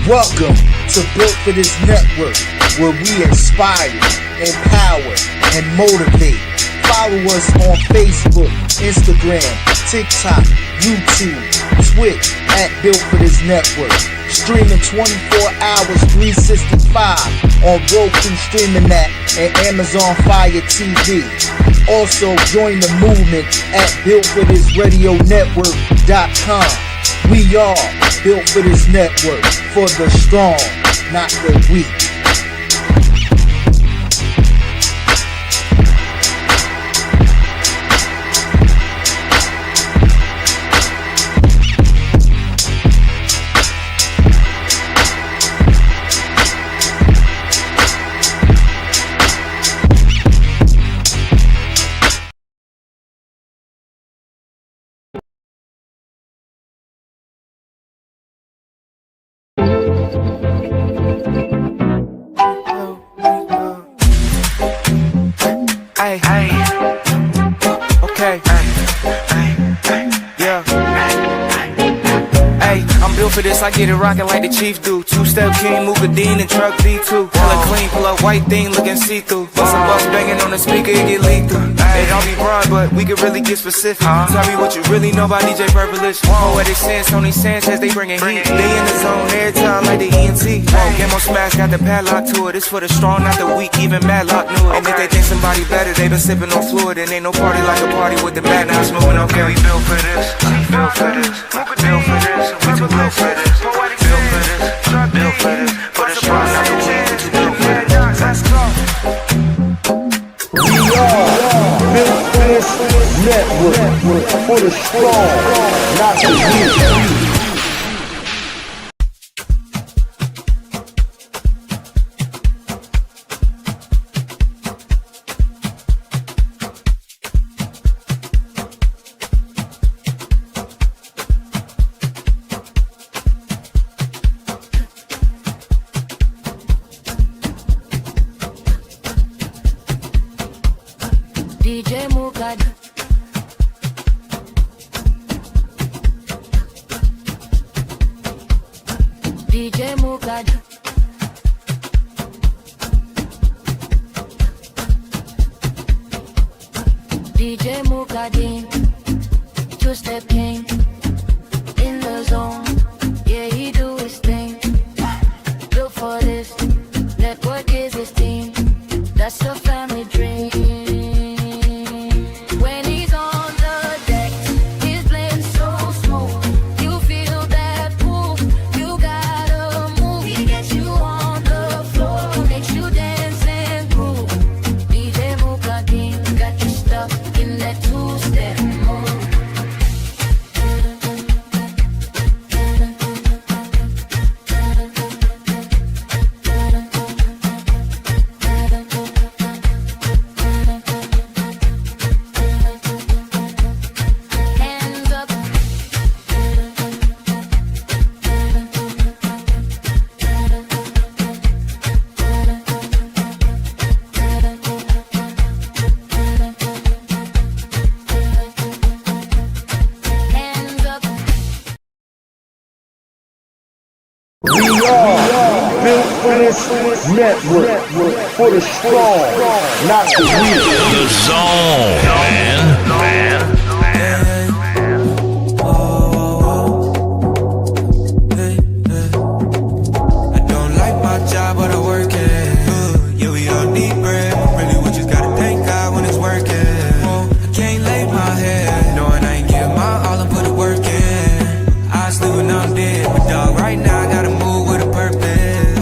Welcome to Built for This Network, where we inspire, empower, and motivate. Follow us on Facebook, Instagram, TikTok, YouTube, Twitch at Built for This Network. Streaming 24 hours, 365 on Roku Streaming App and Amazon Fire TV. Also join the movement at BuiltForThisRadioNetwork.com. We are Built for This Network, for the strong, not the weak. For this, I get it rockin' like the Chief do. Two-step king, move a Dean and truck D2. Pull up clean, pull up white thing, looking see-through. Bust a bus banging on the speaker, it get lethal. They don't be broad, but we could really get specific. Tell me what you really know about DJ Purplish. Poetic sense, Tony Sanchez, they bringin' heat. They in the zone every time like the ENT. Game on Smash, got the padlock to it. It's for the strong, not the weak, even Madlock knew it. And if they think somebody better, they been sippin' on fluid. And ain't no party like a party with the madness moving. Okay, we built for this, built for this, built for this, we too built for this. Built for this, built for this, for the strong, not the weak, we too built for this. Let's go. We are Built for This Network, for the strong, not the weak. DJ Mugad, DJ Mugad, DJ Mugadin, two-step king, in the zone, yeah he do his thing. Built for this, network is his team, that's a family dream. We are Built for This Network, for the strong, not the weak. The zone, man. I don't like my job, but I work it. Yeah, we all need bread. Really, we just gotta thank God when it's working. I can't lay my head, knowing I ain't give my all and put the work in. I sleep when I'm dead, but dog, right now I gotta move with a purpose.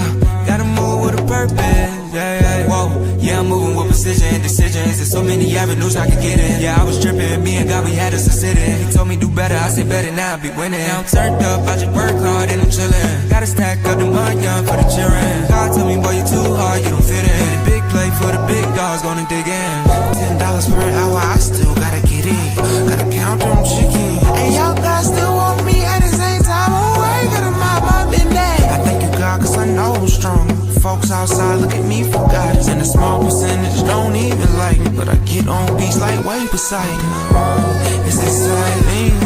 Gotta move with a purpose. Yeah. Whoa, yeah, I'm moving with precision and decisions. There's so many avenues I could get in. Yeah, I was tripping, me and God, we had us a sitting. He told me do better, I said better, now I be winning. Now I'm turned up, I just work hard and I'm chillin'. Gotta stack up the money young for the children. God told me, boy, you too hard, you don't fit in. The big play for the big dogs, gonna dig in. $10 per hour, I still gotta get in. Gotta count them chickens. And y'all guys still want me at the same time. Away, gotta mind my business. I thank you, God, cause I know I'm strong. Folks outside look at me for guidance, and a small percentage don't even like me, but I get on beats like way beside me. It's exciting,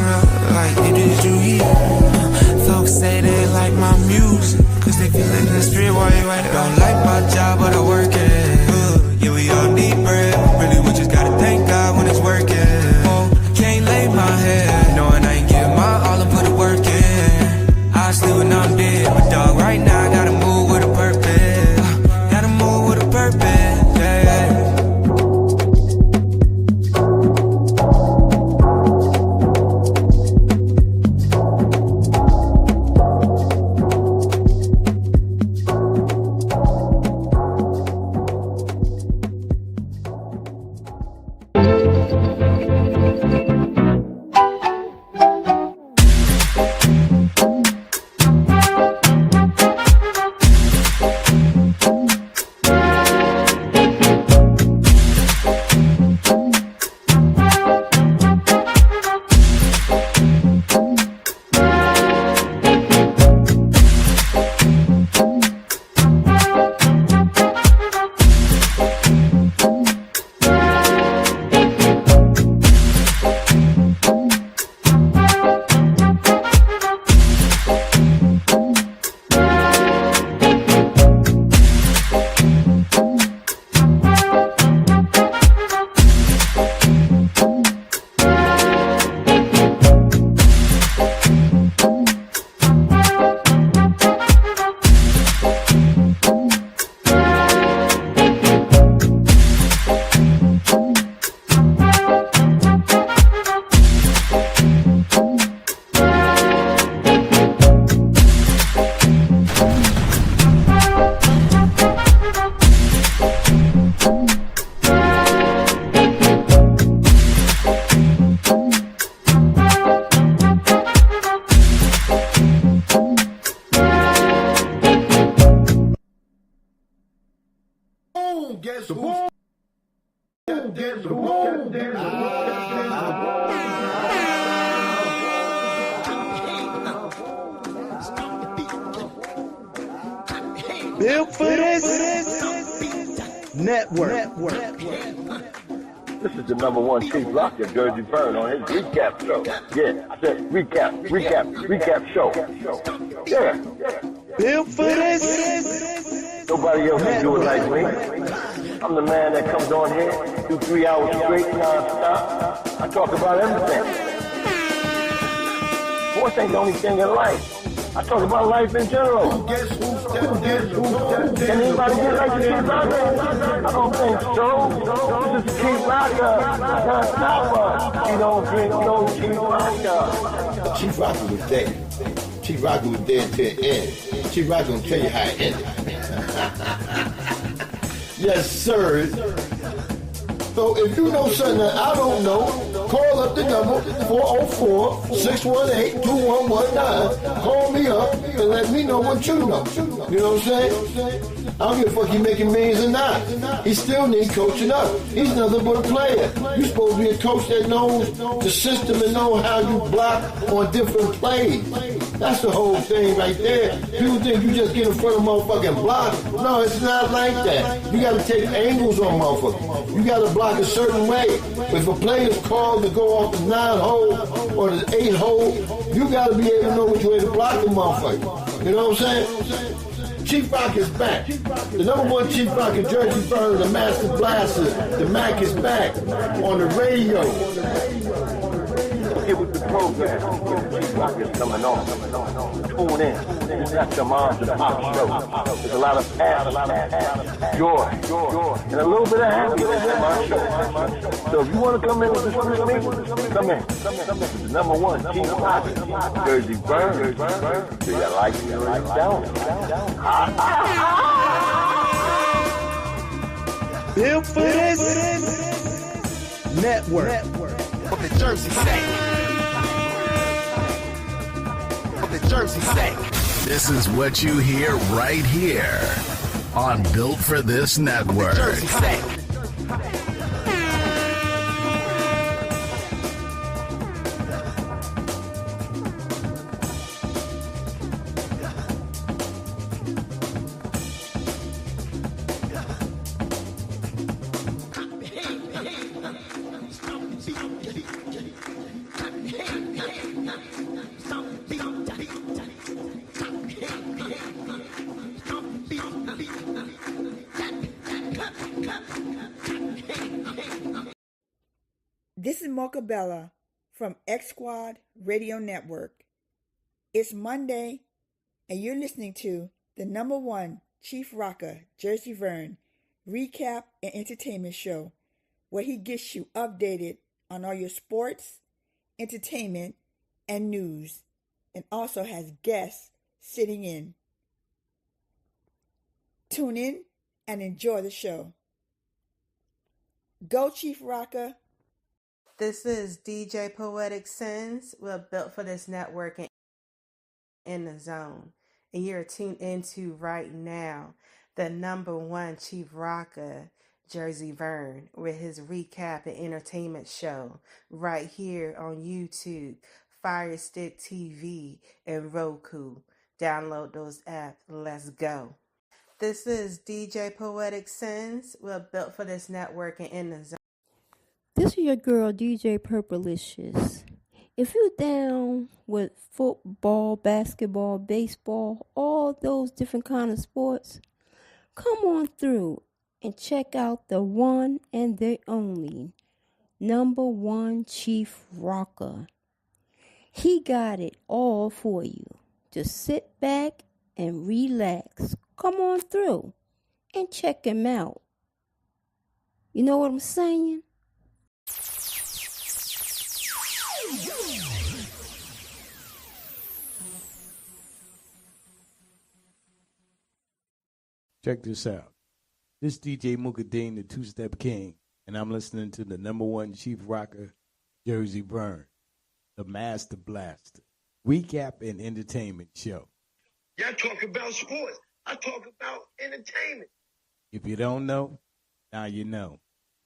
like it is you here. Folks say they like my music, cause In the street while you at it. Don't like my job, but I work it. Yeah, we all need bread. Really, we just gotta thank God when it's working. Oh, I can't lay my head, knowing I ain't give my all and put the work in. I sleep when I'm dead, but dog, right now I gotta move with a purpose. Gotta move with a purpose, yeah. Built for this network. This is the number one Chief Rocka, Jerseyvern, on his recap show. Yeah, I said recap show. Yeah. Built for this. Nobody else can do it like me. I'm the man that comes on here, do 3 hours straight, non-stop. I talk about everything. Sports ain't the only thing in life. I talk about life in general. Can anybody get like the Chief Rocka? I don't think so. This is Chief Rocka. Not stop. He don't drink no Chief Rocka. Chief Rocka was there. Chief Rocka was there till the end. Chief Rocka gonna tell you how it ended. Yes, sir. So if you know something that I don't know, call up the number 404-618-2119. Call me up and let me know what you know. You know what I'm saying? I don't give a fuck you making millions or not. He still needs coaching up. He's nothing but a player. You're supposed to be a coach that knows the system and know how you block on different plays. That's the whole thing right there. People think you just get in front of motherfucking block. No, it's not like that. You gotta take angles on motherfuckers. You gotta block a certain way. If a player's called to go off the 9-hole or the 8-hole, you gotta be able to know which way to block the motherfucker. You know what I'm saying? Chief Rocka is back. The number one Chief Rocka, Jerseyvern, the Master Blaster, the Mac is back on the radio. Get with the program. Chief Rocka is coming on. Tune in. You got your mind to the pop show. There's a lot of passion, joy, and a little bit of happiness in my show. So if you want to come in with the street me, come in. The number one Chief Rocka, Jerseyvern. Do you like it or you don't? Built for this network. From the Jersey say. From the Jersey say. This is what you hear right here on Built for This Network. Jersey say. This is Mocha Bella from X Squad Radio Network. It's Monday, and you're listening to the number one Chief Rocka, Jerseyvern, recap and entertainment show, where he gets you updated on all your sports, entertainment, and news, and also has guests sitting in. Tune in and enjoy the show. Go Chief Rocka. This is DJ Poetic Sins. We're built for this network and in the zone. And you're tuned into right now the number one Chief Rocka, Jerseyvern, with his recap and entertainment show right here on YouTube, Fire Stick TV, and Roku. Download those apps. Let's go. This is DJ Poetic Sins. We're built for this network and in the zone. This is your girl, DJ Purplicious. If you're down with football, basketball, baseball, all those different kind of sports, come on through and check out the one and the only number one Chief Rocka. He got it all for you. Just sit back and relax. Come on through and check him out. You know what I'm saying? Check this out. This DJ Mukadeen, the two-step king, and I'm listening to the number one Chief Rocka, Jerseyvern, the Master Blaster, recap and entertainment show. Y'all talk about sports. I talk about entertainment. If you don't know, now you know.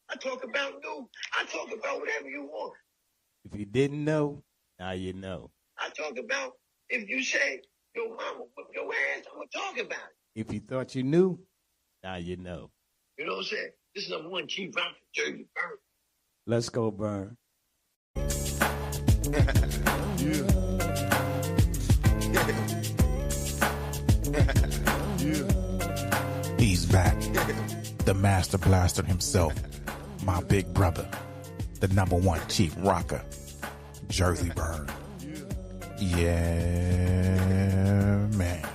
I talk about news. I talk about whatever you want. If you didn't know, now you know. I talk about if you say your mama whipped your ass, I'm going to talk about it. If you thought you knew, now you know. You know what I'm saying? This is number one Chief Rocka, Jerseyvern. Let's go, Burn. He's back. The Master Blaster himself. My big brother. The number one Chief Rocka, Jerseyvern. Yeah, man.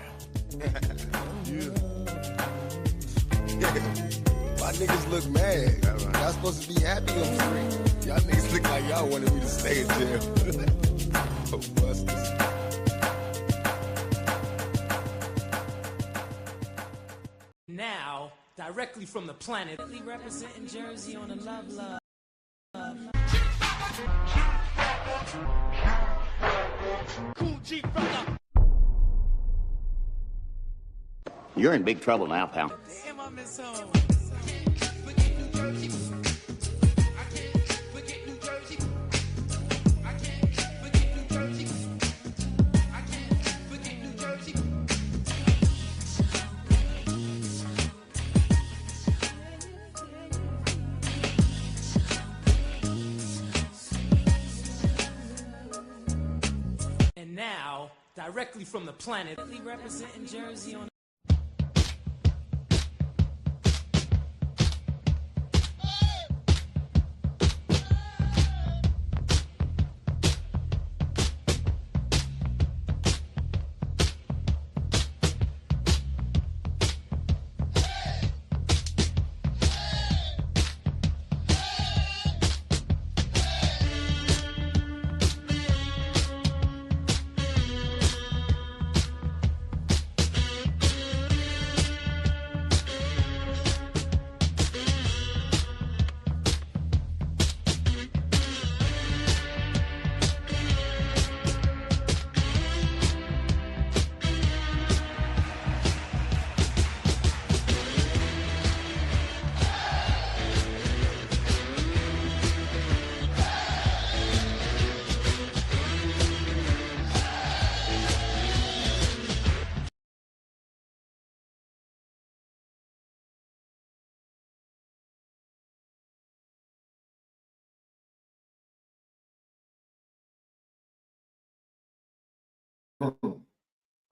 My niggas look mad. Y'all supposed to be happy I'm free. Y'all niggas look like y'all wanted me to stay in jail. Oh, busters. Now, directly from the planet, representing Jersey on the love. Cool Chief Rocka. You're in big trouble now, pal. Damn, I miss home. And now, directly from the planet, representing Jersey on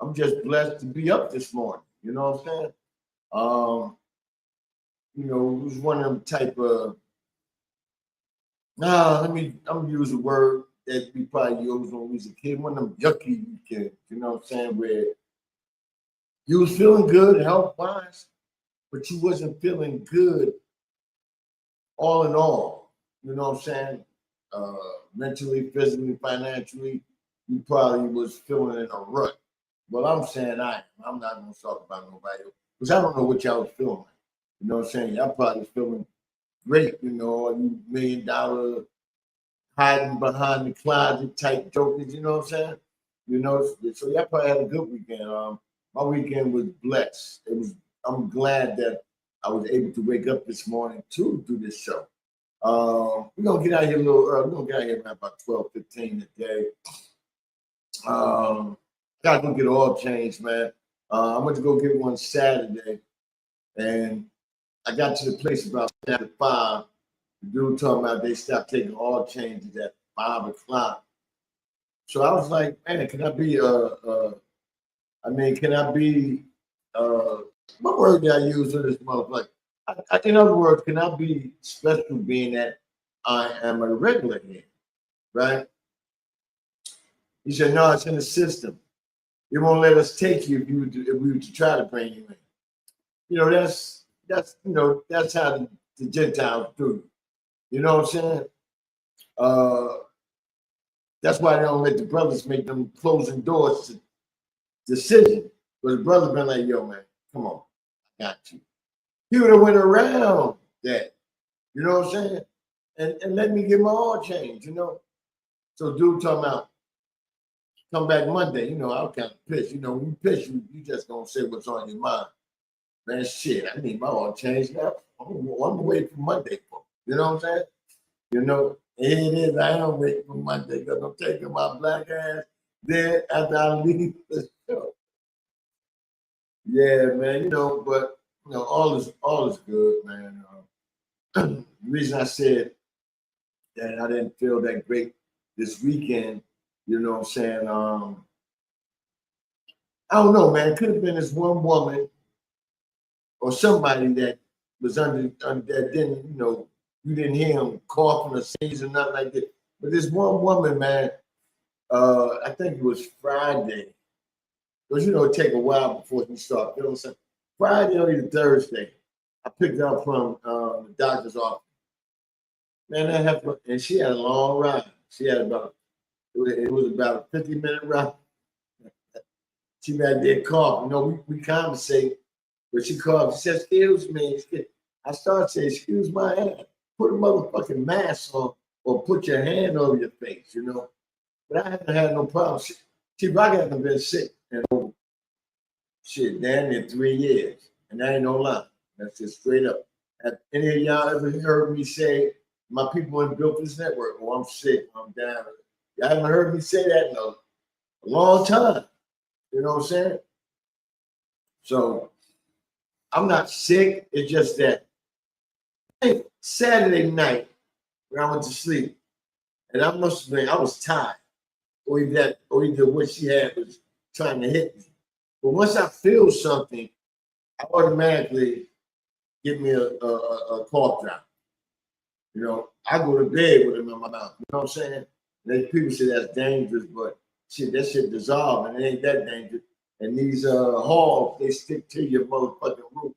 I'm just blessed to be up this morning. You know what I'm saying? You know, it was one of them type of Nah, I'm gonna use a word that we probably used when we was a kid. One of them yucky kids, you know what I'm saying? Where you was feeling good health wise, but you wasn't feeling good all in all. You know what I'm saying? Mentally, physically, financially, you probably was feeling in a rut. Well, I'm saying I'm not gonna talk about nobody else because I don't know what y'all was feeling like. You know what I'm saying? Y'all probably was feeling great, you know, you $1 million hiding behind the closet type jokers, you know what I'm saying? You know, so y'all probably had a good weekend. My weekend was blessed. I'm glad that I was able to wake up this morning to do this show. We're gonna get out here a little early. We're gonna get out here around about 12:15 today. Gotta go get oil changed, man. I went to go get one Saturday, and I got to the place about after 5. The dude talking about they stopped taking oil changes at 5 o'clock. So I was like, man, can I be can I be what word did I use for this motherfucker? In other words, can I be special being that I am a regular here, right? He said, no, it's in the system. It won't let us take you if we were to try to bring you in. You know, that's how the Gentiles do. You know what I'm saying? That's why they don't let the brothers make them closing doors decision. But the brother been like, yo, man, come on, I got you. He would have went around that. You know what I'm saying? And let me get my oil change, you know? So dude talking about come back Monday, you know, I was kind of pissed. You know, when you piss, you just gonna say what's on your mind. Man, shit, I need my oil change now. I'm waiting for Monday for. You know what I'm saying? You know, and here it is. I am waiting for Monday because I'm taking my black ass there after I leave the show. Yeah, man. You know, but you know, all is good, man. The reason I said that I didn't feel that great this weekend, you know what I'm saying? I don't know, man. It could have been this one woman or somebody that was under that didn't, you know, you didn't hear him coughing or sneezing, nothing like that. But this one woman, man, I think it was Friday, because you know it take a while before you start feeling something. Friday or either Thursday, I picked her up from the doctor's office. Man, that happened, and she had a long ride. She had it was about a 50-minute ride. She back there coughing. You know, we conversate, but she coughed. She said, excuse me. I started saying, excuse my hand. Put a motherfucking mask on or put your hand over your face, you know. But I haven't had no problem. She probably hasn't been sick in over shit, damn near 3 years. And that ain't no lie. That's just straight up. Have any of y'all ever heard me say, my people in Built This Network, oh, I'm sick, I'm down. Y'all haven't heard me say that in a long time. You know what I'm saying? So I'm not sick. It's just that Saturday night when I went to sleep, and I was tired. Or either what she had was trying to hit me. But once I feel something, I automatically get me a cough drop. You know, I go to bed with them in my mouth. You know what I'm saying? And people say that's dangerous, but shit, that shit dissolve and it ain't that dangerous. And these hogs, they stick to your motherfucking roof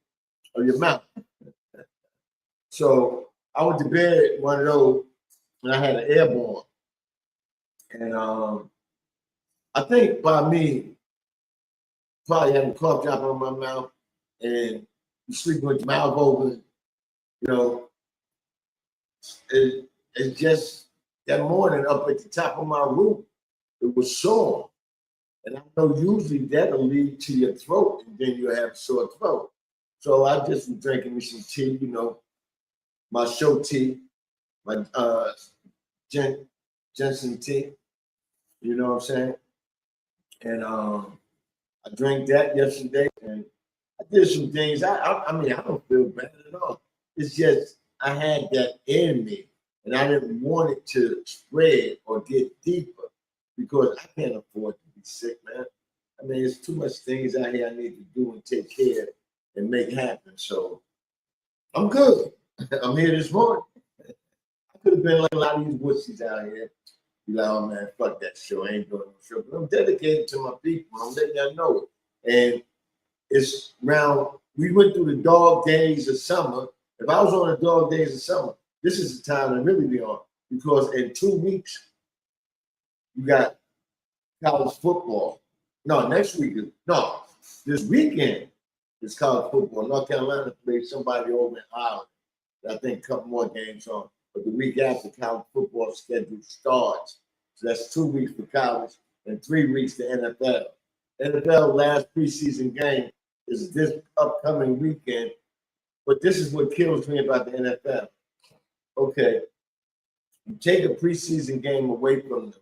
of your mouth. So I went to bed one of those, and I had an airborne. And I think by me probably having a cough drop on my mouth and you sleeping with your mouth open, you know, it's just that morning up at the top of my roof, it was sore. And I know usually that'll lead to your throat, and then you have a sore throat. So I just was drinking me some tea, you know, my show tea, my ginseng tea, you know what I'm saying? And I drank that yesterday, and I did some things. I mean, I don't feel bad at all. It's just I had that in me, and I didn't want it to spread or get deeper because I can't afford to be sick, man. I mean, there's too much things out here I need to do and take care of and make happen. So I'm good. I'm here this morning. I could have been like a lot of these wussies out here. Be like, oh man, fuck that show. I ain't doing no show. But I'm dedicated to my people. I'm letting y'all know it. And it's round, we went through the dog days of summer. If I was on the dog days of summer, this is the time to really be on. Because in 2 weeks, you got college football. No, next week. No, this weekend is college football. North Carolina plays somebody over in Ireland. I think a couple more games on. But the week after, college football schedule starts. So that's 2 weeks for college and 3 weeks to NFL. NFL last preseason game is this upcoming weekend. But this is what kills me about the NFL. Okay, you take a preseason game away from them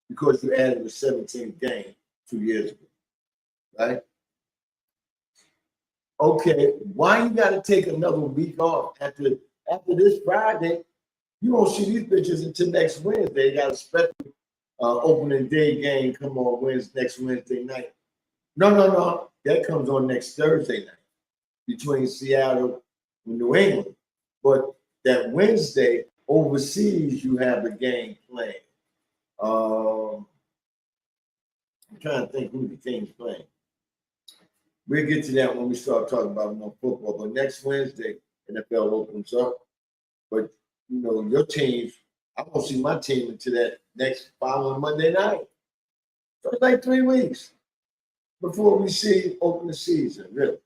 because you added a 17th game 2 years ago, right? Okay, why you got to take another week off after this Friday? You won't see these bitches until next Wednesday. They got a special opening day game come on next Wednesday night. No. That comes on next Thursday night between Seattle and New England. But that Wednesday overseas, you have the game playing. I'm trying to think who the team's playing. We'll get to that when we start talking about more football. But next Wednesday, NFL opens up. But, you know, your teams, I won't see my team until that next following Monday night. So it's like 3 weeks before we see open the season, really.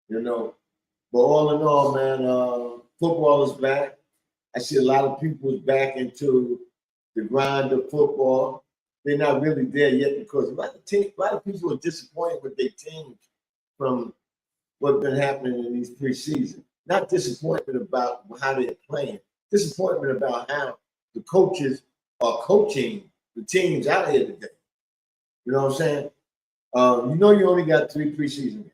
You know, but all in all, man, football is back. I see a lot of people is back into the grind of football. They're not really there yet because a lot of people are disappointed with their teams from what's been happening in these preseason. Not disappointment about how they're playing, disappointment about how the coaches are coaching the teams out here today. You know what I'm saying? You know you only got 3 preseason games.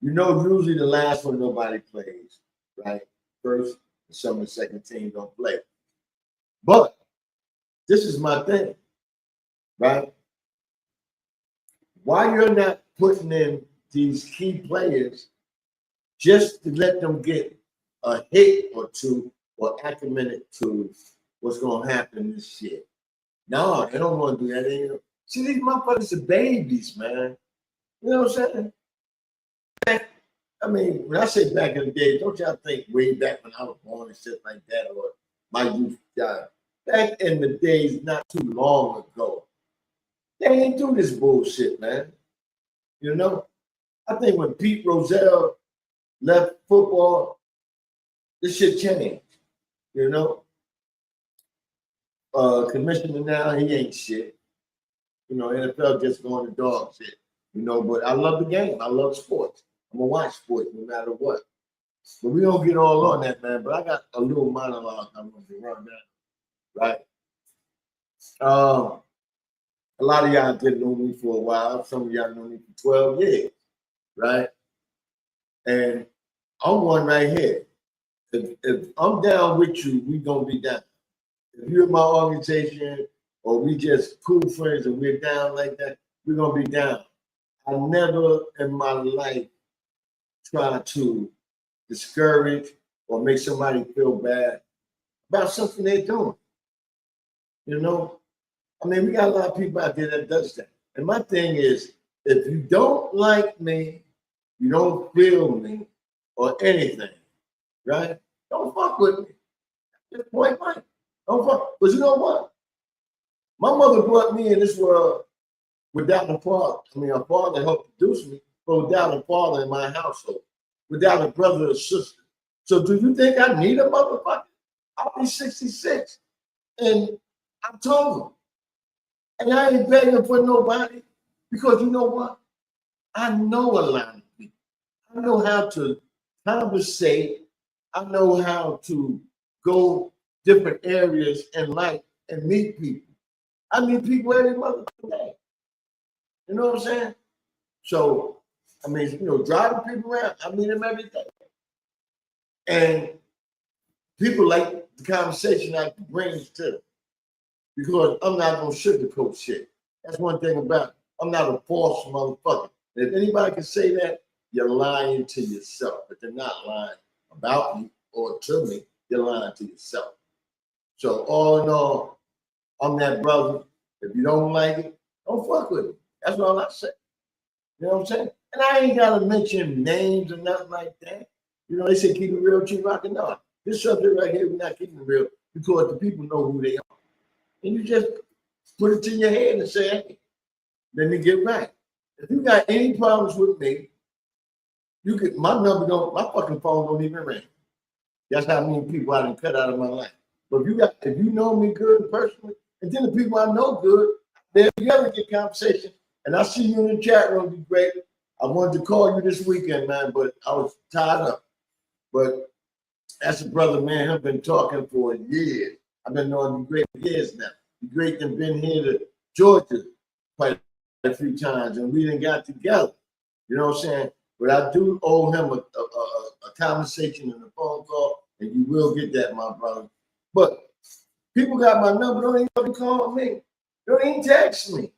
You know usually the last one nobody plays, right? First and some of the second team don't play. But this is my thing, right? Why you're not putting in these key players just to let them get a hit or two or acclimated to what's going to happen this year? No, they don't want to do that. See, these motherfuckers are babies, man. You know what I'm saying? I mean, when I say back in the day, don't y'all think way back when I was born and shit like that, or my youth job? Back in the days, not too long ago, they ain't do this bullshit, man. You know? I think when Pete Rozelle left football, this shit changed. You know? Commissioner now, he ain't shit. You know, NFL just going to dog shit. You know, but I love the game. I love sports. I'm gonna watch sports no matter what. But we don't get all on that, man. But I got a little monologue I'm gonna run down, right? A lot of y'all didn't know me for a while. Some of y'all know me for 12 years, right? And I'm one right here. If I'm down with you, we gonna be down. If you're in my organization or we just cool friends and we're down like that, we're gonna be down. I never in my life try to discourage or make somebody feel bad about something they're doing. You know? I mean, we got a lot of people out there that does that. And my thing is, if you don't like me, you don't feel me or anything, right? Don't fuck with me. Just point blank. Don't fuck. But you know what? My mother brought me in this world without a father. I mean, a father helped produce me, but without a father in my household, without a brother or sister. So do you think I need a motherfucker? I'll be 66. And I told him. And I ain't begging for nobody because you know what? I know a lot of people. I know how to conversate. I know how to go different areas in life and meet people. I meet people every motherfucking day. You know what I'm saying? So, I mean, you know, driving people around, I meet them every day. And people like the conversation I bring to them because I'm not going to sugarcoat shit. That's one thing about it. I'm not a false motherfucker. And if anybody can say that, you're lying to yourself, but they're not lying about me or to me. you're lying to yourself. So all in all, I'm that brother. If you don't like it, don't fuck with it. That's all I say. You know what I'm saying? And I ain't gotta mention names or nothing like that. You know, they say keep it real, Chief Rocka. No, this subject right here, we're not keeping it real because the people know who they are. And you just put it to your head and say, hey, let me get right. If you got any problems with me, you get my number my fucking phone don't even ring. That's how many people I done cut out of my life. But if you know me good personally, and then the people I know good, then you ever get conversation. And I see you in the chat room, be great. I wanted to call you this weekend, man, but I was tied up. But that's a brother, man. I've been talking for years. I've been knowing you great for years now. You great and been here to Georgia quite a few times, and we done got together. You know what I'm saying? But I do owe him a conversation and a phone call, and you will get that, my brother. But people got my number, don't even call me. Don't even text me.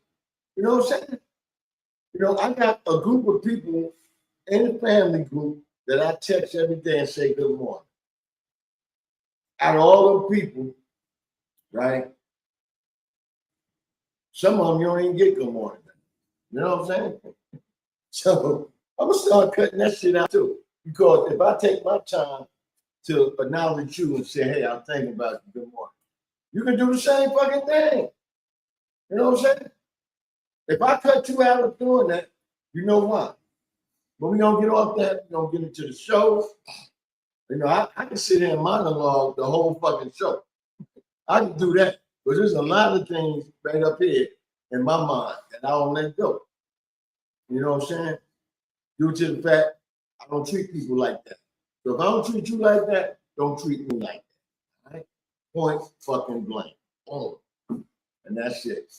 You know what I'm saying? You know, I got a group of people in the family group that I text every day and say good morning. Out of all those people, right? Some of them you don't even get good morning. You know what I'm saying? So I'm gonna start cutting that shit out too. Because if I take my time to acknowledge you and say, hey, I'm thinking about you, good morning, you can do the same fucking thing. You know what I'm saying? If I cut you out of doing that, you know why? But we're gonna get off that, we're gonna get into the show. You know, I can sit here and monologue the whole fucking show. I can do that. But there's a lot of things right up here in my mind that I don't let go. You know what I'm saying? Due to the fact I don't treat people like that. So if I don't treat you like that, don't treat me like that. Right? Point fucking blank. Boom. And that's it.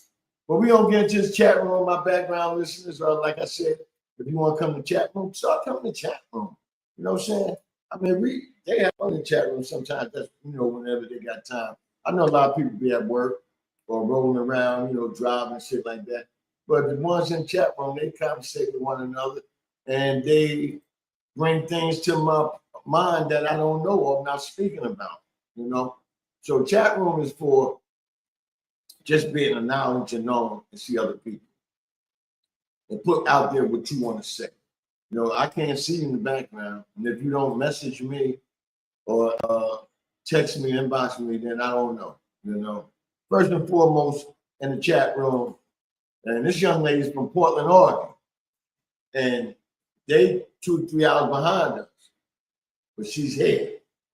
But we don't get into this chat room. My background listeners are, like I said, if you want to come to chat room, start coming to chat room. You know what I'm saying? I mean, they have fun in the chat room sometimes. That's, you know, whenever they got time. I know a lot of people be at work or rolling around, you know, driving shit like that. But the ones in chat room, they conversate with one another and they bring things to my mind that I don't know or I'm not speaking about, you know? So chat room is for just being acknowledged and known and see other people and put out there what you want to say. You know, I can't see you in the background. And if you don't message me or text me, inbox me, then I don't know, you know. First and foremost, in the chat room, and this young lady's from Portland, Oregon, and they 2-3 hours behind us, but she's here.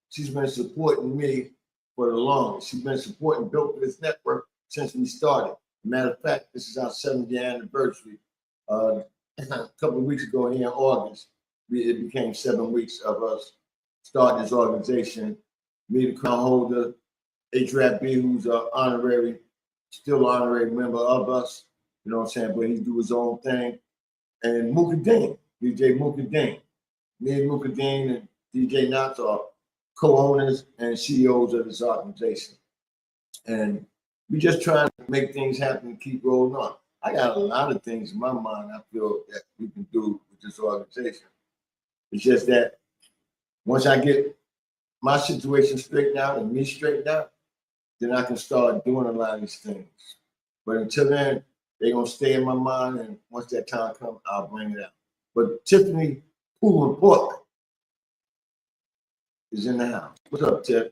She's been supporting me for the longest. She's been supporting Built for this network since we started. Matter of fact, this is our 7th anniversary. A couple of weeks ago here in August, it became 7 weeks of us starting this organization. Me, the crown holder, H-Rap-B, who's an still honorary member of us, you know what I'm saying, but he do his own thing. And Mooka Dean, DJ Mooka Dean. Me and Mooka Dean and DJ Knox are co-owners and CEOs of this organization. And we just trying to make things happen and keep rolling on. I got a lot of things in my mind I feel that we can do with this organization. It's just that once I get my situation straightened out and me straightened out, then I can start doing a lot of these things. But until then, they're going to stay in my mind, and once that time comes, I'll bring it out. But Tiffany Poole in Portland is in the house. What's up, Tiff?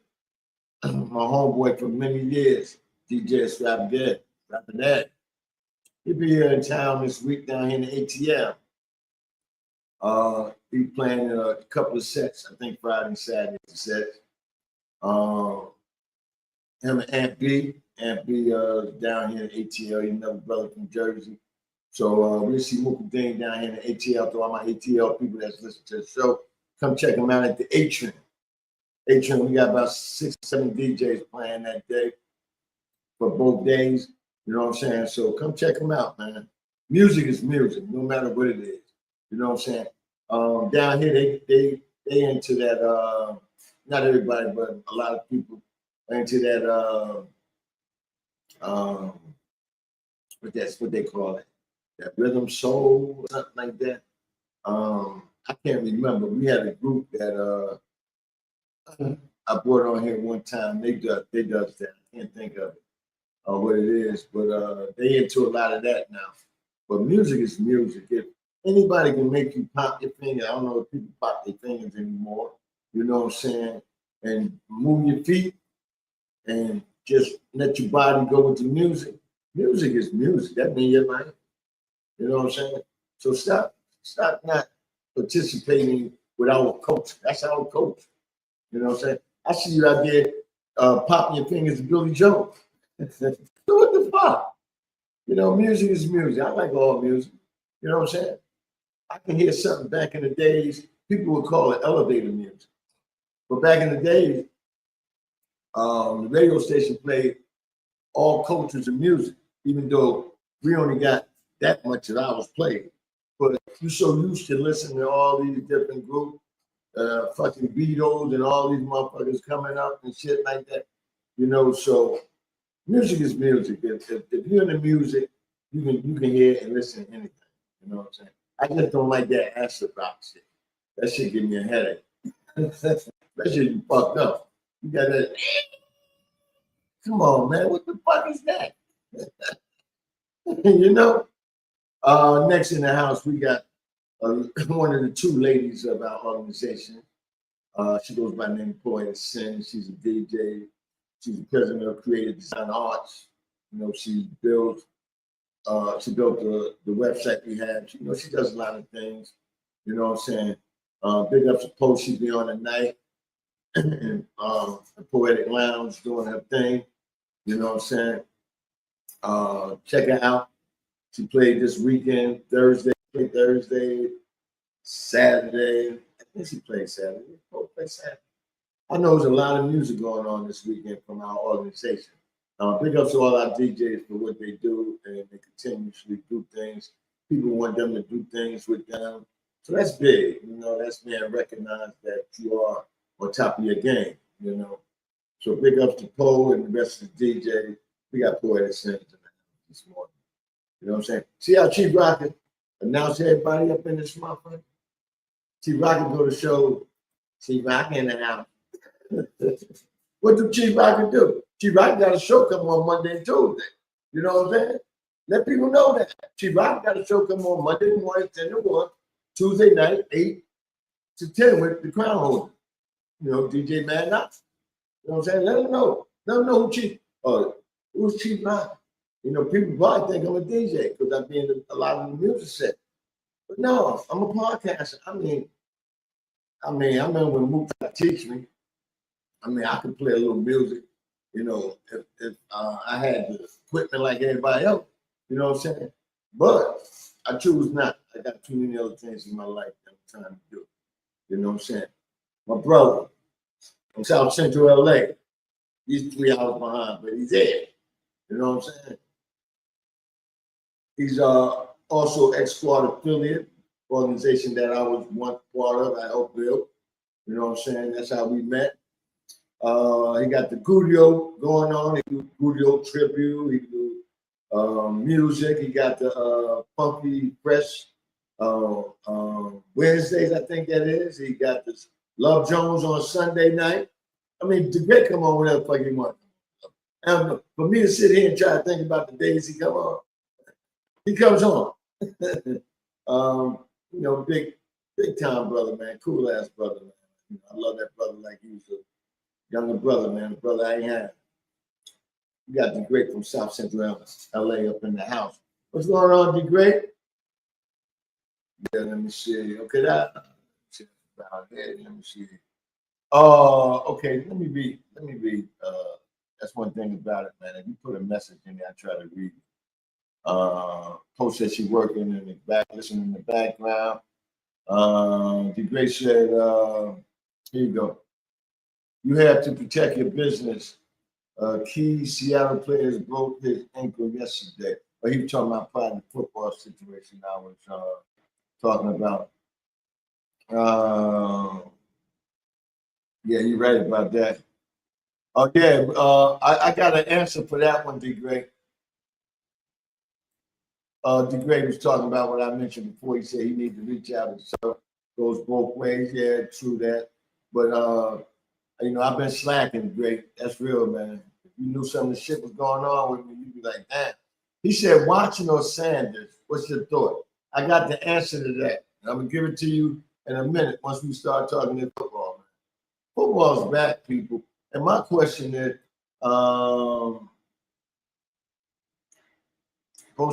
My homeboy for many years, DJ Rapidad. He'll be here in town this week down here in the ATL. He's playing a couple of sets, I think Friday and Saturday sets. Him and Aunt B down here in ATL, he's another brother from Jersey. So we'll see Mooka Dean down here in the ATL. To all my ATL people that's listening to the show, come check them out at the Atrium. Atrium, we got about 6-7 DJs playing that day for both days. You know what I'm saying? So come check them out, man. Music is music, no matter what it is. You know what I'm saying? Down here, they into that. Not everybody, but a lot of people are into that. What they call it, that rhythm soul or something like that. I can't remember. We had a group that I brought on here one time. They does that. I can't think of it what it is, but they into a lot of that now. But music is music. If anybody can make you pop your finger, I don't know if people pop their fingers anymore. You know what I'm saying? And move your feet and just let your body go with the music. Music is music. That means your life. You know what I'm saying? So stop not participating with our culture. That's our culture. You know what I'm saying? I see you out there popping your fingers to Billy Joe. So what the fuck? You know, music is music. I like all music. You know what I'm saying? I can hear something back in the days, people would call it elevator music. But back in the days, the radio station played all cultures of music, even though we only got that much that I was playing. But you're so used to listening to all these different groups, fucking Beatles and all these motherfuckers coming up and shit like that. You know, so music is music. If you're into music, you can hear and listen to anything. You know what I'm saying? I just don't like that acid rock shit. That shit give me a headache. That shit you fucked up. You got that. Come on, man. What the fuck is that? You know? Next in the house, we got one of the two ladies of our organization. She goes by the name of Poetic Sin. She's a DJ. She's the president of Creative Design Arts. You know, she built the website we have. You know, she does a lot of things. You know what I'm saying? Big up to Post. She be on tonight. And the Poetic Lounge doing her thing. You know what I'm saying? Check her out. She played this weekend, Thursday, Saturday. I think she played Saturday. Play Saturday. I know there's a lot of music going on this weekend from our organization. Big up to all our DJs for what they do, and they continuously do things. People want them to do things with them. So that's big. You know, that's being recognized that you are on top of your game, you know. So big up to Poe and the rest of the DJs. We got Poetic Sin this morning. You know what I'm saying? See how Chief Rocka announced everybody up in this motherfucker? Chief Rocka go to show Chief Rocka in the house. What do Chief Rocka do? Chief Rocka got a show come on Monday and Tuesday. You know what I'm saying? Let people know that. Chief Rocka got a show come on Monday morning, 10 to 1, Tuesday night, 8 to 10 with the crown holder. You know, DJ Mad Knox. You know what I'm saying? Let them know. Let them know who's Chief Rocka. You know, people probably think I'm a DJ because I be in a lot of the music set. But no, I'm a podcaster. I mean, I remember when Mook tried to teach me. I mean, I could play a little music, you know, if I had the equipment like everybody else, you know what I'm saying? But I choose not. I got too many other things in my life that I'm trying to do. You know what I'm saying? My brother from South Central LA, he's 3 hours behind, but he's there. You know what I'm saying? He's also X-Squad affiliate, organization that I was once part of. I helped build. You know what I'm saying? That's how we met. He got the Gudio going on. He do Gudio tribute. He do music. He got the Funky Fresh Wednesdays, I think that is. He got this Love Jones on Sunday night. I mean, the great come on whenever the fuck he wants. For me to sit here and try to think about the days he come on, he comes on. You know, big time brother, man. Cool ass brother, man. You know, I love that brother like he was a younger brother, man. The brother I ain't had. We got the great from South Central LA up in the house. What's going on, the great? Yeah, let me see. Okay, about here. Let me see. Okay, let me read. That's one thing about it, man. If you put a message in there, I try to read it. Post that she working in the back, listening in the background. The great said, here you go. You have to protect your business. Key Seattle players broke his ankle yesterday. But he was talking about private football situation I was talking about. Yeah, you're right about that. Oh, yeah, I got an answer for that one, D-Great. D-Great was talking about what I mentioned before. He said he needs to reach out and so goes both ways. Yeah, true that. But I've been slacking, great. That's real, man. If you knew some of the shit was going on with me, you'd be like, damn. He said, watching or Sanders, what's your thought? I got the answer to that. And I'm going to give it to you in a minute once we start talking about football, man. Football's back, people. And my question is, Bo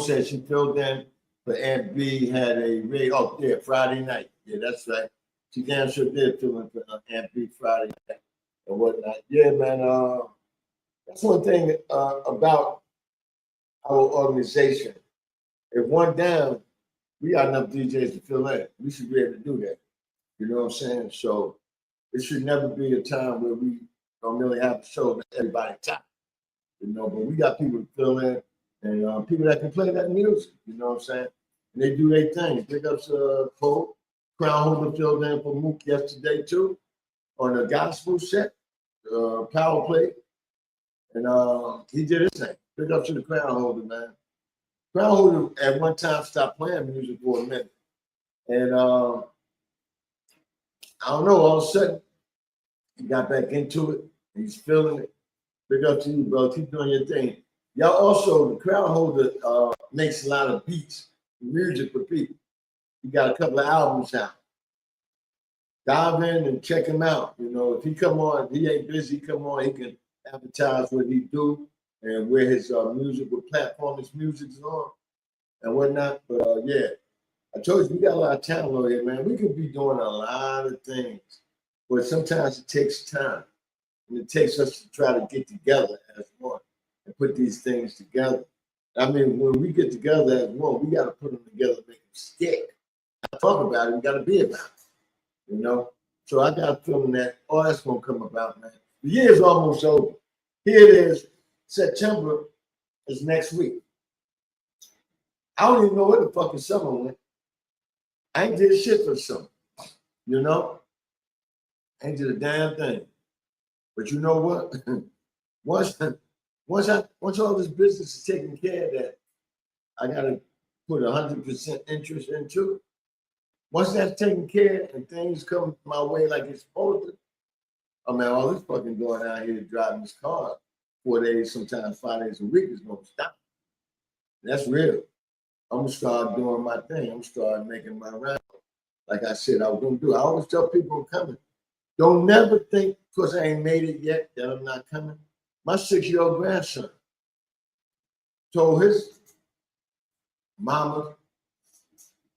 said she filled in, but Aunt B had a raid. Oh, yeah, Friday night. Yeah, that's right. She damn sure did fill in for Aunt B Friday night and whatnot. Yeah, man. That's one thing about our organization. If one down, we got enough DJs to fill in. We should be able to do that. You know what I'm saying? So it should never be a time where we don't really have a show that everybody top. But we got people to fill in and people that can play that music. You know what I'm saying? And they do their thing. Big ups Cole. Crown Holder filled in for Mook yesterday too on the gospel set, power play. And he did his thing. Big up to the Crown Holder, man. Crown Holder at one time stopped playing music for a minute. And I don't know, all of a sudden, he got back into it. He's feeling it. Big up to you, bro. Keep doing your thing. Y'all also, the Crown Holder makes a lot of beats, music for people. He got a couple of albums out. Dive in and check him out. If he come on, he ain't busy, come on, he can advertise what he do and where his music, what platform his music's on and whatnot. But yeah, I told you, we got a lot of talent over here, man. We could be doing a lot of things, but sometimes it takes time. And it takes us to try to get together as one and put these things together. I mean, when we get together as one, we got to put them together, make them stick. Talk about it, we got to be about it, So I got a feeling that all that's going to come about, man. The year's almost over. Here it is. September is next week. I don't even know where the fucking summer went. I ain't did shit for the summer, I ain't did a damn thing. But you know what? once all this business is taken care of that, I gotta put 100% interest into it. Once that's taken care of and things come my way like it's supposed to, I mean, all this fucking going out here driving this car 4 days, sometimes 5 days a week is gonna stop. That's real. I'm gonna start doing my thing. I'm gonna start making my round. Like I said, I was gonna do. I always tell people I'm coming. Don't never think because I ain't made it yet that I'm not coming. My 6-year-old grandson told his mama,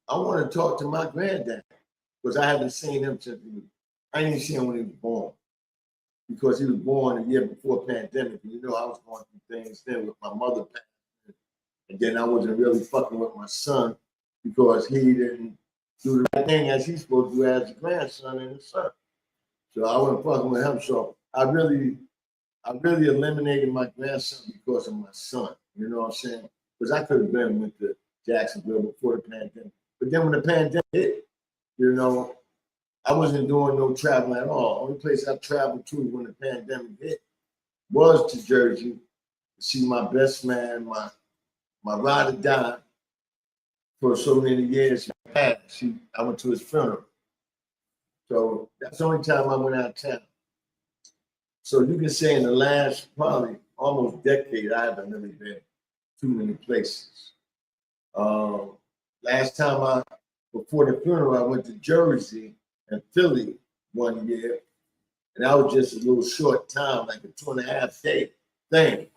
I want to talk to my granddad because I haven't seen him since I didn't see him when he was born because he was born a year before pandemic. And I was going through things then with my mother passing. And then I wasn't really fucking with my son because he didn't do the right thing as he's supposed to do as a grandson and a son. So I wasn't fucking with him. So I really eliminated my grandson because of my son. You know what I'm saying? Because I could have been with the Jacksonville before the pandemic. But then when the pandemic hit, I wasn't doing no traveling at all. Only place I traveled to when the pandemic hit was to Jersey to see my best man, my ride or die for so many years. I went to his funeral. So that's the only time I went out of town. So you can say in the last probably almost decade, I haven't really been too many places. Last time before the funeral, I went to Jersey and Philly 1 year. And that was just a little short time, like a 2.5 day thing.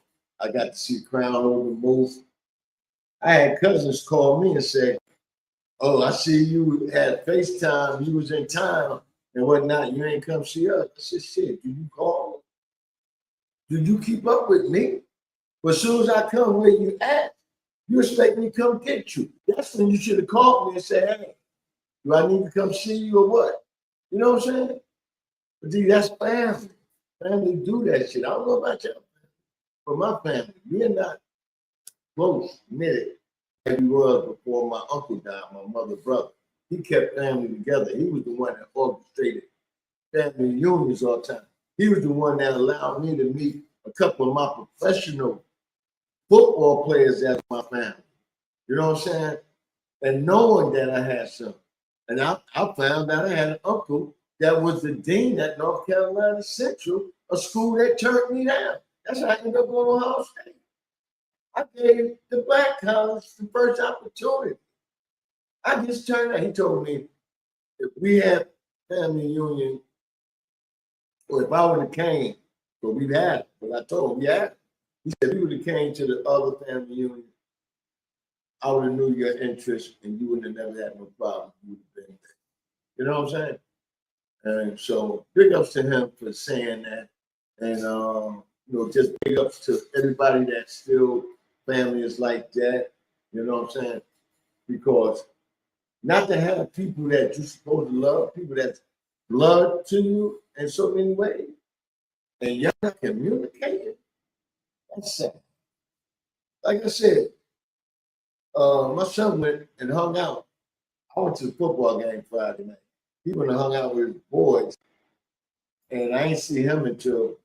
I got to see Crown Holder move. I had cousins call me and say, oh, I see you had FaceTime, you was in town and whatnot, you ain't come see us. I said, shit, did you call? Did you keep up with me? But as soon as I come where you at, you expect me to come get you. That's when you should have called me and said, hey, do I need to come see you or what? You know what I'm saying? But dude, that's family. Family do that shit. I don't know about y'all. For my family, we're not close, knitted as we was before my uncle died, my mother's brother. He kept family together. He was the one that orchestrated family reunions all the time. He was the one that allowed me to meet a couple of my professional football players as my family. You know what I'm saying? And knowing that I had some. And I found out I had an uncle that was the dean at North Carolina Central, a school that turned me down. That's how I ended up going to Ohio State. I gave the black college the first opportunity. I just turned out. He told me if we had family union, or if I would have came, but we'd had it. But I told him, yeah. He said, if you would have came to the other family union, I would have knew your interest and you wouldn't have never had no problem. You would have been there. You know what I'm saying? And so big ups to him for saying that. And, you know, just big ups to everybody that still family is like that. You know what I'm saying? Because not to have people that you're supposed to love, people that's blood to you in so many ways, and you're not communicating, that's sad. Like I said, my son went and hung out. I went to the football game Friday night. He went and hung out with his boys, and I didn't see him until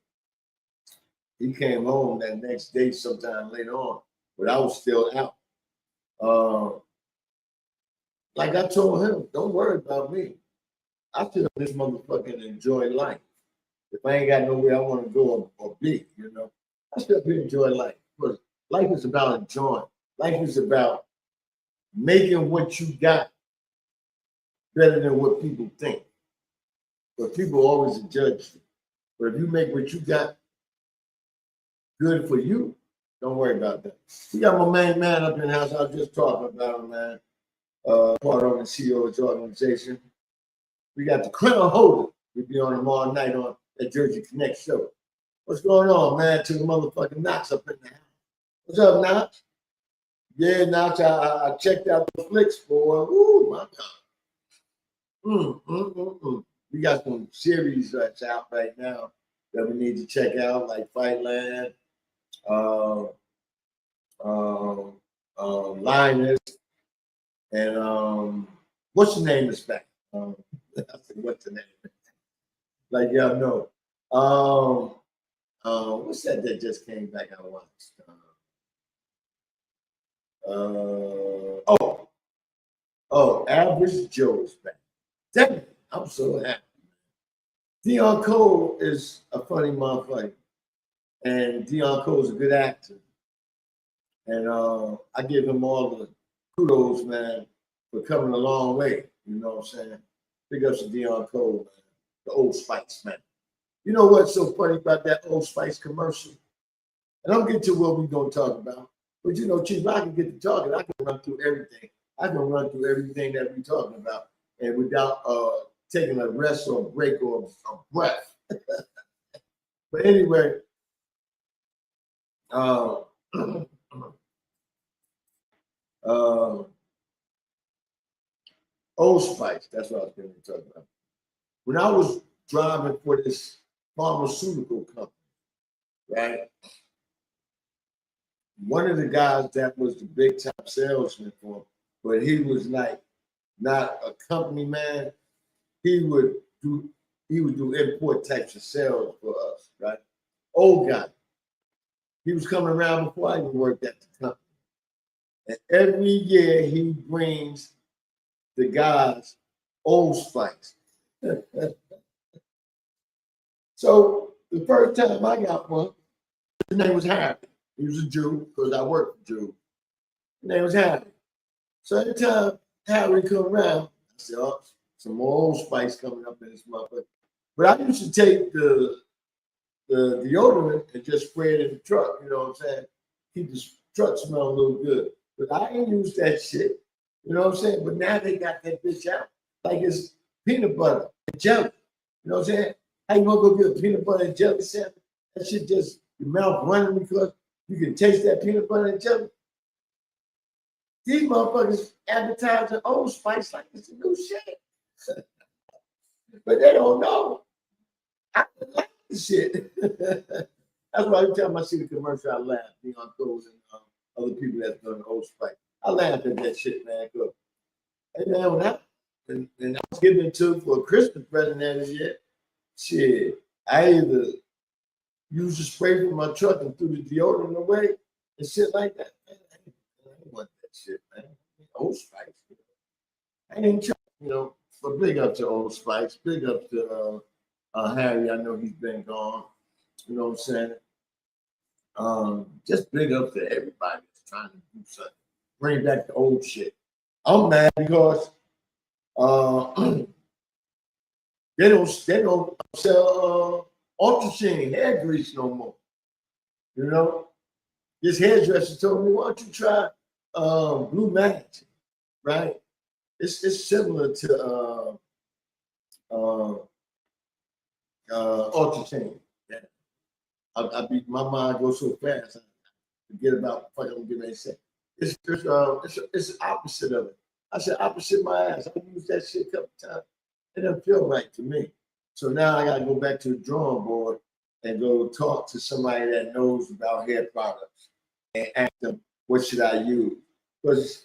he came home that next day sometime later on, but I was still out. Like I told him, don't worry about me. I still this motherfucking enjoy life. If I ain't got nowhere I want to go or be, you know, I still enjoy life. Because life is about enjoying. Life is about making what you got better than what people think. But people always judge you. But if you make what you got good for you, don't worry about that. We got my main man up in the house. I was just talking about him, man. Part of the CEO of his organization. We got the crown holder. We'll be on him all night on that Jersey Connect show. What's going on, man? To the motherfucking Knox up in the house. What's up, Knox? Yeah, Knox, I checked out the flicks, boy. Woo, my God. We got some series that's out right now that we need to check out, like Fightland, Linus, and what's the name is back? I said, what's the name? Like y'all know. What's that just came back? I watched. Average Joe's back. Damn it, I'm so happy. Dion Cole is a funny motherfucker, and Dion Cole is a good actor, and I give him all the kudos, man, for coming a long way. You know what I'm saying? Big ups to Dion Cole, man, the Old Spice, man. You know what's so funny about that Old Spice commercial? And I'll get to what we're going to talk about. But, you know, Chief, I can get to talking. I can run through everything. I can run through everything that we're talking about. And without taking a rest or a break or a breath. But anyway, Old Spice, that's what I was going to talk about. When I was driving for this pharmaceutical company, right? One of the guys that was the big time salesman for him, but he was like not a company man. He would do import types of sales for us, right? Old guy. He was coming around before I even worked at the company. And every year he brings the guys Old Spice. So the first time I got one, his name was Harry. He was a Jew because I worked for Jews. His name was Harry. So every time Harry come around, I said, oh, some more Old Spice coming up in this motherfucker. But I used to take the deodorant and just spray it in the truck, you know what I'm saying? Keep the truck smell a little good. But I ain't use that shit, you know what I'm saying? But now they got that bitch out. Like it's peanut butter and jelly, you know what I'm saying? How you gonna go get a peanut butter and jelly sandwich? That shit just, your mouth running because you can taste that peanut butter and jelly. These motherfuckers advertising Old Spice like it's a new shit. But they don't know. I like the shit. That's why every time I see the commercial, I laugh. Dion Cole and other people that's done Old Spice. I laugh at that shit, man. Cause, hey, man, when I was giving it to for a Christmas present that year, shit, I either used the spray from my truck and threw the deodorant away and shit like that. Man, I didn't want that shit, man. Old Spice. I didn't try, you know. But big up to Old Spice. Big up to Harry. I know he's been gone. You know what I'm saying? Just big up to everybody that's trying to do something. Bring back the old shit. I'm mad because they don't sell Ultra Sheen hair grease no more. You know, this hairdresser told me, why don't you try Blue Magic, right? It's similar to Ultra Sheen. Yeah. My mind goes so fast, I forget about what I'm getting ready to say. It's the opposite of it. I said opposite my ass. I used that shit a couple times. It doesn't feel right to me. So now I gotta go back to the drawing board and go talk to somebody that knows about hair products and ask them what should I use. Because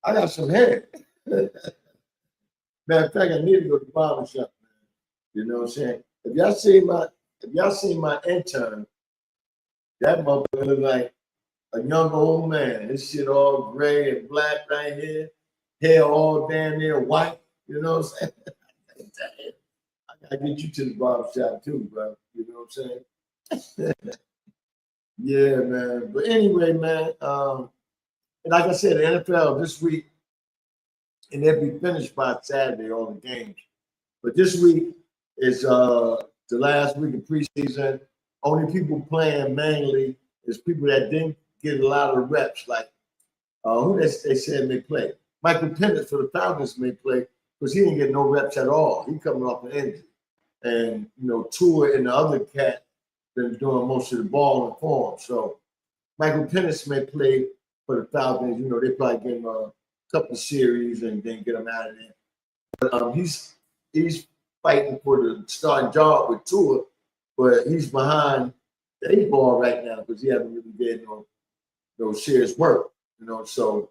I got some hair. Matter of fact, I need to go to the barber shop, man. You know what I'm saying? If y'all seen my intern, that motherfucker look like a young old man. This shit all gray and black right here. Hair all damn near white. You know what I'm saying? I gotta get you to the barber shop too, bro. You know what I'm saying? Yeah, man. But anyway, man, and like I said, the NFL this week, and they'll be finished by Saturday, all the games. But this week is the last week of preseason. Only people playing mainly is people that didn't get a lot of reps, like who they said may play. Michael Penix for the Falcons may play because he didn't get no reps at all. He coming off an injury. And, you know, Tua and the other cat been doing most of the ball and form. So Michael Penix may play for the Falcons. You know, they probably give him a couple of series and then get him out of there. But he's fighting for the starting job with Tua, but he's behind the 8 ball right now because he hasn't really did no serious work. You know, so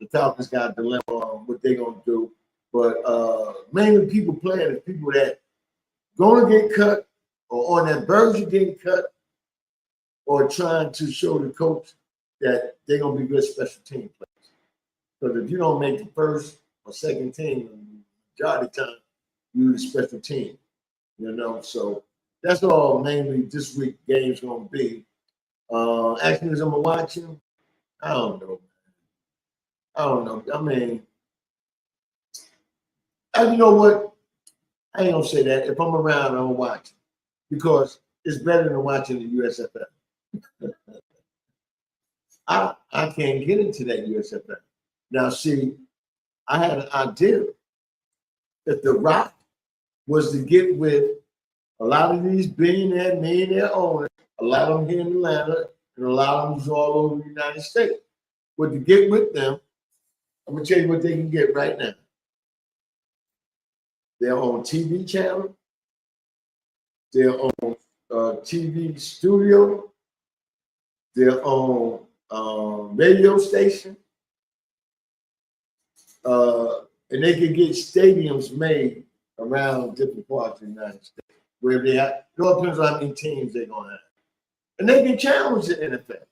the Falcons got a dilemma on what they're gonna do. But mainly people playing is people that gonna get cut or on that verge of getting cut or trying to show the coach that they're gonna be good special team players. Because if you don't make the first or second team, majority of the time you're the special team. You know, so that's all mainly this week game's gonna be. Actually, as I'm watching, I don't know. I mean, and you know what? I ain't gonna say that. If I'm around, I'm gonna watch because it's better than watching the USFL. I can't get into that USFL. Now, see, I had an idea that the Rock was to get with a lot of these millionaire owners, a lot of them here in Atlanta, and a lot of them all over the United States. But to get with them, I'm gonna tell you what they can get right now. They're on TV channel. They're on TV studio. They're on radio station. And they can get stadiums made around different parts of the United States where they have, it all depends on how many teams they're going to have. And they can challenge the NFL.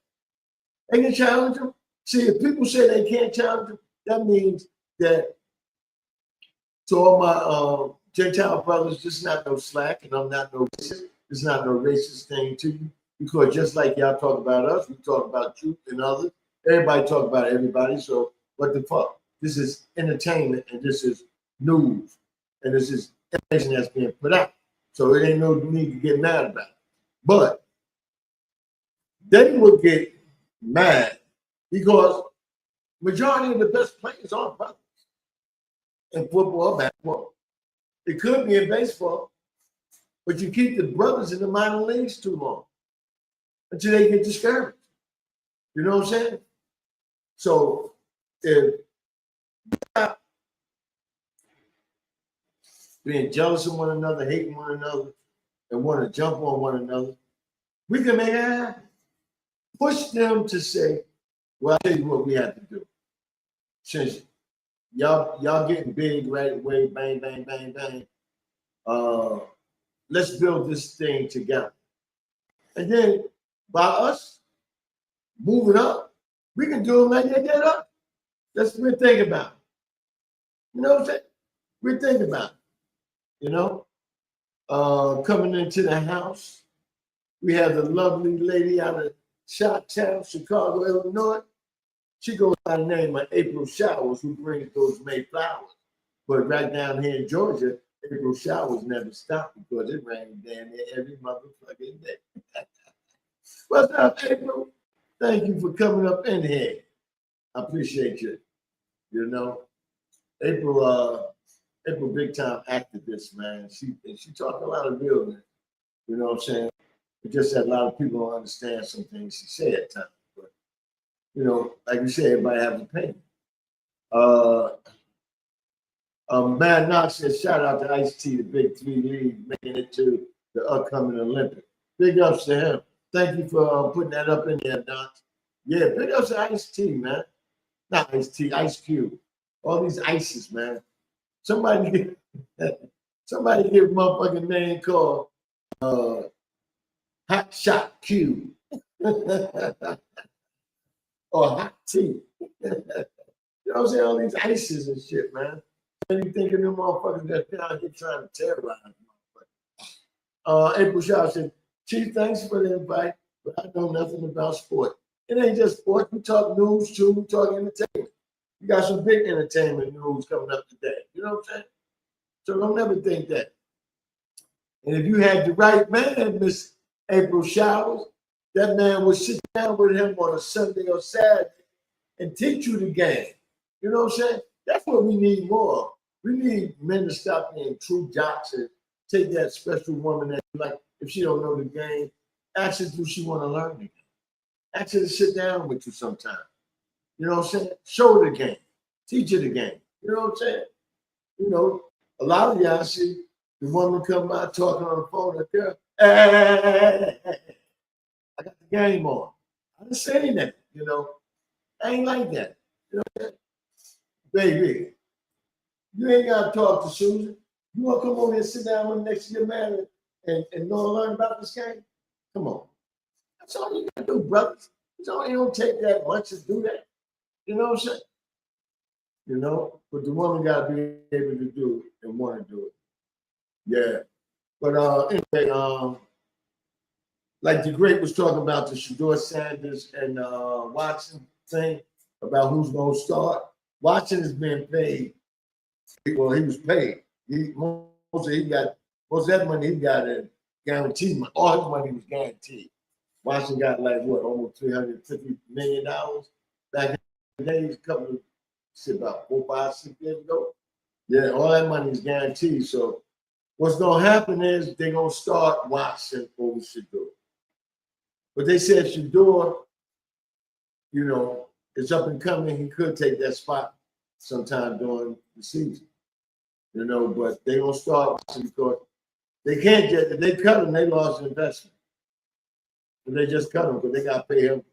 They can challenge them. See, if people say they can't challenge them, that means that to all my Gentile brothers, this is not no slack, and I'm not no racist. It's not no racist thing to you, because just like y'all talk about us, we talk about you and others. Everybody talk about everybody, so what the fuck? This is entertainment, and this is news, and this is information that's being put out. So it ain't no need to get mad about it. But they will get mad because majority of the best players are brothers in football, basketball. It could be in baseball, but you keep the brothers in the minor leagues too long until they get discouraged. You know what I'm saying? So if being jealous of one another, hating one another, and want to jump on one another, we can make it happen. Push them to say, well, I'll tell you what we have to do. Since y'all getting big right away, bang, bang, bang, bang. Let's build this thing together. And then by us moving up, we can do it like they did up. That's what we think about. You know what I'm saying? We think about it, you know. Coming into the house, we have the lovely lady out of Chi-Town, Chicago, Illinois. She goes by the name of April Showers, who brings those May flowers. But right down here in Georgia, April showers never stop because it rains damn near every motherfucking day. What's up, April? Thank you for coming up in here. I appreciate you. You know, April big time activist, man. She talked a lot of realness. You know what I'm saying? It's just that a lot of people don't understand some things she said at times. But you know, like you said, everybody has an opinion. Mad Knox says, shout out to Ice-T, the Big Three League, making it to the upcoming Olympics. Big ups to him. Thank you for putting that up in there, Knox. Yeah, big ups to Ice-T, man. Not Ice-T, Ice Cube. All these ices, man. Somebody give a motherfucking name called Hot Shot Cube. Or Hot Tea. You know what I'm saying? All these ices and shit, man. And you thinking them motherfuckers that's down here trying to terrorize motherfuckers. April Shaw said, Chief, thanks for the invite, but I know nothing about sport. It ain't just sport. We talk news too. We talk entertainment. You got some big entertainment news coming up today. You know what I'm saying? So don't ever think that. And if you had the right man, Miss April Showers, that man would sit down with him on a Sunday or Saturday and teach you the game. You know what I'm saying? That's what we need more of. We need men to stop being true jocks and take that special woman that, like, if she don't know the game, ask her, do she want to learn the game? Ask her to sit down with you sometime. You know what I'm saying? Show her the game. Teach her the game. You know what I'm saying? You know, a lot of y'all see the woman come by talking on the phone, like, girl, hey, I got the game on. I didn't say that, you know. I ain't like that. You know what I'm saying? Baby, you ain't got to talk to Susan. You want to come over here and sit down with next to your man and know and learn about this game? Come on. That's all you got to do, brothers. It don't take that much to do that. You know what I'm saying? You know, but the woman got to be able to do it and want to do it. Yeah. But anyway, like the great was talking about the Shador Sanders and Watson thing about who's going to start. Watson has been paid. Well, he was paid. Most of that money he got in guaranteed money. All his money was guaranteed. Watson got like what, almost $350 million back in the days, a couple of about 4, 5, 6 years ago. Yeah, all that money is guaranteed. So what's gonna happen is they're gonna start Watson over Shador. But they said Shador, you know, is up and coming. He could take that spot sometime during the season. You know, but they're gonna start Watson because they can't get, if they cut him, they lost an investment. And they just cut him because they gotta pay him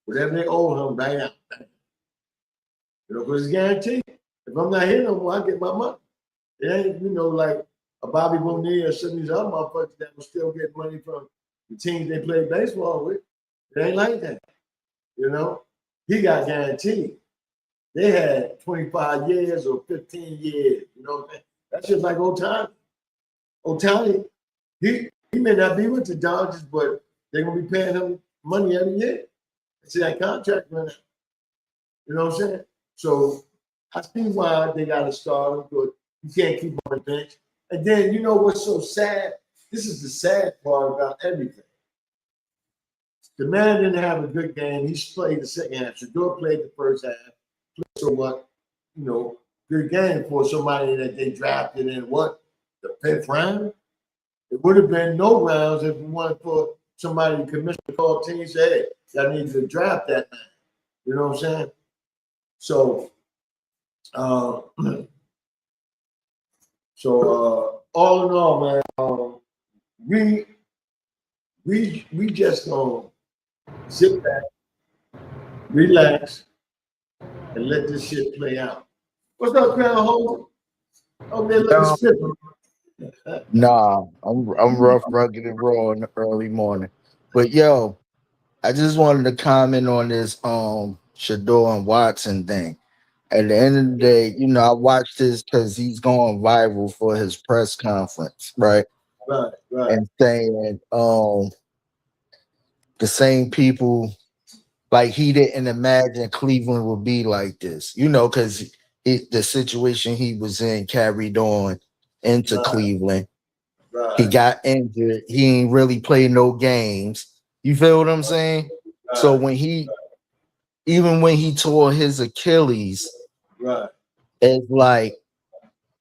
whatever they owe him right now. You know, because it's guaranteed. If I'm not here no more, I get my money. It ain't, you know, like a Bobby Bonilla or some of these other motherfuckers that will still get money from the teams they play baseball with. It ain't like that. You know, he got guaranteed. They had 25 years or 15 years. You know what I'm saying? That's just like Ohtani. Ohtani, he may not be with the Dodgers, but they're going to be paying him money every year. See that contract run out. You know what I'm saying? So I see why they got to start him, but you can't keep him on the bench. And then, you know what's so sad? This is the sad part about everything. The man didn't have a good game. He played the second half. Shador played the first half. So what, you know, good game for somebody that they drafted in what, the 5th round? It would have been no rounds if we wanted for somebody to commission call team and say, hey, I need to draft that man. You know what I'm saying? So, all in all, man, we just gonna sit back, relax, and let this shit play out. What's up, Crown Holder? Oh, man, looking spiffy. Nah, I'm rough, rugged, and raw in the early morning. But yo, I just wanted to comment on this Shador and Watson thing. At the end of the day, I watched this because he's going viral for his press conference, right? Right. And saying the same people, like he didn't imagine Cleveland would be like this, because the situation he was in carried on into Cleveland. He Right. got injured. He ain't really played no games. You feel what I'm saying? So even when he tore his Achilles, Right. it's like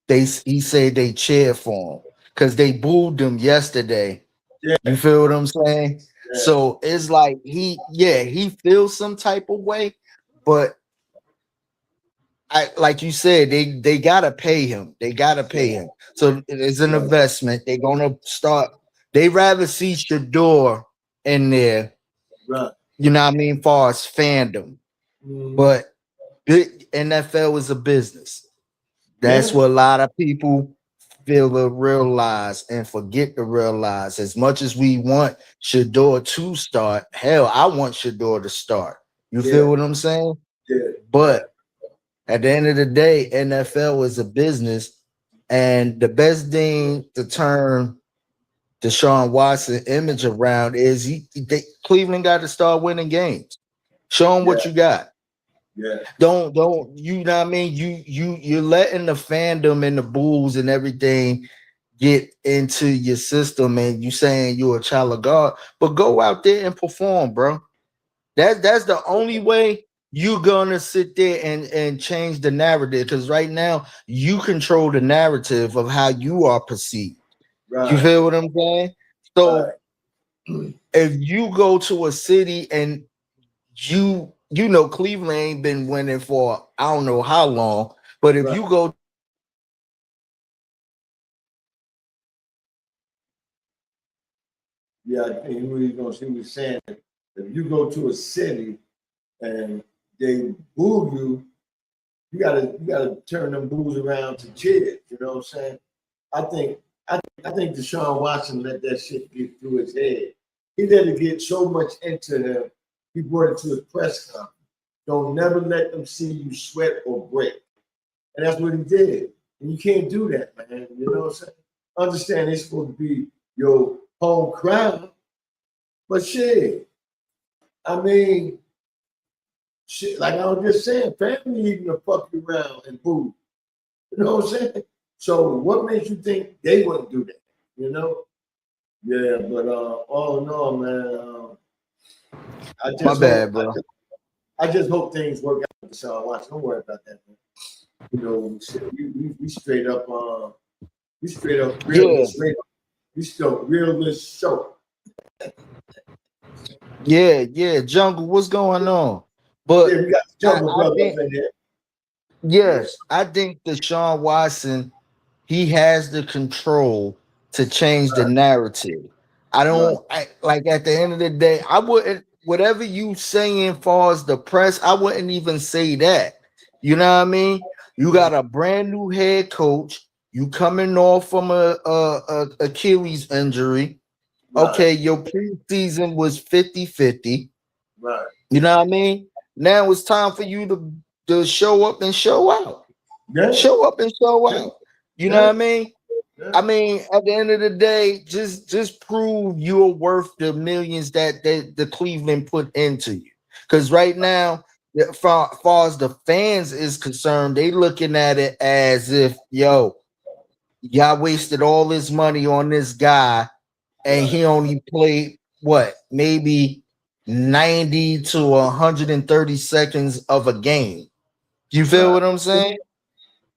he said they cheered for him because they booed him yesterday. Yeah. You feel what I'm saying? Yeah. So it's like he feels some type of way, but like you said, they gotta pay him. They gotta pay him. So it's an investment. They're gonna start. They rather see Shador in there. Right. You know what I mean? Far as fandom, but NFL is a business. That's what a lot of people fail to realize and forget to realize. As much as we want Shador to start, hell, I want Shador to start. You feel what I'm saying? Yeah. But at the end of the day, NFL is a business, and the best thing to turn Deshaun Watson image around is Cleveland got to start winning games. Show them what you got. Yeah. Don't you know what I mean? You're letting the fandom and the bulls and everything get into your system, and you saying you're a child of God, but go out there and perform, bro. That's the only way you're gonna sit there and change the narrative, because right now you control the narrative of how you are perceived. Right. You feel what I'm saying? So if you go to a city and Cleveland ain't been winning for I don't know how long, but if you go Yeah, I think he was saying if you go to a city and they boo you, you gotta turn them boos around to cheers. You know what I'm saying? I think Deshaun Watson let that shit get through his head. He let it get so much into him, he brought it to his press conference. Don't never let them see you sweat or break. And that's what he did. And you can't do that, man. You know what I'm saying? Understand it's supposed to be your home crowd. But shit, I mean, shit, like I was just saying, family even to fuck you around and boo. You know what I'm saying? So what makes you think they wouldn't do that? You know? Yeah, but all in all, man, I just my bad, bro. I just hope things work out with Deshaun Watson. Don't worry about that, man. You know, we straight up realist, we still realist show. Yeah, Jungle, what's going on? But Yeah, we got Jungle I Brother think, up in there. yes, I think Deshaun Watson, he has the control to change the narrative. Like at the end of the day, I wouldn't, whatever you saying far as the press, I wouldn't even say that. You know what I mean? You got a brand new head coach. You coming off from a Achilles injury. Okay, your preseason was 50-50. Right. You know what I mean? Now it's time for you to show up and show out. Yeah. Show up and show out. You know what I mean? Yeah. I mean, at the end of the day, just prove you're worth the millions that the Cleveland put into you. Because right now, far as the fans is concerned, they looking at it as if, y'all wasted all this money on this guy, and he only played what, maybe 90 to 130 seconds of a game. You feel what I'm saying?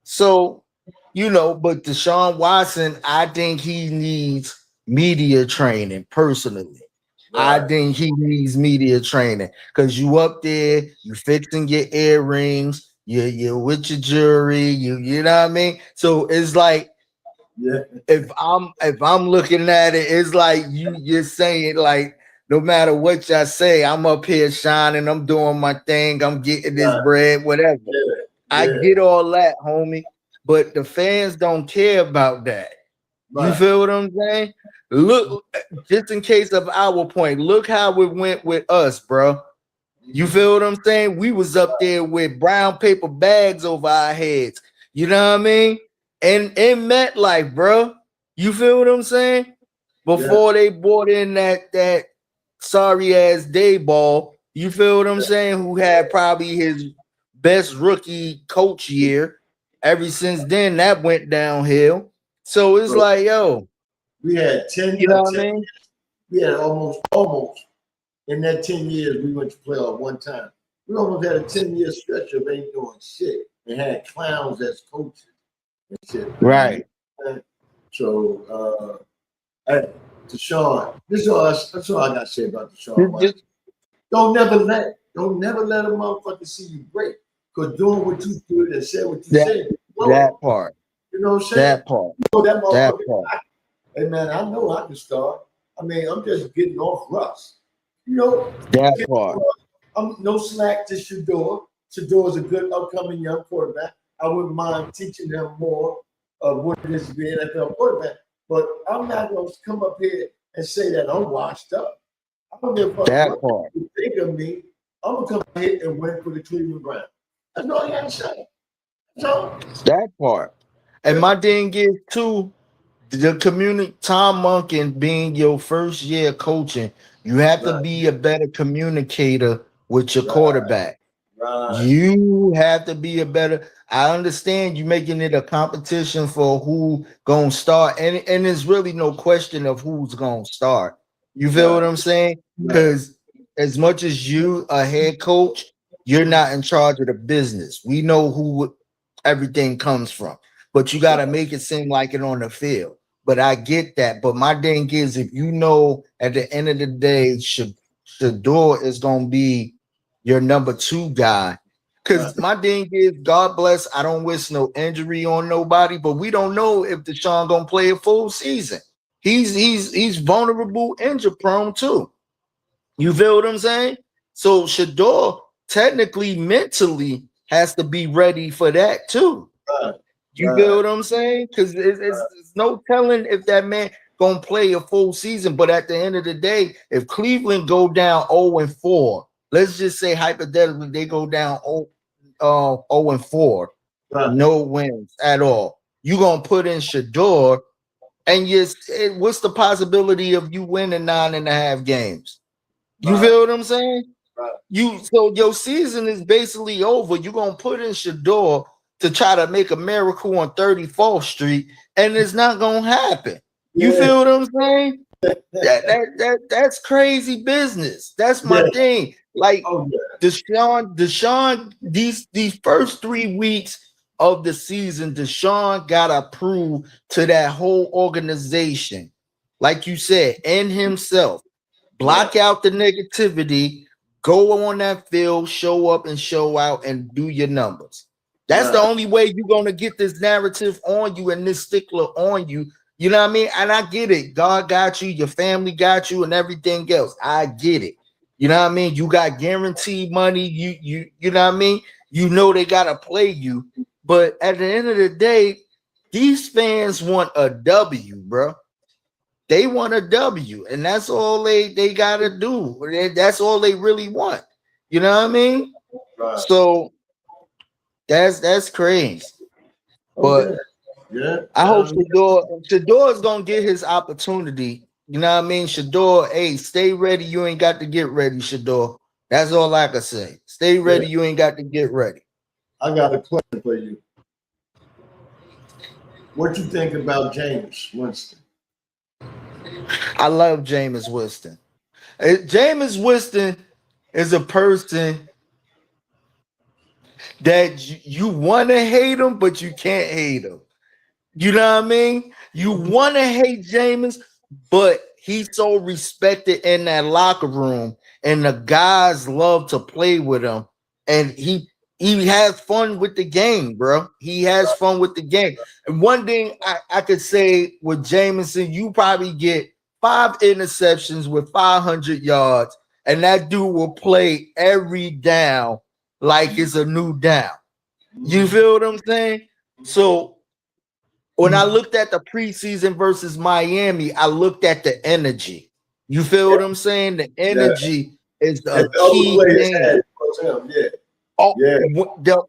So, but Deshaun Watson, I think he needs media training personally. I think he needs media training because you up there, you fixing your earrings, you're with your jury, you know what I mean? So it's like, if I'm looking at it, it's like you're saying, like, no matter what y'all say, I'm up here shining, I'm doing my thing, I'm getting this bread, whatever. I get all that, homie, but the fans don't care about that. You feel what I'm saying? Look, just in case of our point, look how it went with us, bro. You feel what I'm saying? We was up there with brown paper bags over our heads. You know what I mean? And in MetLife, bro. You feel what I'm saying? Before they brought in that sorry ass day ball, you feel what I'm saying? Who had probably his best rookie coach year. Ever since then, that went downhill. So it's Bro, like, yo, we had 10, you know what I mean? we had almost in that 10 years we went to playoff one time. We almost had a 10-year stretch of ain't doing shit and had clowns as coaches and shit. Right. So hey, Deshaun, that's all I gotta say about Deshaun. Don't never let a motherfucker see you break. Because doing what you did and said what you said. That part. You know what I'm saying? That part. You know that That motherfucker. part. Hey man, I know I can start. I mean, I'm just getting off rust. You know, That part. I'm no slack to Shador. Shador is a good upcoming young quarterback. I wouldn't mind teaching him more of what it is to be an NFL quarterback. But I'm not going to come up here and say that I'm washed up. I don't give a fuck That what part. you think of me. I'm going to come here and win for the Cleveland Browns. That's all I got to say. So, That part. And my thing is too, the community, Tom Monken being your first year coaching, you have to be a better communicator with your quarterback. You have to be a better. I understand you making it a competition for who gonna start, and there's really no question of who's gonna start. You feel what I'm saying? Because as much as you a head coach, you're not in charge of the business. We know who everything comes from, but you got to make it seem like it on the field. But I get that. But my thing is, if you know at the end of the day, Shador is gonna be your number 2 guy. Because my thing is, God bless, I don't wish no injury on nobody, but we don't know if Deshaun gonna play a full season. He's vulnerable, injury prone too. You feel what I'm saying? So Shador technically mentally has to be ready for that too. You feel what I'm saying? Because it's no telling if that man gonna play a full season. But at the end of the day, if Cleveland go down 0-4, let's just say hypothetically they go down 0-4, no wins at all. You gonna put in Shador, and yes, what's the possibility of you winning 9.5 games? You feel what I'm saying? So your season is basically over. You're gonna put in Shador to try to make a miracle on 34th Street, and it's not gonna happen. You feel what I'm saying? That's crazy business. That's my thing. Like Deshaun, these first 3 weeks of the season, Deshaun gotta prove to that whole organization, like you said, and himself. Block out the negativity, go on that field, show up and show out and do your numbers. That's the only way you're gonna get this narrative on you and this stickler on you. You know what I mean? And I get it. God got you, your family got you, and everything else. I get it. You know what I mean? You got guaranteed money. You know what I mean? You know they gotta play you. But at the end of the day, these fans want a W, bro. They want a W, and that's all they gotta do. That's all they really want. You know what I mean? So that's crazy. But I hope Shador is gonna get his opportunity. You know what I mean? Shador, hey, stay ready. You ain't got to get ready, Shador. That's all I can say. Stay ready. You ain't got to get ready. I got a question for you. What you think about James Winston? I love Jameis Winston. Jameis Winston is a person that you want to hate him, but you can't hate him. You know what I mean? You want to hate Jameis, but he's so respected in that locker room, and the guys love to play with him, and he has fun with the game, bro. He has fun with the game. And one thing I could say with Jameson, you probably get 5 interceptions with 500 yards, and that dude will play every down like it's a new down. You feel what I'm saying? So when I looked at the preseason versus Miami, I looked at the energy. You feel what I'm saying? The energy is And a the other key players thing. had it was him. Yeah.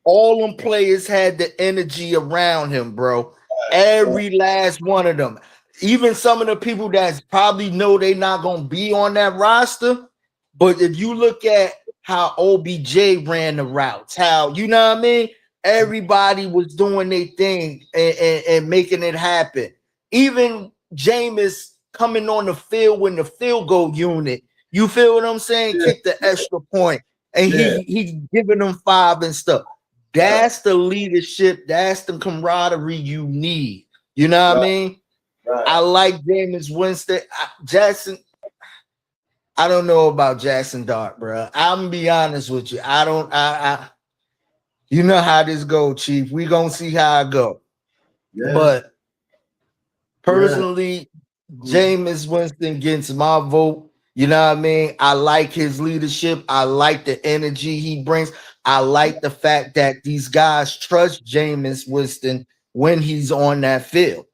All them players had the energy around him, bro. Every last one of them. Even some of the people that probably know they not gonna be on that roster. But if you look at how OBJ ran the routes, how you know what I mean, everybody was doing their thing and making it happen. Even Jameis coming on the field when the field goal unit, you feel what I'm saying? Kick the extra point, and he giving them 5 and stuff. That's the leadership. That's the camaraderie you need. You know what I mean? I like Jameis Winston. Jackson. I don't know about Jackson Dart, bro. I'm gonna be honest with you. I don't. You know how this go, Chief. We gonna see how it go. Yeah. But personally, Jameis Winston gets my vote. You know what I mean? I like his leadership. I like the energy he brings. I like the fact that these guys trust Jameis Winston when he's on that field.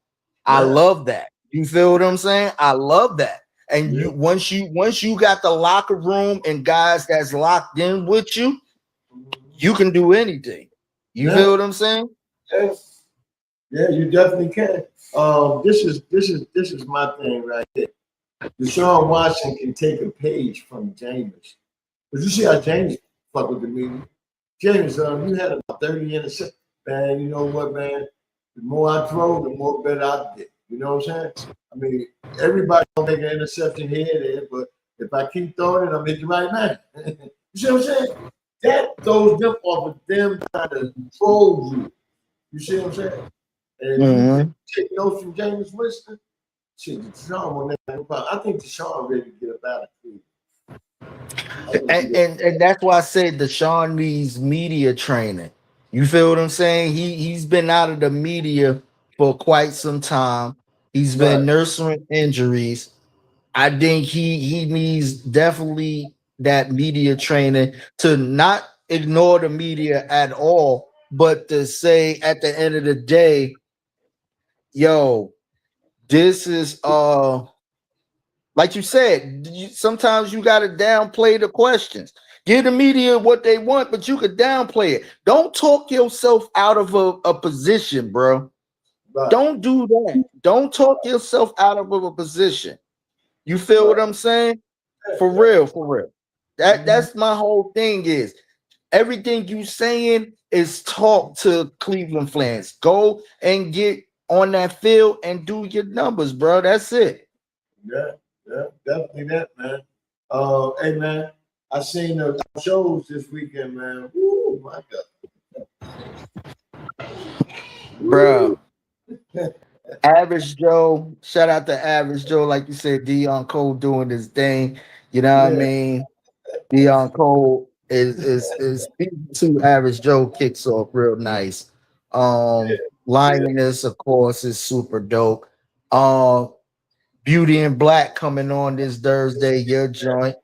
I love that. You feel what I'm saying? I love that. And you once you got the locker room and guys that's locked in with you, you can do anything. You feel what I'm saying? Yes. Yeah, you definitely can. This is my thing right here. Deshaun Watson can take a page from Jameis. But you see how James fuck with the media. James, you had about 30 interceptions. Man, you know what, man? The more I throw, the more better I get. You know what I'm saying? I mean, everybody gonna make an interception here and there, but if I keep throwing it, I'm making the right man. You see what I'm saying? That throws them off of them trying to troll you. You see what I'm saying? And if you take notes from James Winston, shit, Deshaun will never have a problem. I think Deshaun ready to get up out of Cleveland. And that's why I said Deshaun needs media training. You feel what I'm saying? He's been out of the media for quite some time. He's been nursing injuries. I think he needs definitely that media training to not ignore the media at all, but to say at the end of the day, yo, this is like you said, sometimes you got to downplay the questions. Give the media what they want, but you could downplay it. Don't talk yourself out of a position, bro. Don't do that. Don't talk yourself out of a position. You feel what I'm saying? For real, for real. That's my whole thing is everything you saying is talk to Cleveland fans. Go and get on that field and do your numbers, bro. That's it. Yeah, definitely that, man. Hey, man, I seen the shows this weekend, man. Woo, my God. Bro. Average Joe, shout out to Average Joe, like you said, Dion Cole doing his thing. You know what I mean? Dion Cole is to Average Joe kicks off real nice. Lioness, of course, is super dope. Beauty and Black coming on this Thursday, your joint.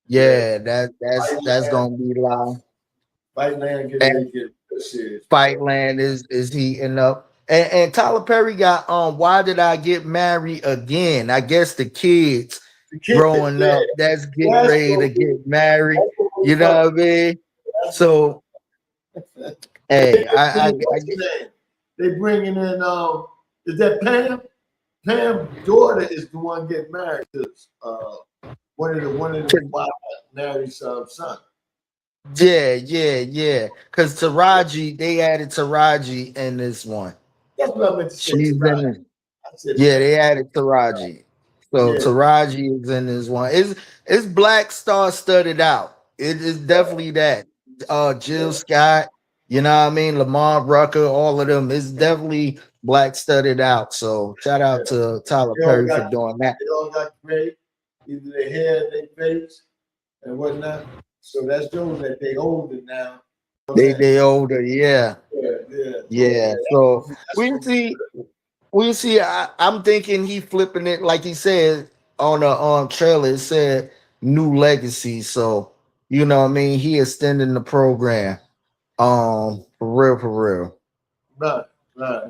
Yeah, that's gonna be live. Fightland is heating up. And Tyler Perry got Why Did I Get Married Again? I guess the kids growing up that's getting ready to get married. You know what I mean? So hey, they bringing in is that Pam? Pam's daughter is the one getting married to one of the wives married son. Yeah. Because Taraji, they added Taraji in this one. That's what I meant to say. They added Taraji. So Taraji is in this one. It's black star studded out. It is definitely that. Jill Scott, you know what I mean? Lamar Rucker, all of them. It's definitely black studded out. So shout out to Tyler Perry for doing that. They all got gray, either their hair, their face, and whatnot. So that's shows that they older now. They older, yeah. So we see. I'm thinking he flipping it like he said on the trailer. It said new legacy. So you know what I mean. He extending the program. For real. Right. I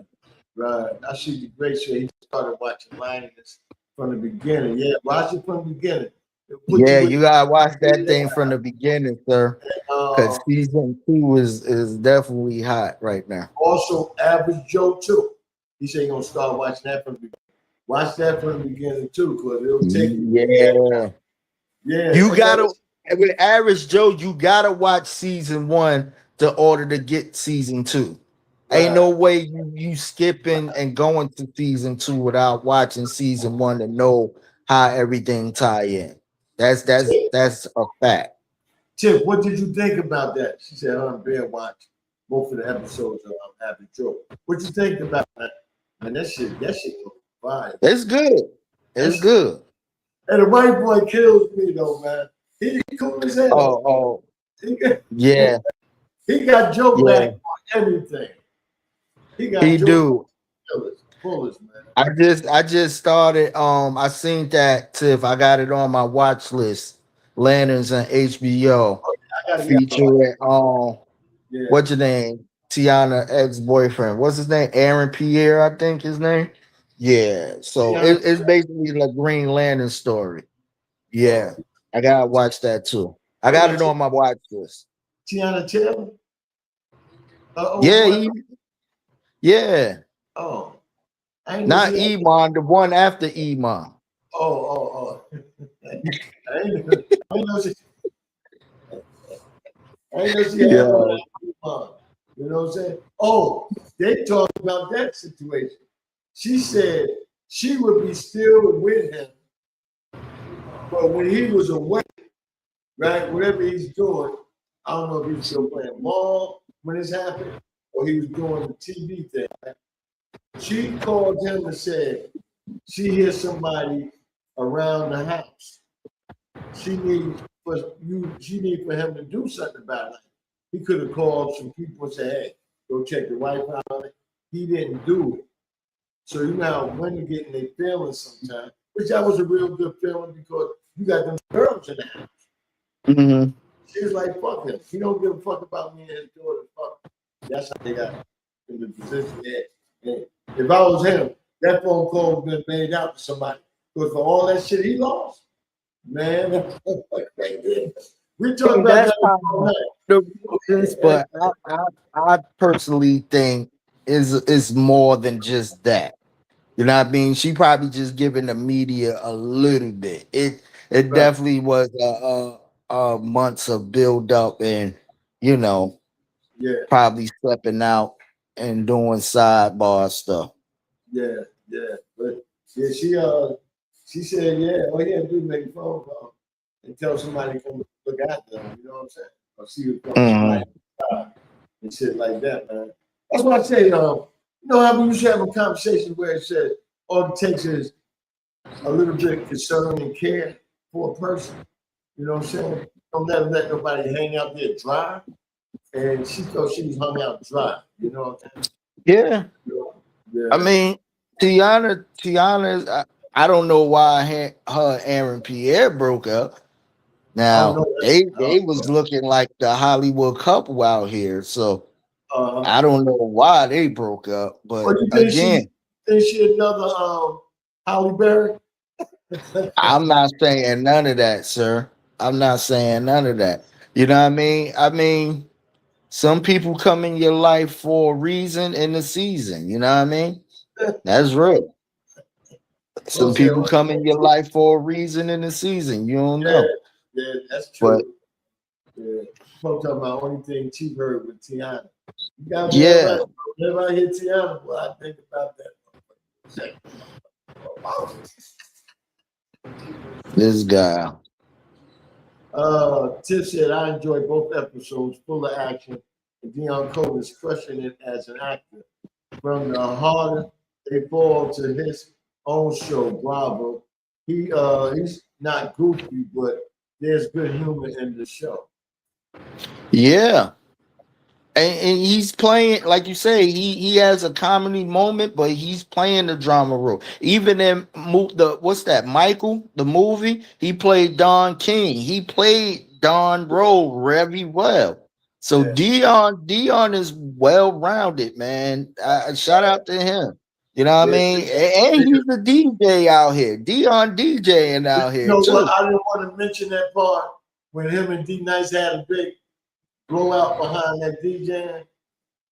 see the great shit. He started watching Lioness from the beginning. Yeah, watch it from the beginning. Put you Yeah, with you gotta watch that thing from the beginning, sir. Because uh, season 2 is definitely hot right now. also Average Joe too. He said he gonna start watching that from the beginning. Watch that from the beginning too, because it'll take you. Yeah. Yeah. You gotta with Average Joe, you gotta watch season 1 to order to get season 2. Ain't no way you skipping and going to season 2 without watching season 1 to know how everything tie in. That's a fact. Tip, what did you think about that? She said her and Bear watched both of the episodes of Average Joe. What you think about that? Man, that shit was fire. It's good. It's good. And the white boy kills me though, man. He cool as hell. Oh, yeah. He got Joe back on everything. He got He Joe do. fullest, man. I just started. I seen that Tiff. I got it on my watch list. Lanterns on HBO. Featuring Yeah. what's your name? Tiana ex-boyfriend. What's his name? Aaron Pierre, I think his name. Yeah. So it's basically like Green Lantern story. Yeah. I gotta watch that too. I got it on my watch list. Tiana Taylor? Yeah, yeah. Oh. Not Iman, the one after Iman. Oh. I ain't know she had one. You know what I'm saying? Oh, they talked about that situation. She said she would be still with him, but when he was away, right, whatever he's doing, I don't know if he's still playing ball when this happened, or he was doing the TV thing. Right? She called him and said she hears somebody around the house. She need for him to do something about it. He could have called some people and said, "Hey, go check the wife out on it." He didn't do it. So you know women get in their feelings sometimes, which that was a real good feeling because you got them girls in the house. Mm-hmm. She was like, "Fuck him. He don't give a fuck about me and his daughter. Fuck." That's how they got in the position there. And if I was him, that phone call would have been made out to somebody. Because for all that shit he lost, man, right there. We talk about the reasons, but I personally think is more than just that. You know what I mean? She probably just giving the media a little bit. It definitely was a months of build up and probably stepping out and doing sidebar stuff. Yeah. But yeah, she said, yeah, all you had to do is make a phone call and tell somebody to come look at them, you know what I'm saying? Or see if somebody and shit like that, man. That's what I say, you know how we used to have a conversation where it said all it takes is a little bit of concern and care for a person. You know what I'm saying? Don't let nobody hang out there dry. And she thought she was hung out dry. You know what I'm saying? Yeah. Yeah. I mean, Tiana's. I don't know why her and Aaron Pierre broke up. Now they was looking like the Hollywood couple out here, so I don't know why they broke up. But again, is she another Holly Berry? I'm not saying none of that, sir. I'm not saying none of that. You know what I mean? I mean, some people come in your life for a reason in the season. You know what I mean? That's real. Some people come in your life for a reason in the season. You don't know. Yeah, that's true. But yeah, I'm talking about only thing Chief heard with Tiana. You got yeah. Whenever I hear Tiana, well, I think about that. This guy. Tiff said, I enjoyed both episodes, full of action. And Dion Cole is crushing it as an actor. From the harder they fall to his own show, Bravo. He's not goofy, but there's good humor in the show. Yeah. And he's playing, like you say, he has a comedy moment, but he's playing the drama role. Even in what's that, Michael, the movie, he played Don King. He played Don role very well. So Dion is well rounded, man. Shout out to him. You know what I mean? And he's a DJ out here. Dion DJing out You here know too. what? I didn't want to mention that part when him and D Nice had a big blowout behind that DJ.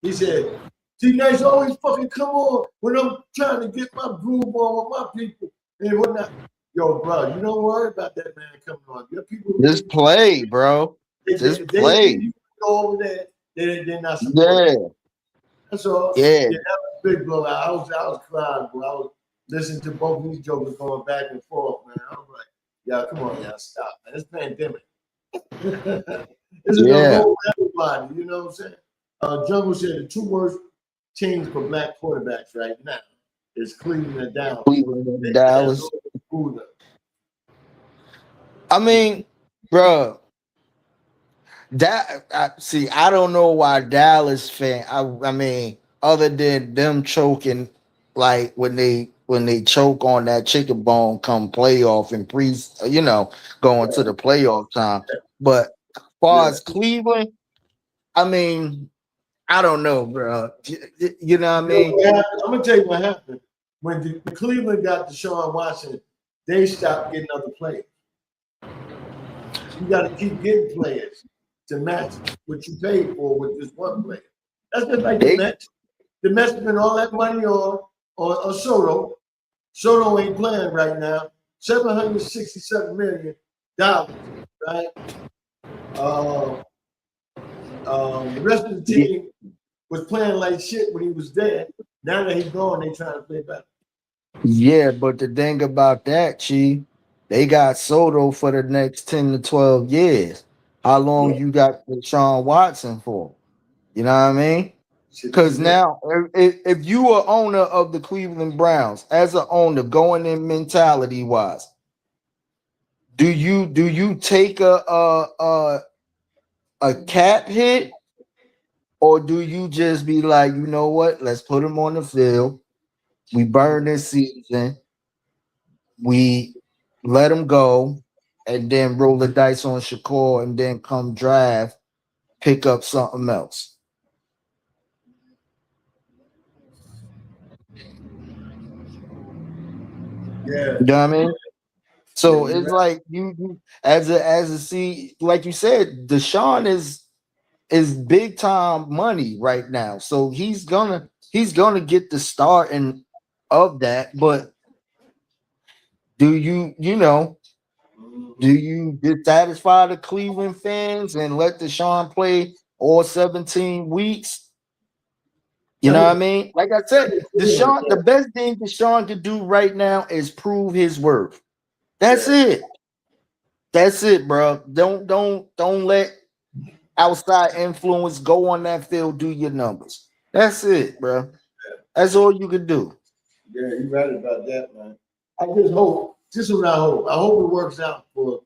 He said, D Nice always fucking come on when I'm trying to get my groove on with my people and whatnot. Yo, bro, you don't worry about that man coming on. Your people Just play, bro. Just play. you go over there, they're not supporting. Yeah. That's all. Yeah. That was a big blowout. I was crying, bro. I was listening to both these jokers going back and forth, man. I was like, yeah, come on, y'all, stop, man. It's pandemic. This is a whole everybody, you know what I'm saying? Jungle said the two worst teams for black quarterbacks right now is Cleveland and Dallas. Cleveland and Dallas. I mean, bro, I don't know why Dallas fan. I mean, other than them choking, like when they choke on that chicken bone come playoff and going to the playoff time. But as far as Cleveland, I mean, I don't know, bro. You know what I mean? I'm gonna tell you what happened when the Cleveland got Deshaun Watson. They stopped getting other players. You got to keep getting players to match what you paid for with this one player. That's just like the Mets. The Mets spent all that money on Soto. Soto ain't playing right now. $767 million, right? The rest of the team was playing like shit when he was there. Now that he's gone, they trying to play better. Yeah, but the thing about that, Chi, they got Soto for the next 10 to 12 years. How long you got Deshaun Watson for? You know what I mean? Because now, if you are owner of the Cleveland Browns, as an owner, going in mentality wise, do you take a cap hit, or do you just be like, you know what? Let's put him on the field. We burn this season. We let him go, and then roll the dice on Shakur, and then come draft, pick up something else. Yeah. You know what I mean? So it's like you as a see, like you said, Deshaun is big time money right now. So he's gonna get the starting of that. But do you dissatisfy the Cleveland fans and let Deshaun play all 17 weeks? You know what I mean? Like I said, Deshaun, the best thing Deshaun could do right now is prove his worth. That's it. That's it, bro. Don't let outside influence go on that field, do your numbers. That's it, bro. That's all you can do. Yeah, you're right about that, man. I just hope, this is what I hope. I hope it works out for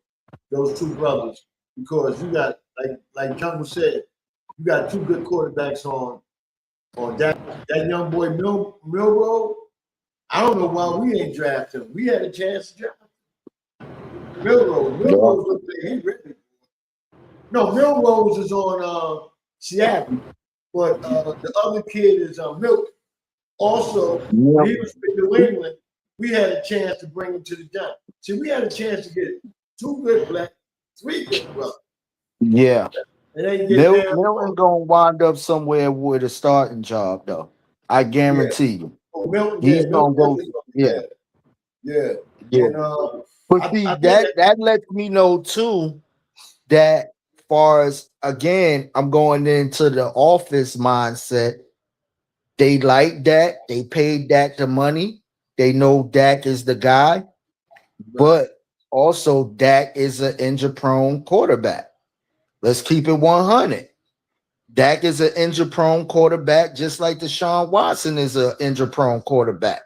those two brothers, because you got, like Jungle said, you got two good quarterbacks on that young boy Milrow. I don't know why we ain't drafted him. We had a chance to draft him. Milrose looked like he really. No, Milrose is on Seattle, but the other kid is Milk. Also, when he was in New England, we had a chance to bring him to the Giants. See, we had a chance to get two good black, three good brothers. Yeah. Milton gonna wind up somewhere with a starting job, though. I guarantee you. He's gonna go. Yeah. And, but see, that lets me know too that far as again, I'm going into the office mindset. They like Dak. They paid Dak the money. They know Dak is the guy, but also Dak is an injury-prone quarterback. Let's keep it 100. Dak is an injury-prone quarterback, just like Deshaun Watson is an injury-prone quarterback.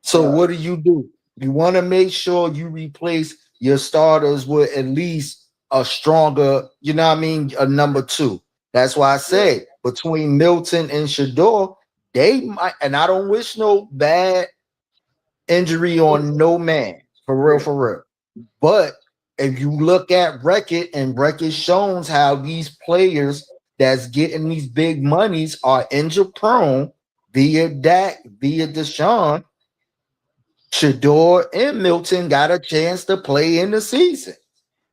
So what do? You want to make sure you replace your starters with at least a stronger, you know what I mean, a number two. That's why I say between Milton and Shador, they might, and I don't wish no bad injury on no man, for real. But if you look at record, and record shows how these players that's getting these big monies are injury prone, via Dak, via Deshaun, Shador and Milton got a chance to play in the season.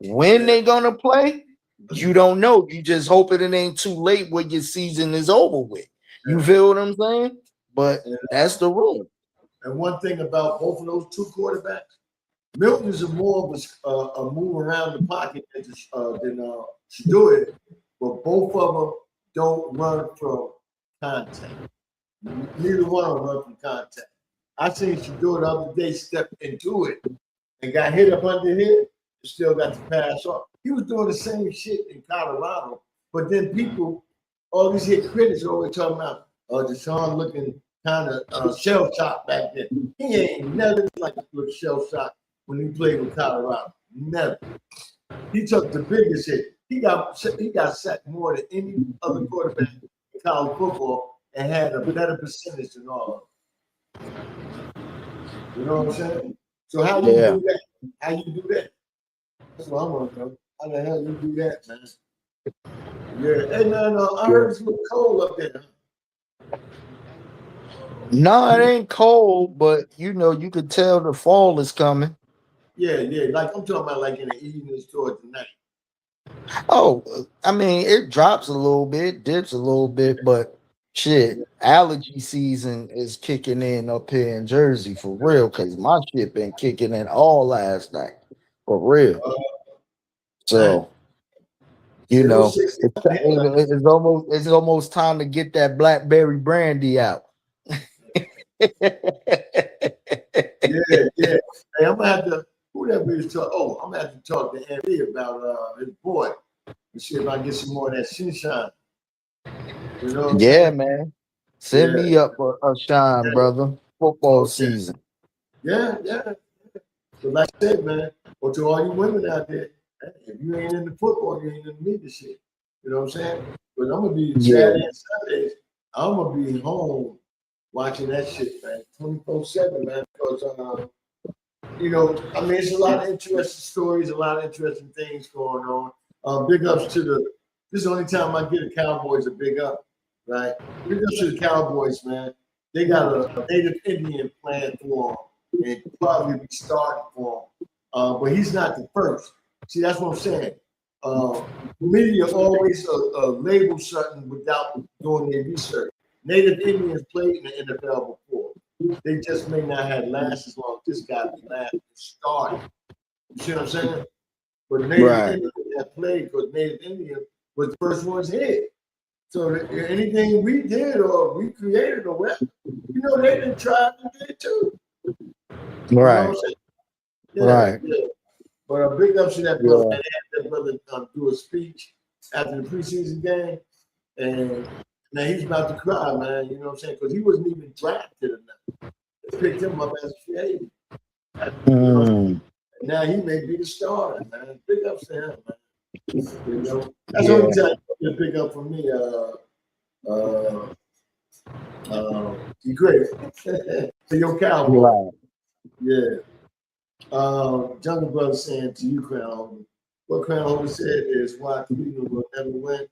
When they gonna play, you don't know. You just hoping it ain't too late when your season is over with. You feel what I'm saying? But that's the rule. And one thing about both of those two quarterbacks, Milton is more of a move around the pocket than Shador, but both of them don't run from contact. Neither one of them run from contact. I seen Shador the other day step into it and got hit up under here and still got to pass off. He was doing the same shit in Colorado, but then people, all these here critics are always talking about Deshaun looking kind of shell shocked back then. He ain't never like a look shell shocked when he played with Colorado. Never. He took the biggest hit. He got sacked more than any other quarterback in college football and had a better percentage than all of them. You know what I'm saying? So how you do that? How you do that? That's what I want to know. How the hell you do that, man? Yeah. Hey, man, I heard it's a little cold up there. No, it ain't cold, but you know, you could tell the fall is coming. Yeah. Like I'm talking about like in the evenings towards the night. Oh, I mean, it drops a little bit, dips a little bit, but shit, allergy season is kicking in up here in Jersey for real, because my shit been kicking in all last night for real. So, you know, it's almost time to get that blackberry brandy out. Yeah. Hey, I'm gonna have to. Who that is talk? Oh, I'm gonna have to talk to Andy about his boy and see if I can get some more of that sunshine. You know what I'm saying? Man. Send me up a shine, brother. Football season. Yeah. But like I said, man, or to all you women out there, if you ain't into football, you ain't into me this shit. You know what I'm saying? But I'm gonna be Saturday and Sundays. I'm gonna be home watching that shit, man, 24/7, man, because you know, I mean, it's a lot of interesting stories, a lot of interesting things going on. Big ups to this is the only time I get the Cowboys a big up, right? Big ups to the Cowboys, man. They got a native Indian playing for them and probably be starting for him. But he's not the first. See, that's what I'm saying. Media always label something without doing their research. Native Indians played in the NFL before. They just may not have lasted as long as this guy last started. You see what I'm saying? But Native Indians have played because Native Indian was the first ones here. So anything we did or we created or whatever, you know, they didn't try and did too. Right. You know what I'm saying? Right. Yeah. But big ups to that brother. They had that brother do a speech after the preseason game, and now he's about to cry, man. You know what I'm saying? Because he wasn't even drafted enough. They picked him up as a free agent. You know? Now he may be the starter, man. Big ups to him, man. You know, that's the only time you pick up for me. You great. To your Cowboy. Right. Yeah. Jungle Brother saying to you, Crown Holder, what Crown Holder said is why Cleveland will never win.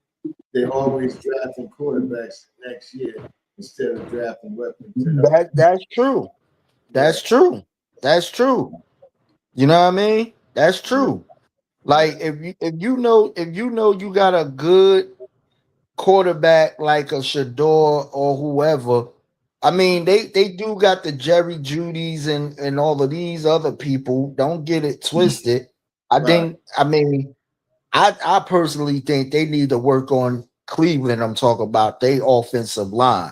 They always drafting quarterbacks next year instead of drafting weapons. That's true. That's true. That's true. You know what I mean? That's true. Like if you know you got a good quarterback like a Shador or whoever. I mean, they do got the Jerry Judys and all of these other people. Don't get it twisted. I personally think they need to work on Cleveland. I'm talking about their offensive line.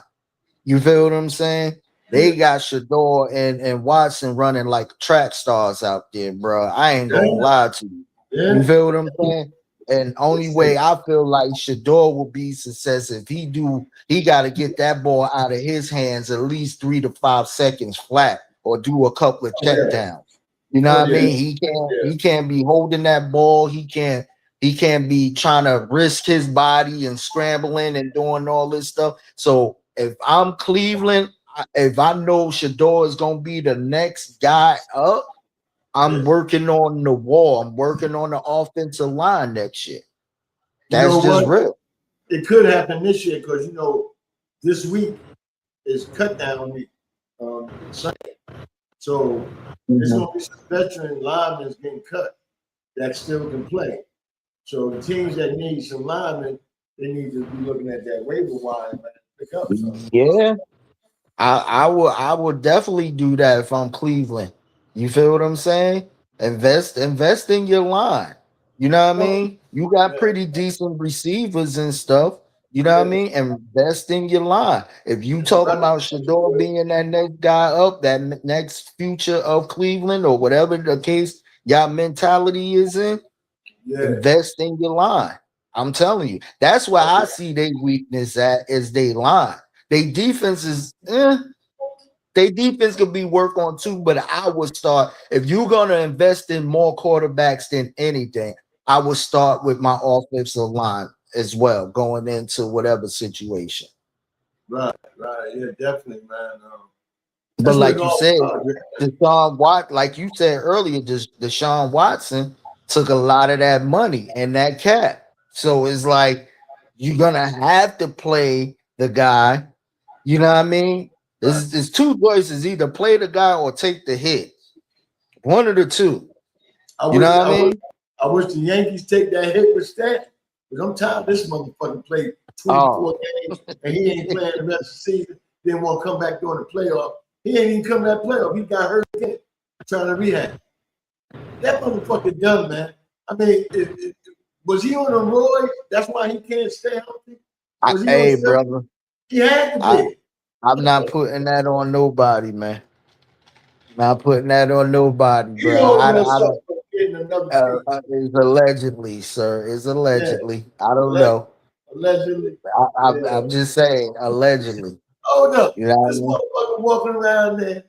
You feel what I'm saying? They got Shador and Watson running like track stars out there, bro. I ain't gonna lie to you. You feel what I'm saying? And only way I feel like Shador will be success if he got to get that ball out of his hands at least 3 to 5 seconds flat or do a couple of check downs. You know what I mean? He can't be holding that ball. He can't be trying to risk his body and scrambling and doing all this stuff. So if I'm Cleveland, if I know Shador is gonna be the next guy up, I'm working on the wall. I'm working on the offensive line next year. That's just real. It could happen this year because this week is cut down week. Sunday. So there's gonna be some veteran linemen getting cut that still can play. So the teams that need some linemen, they need to be looking at that waiver wire, man, pick up something. Yeah, I would definitely do that if I'm Cleveland. You feel what I'm saying? Invest in your line. You know what I Oh, mean? You got yeah, pretty decent receivers and stuff. You know what I yeah. mean? Invest in your line. If you And the talking running about backs as Shador well. being that next guy up, that next future of Cleveland or whatever the case, y'all mentality is in, Yeah. invest in your line. I'm telling you, that's where I see their weakness at is they line. They defense is they defense could be work on too, but I would start if you're gonna invest in more quarterbacks than anything. I would start with my offensive line as well, going into whatever situation. Right, yeah, definitely, man. But That's what it's like you all said, about. Deshaun Watt, like you said earlier, just Deshaun Watson took a lot of that money and that cap. So it's like you're gonna have to play the guy. You know what I mean? Right. There's two choices: either play the guy or take the hit. One of the two. I You wish, know what I I wish, mean? I wish the Yankees take that hit with Stat, because I'm tired of this motherfucker play 24 Oh, games and he ain't playing the rest of the season. Then won't come back during the playoff. He ain't even come to that playoff. He got hurt again, trying to rehab. That motherfucker done, man. I mean, was he on a roid? That's why he can't stay healthy. Was he on hey, something? brother, He had to I be. I'm not putting that on nobody, man. Not putting that on nobody, He bro. holding I us up don't. from getting another piece. It's allegedly, sir. It's Yeah, allegedly. I don't know. allegedly. Yeah. I'm just saying, allegedly. Hold up. You know what I This mean? motherfucker walking around there,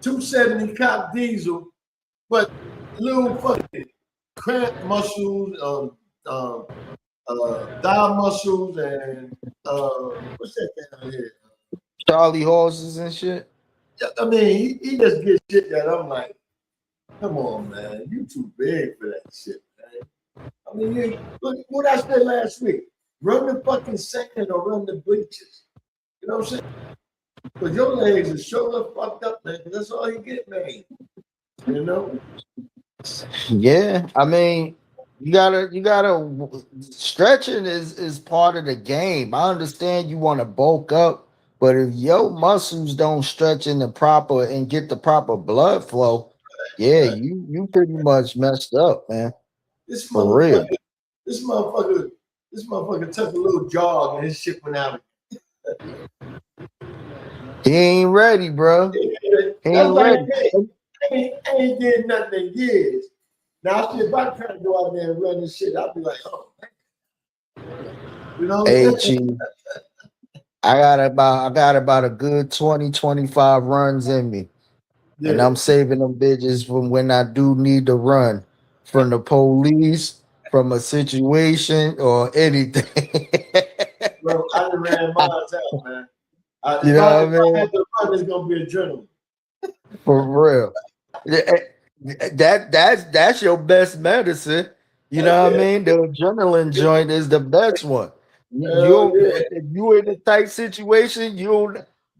270 cop diesel, but little fucking cramp muscles, thigh muscles, and what's that thing out here? Charlie horses and shit. I mean, he just gets shit that I'm like, come on, man, you too big for that shit, man. I mean, look what I said last week. Run the fucking sand or run the bleachers. You know what I'm saying? Because your legs are sure fucked up, man. That's all you get, man. You know? Yeah, I mean, you gotta stretching is part of the game. I understand you want to bulk up, but if your muscles don't stretch in the proper and get the proper blood flow, yeah, Right. you pretty much messed up, man. This For real. motherfucker, this motherfucker, this motherfucker took a little jog and his shit went out. He ain't ready, bro. He That's ain't like, ready. hey, I ain't did nothing in years. Now, if I try to go out there and run this shit, I'll be like, oh, you know what Hey, I'm saying? Chief, I got about a good 20, 25 runs in me. And Yeah. I'm saving them bitches from when I do need to run from the police, from a situation, or anything. Bro, I done ran mine out, man. You If know I what I mean? had to run, it's gonna be adrenaline. For real. Yeah, that's your best medicine. You Heck know what I yeah. mean? The adrenaline joint is the best one. Hell yeah. If you in a tight situation,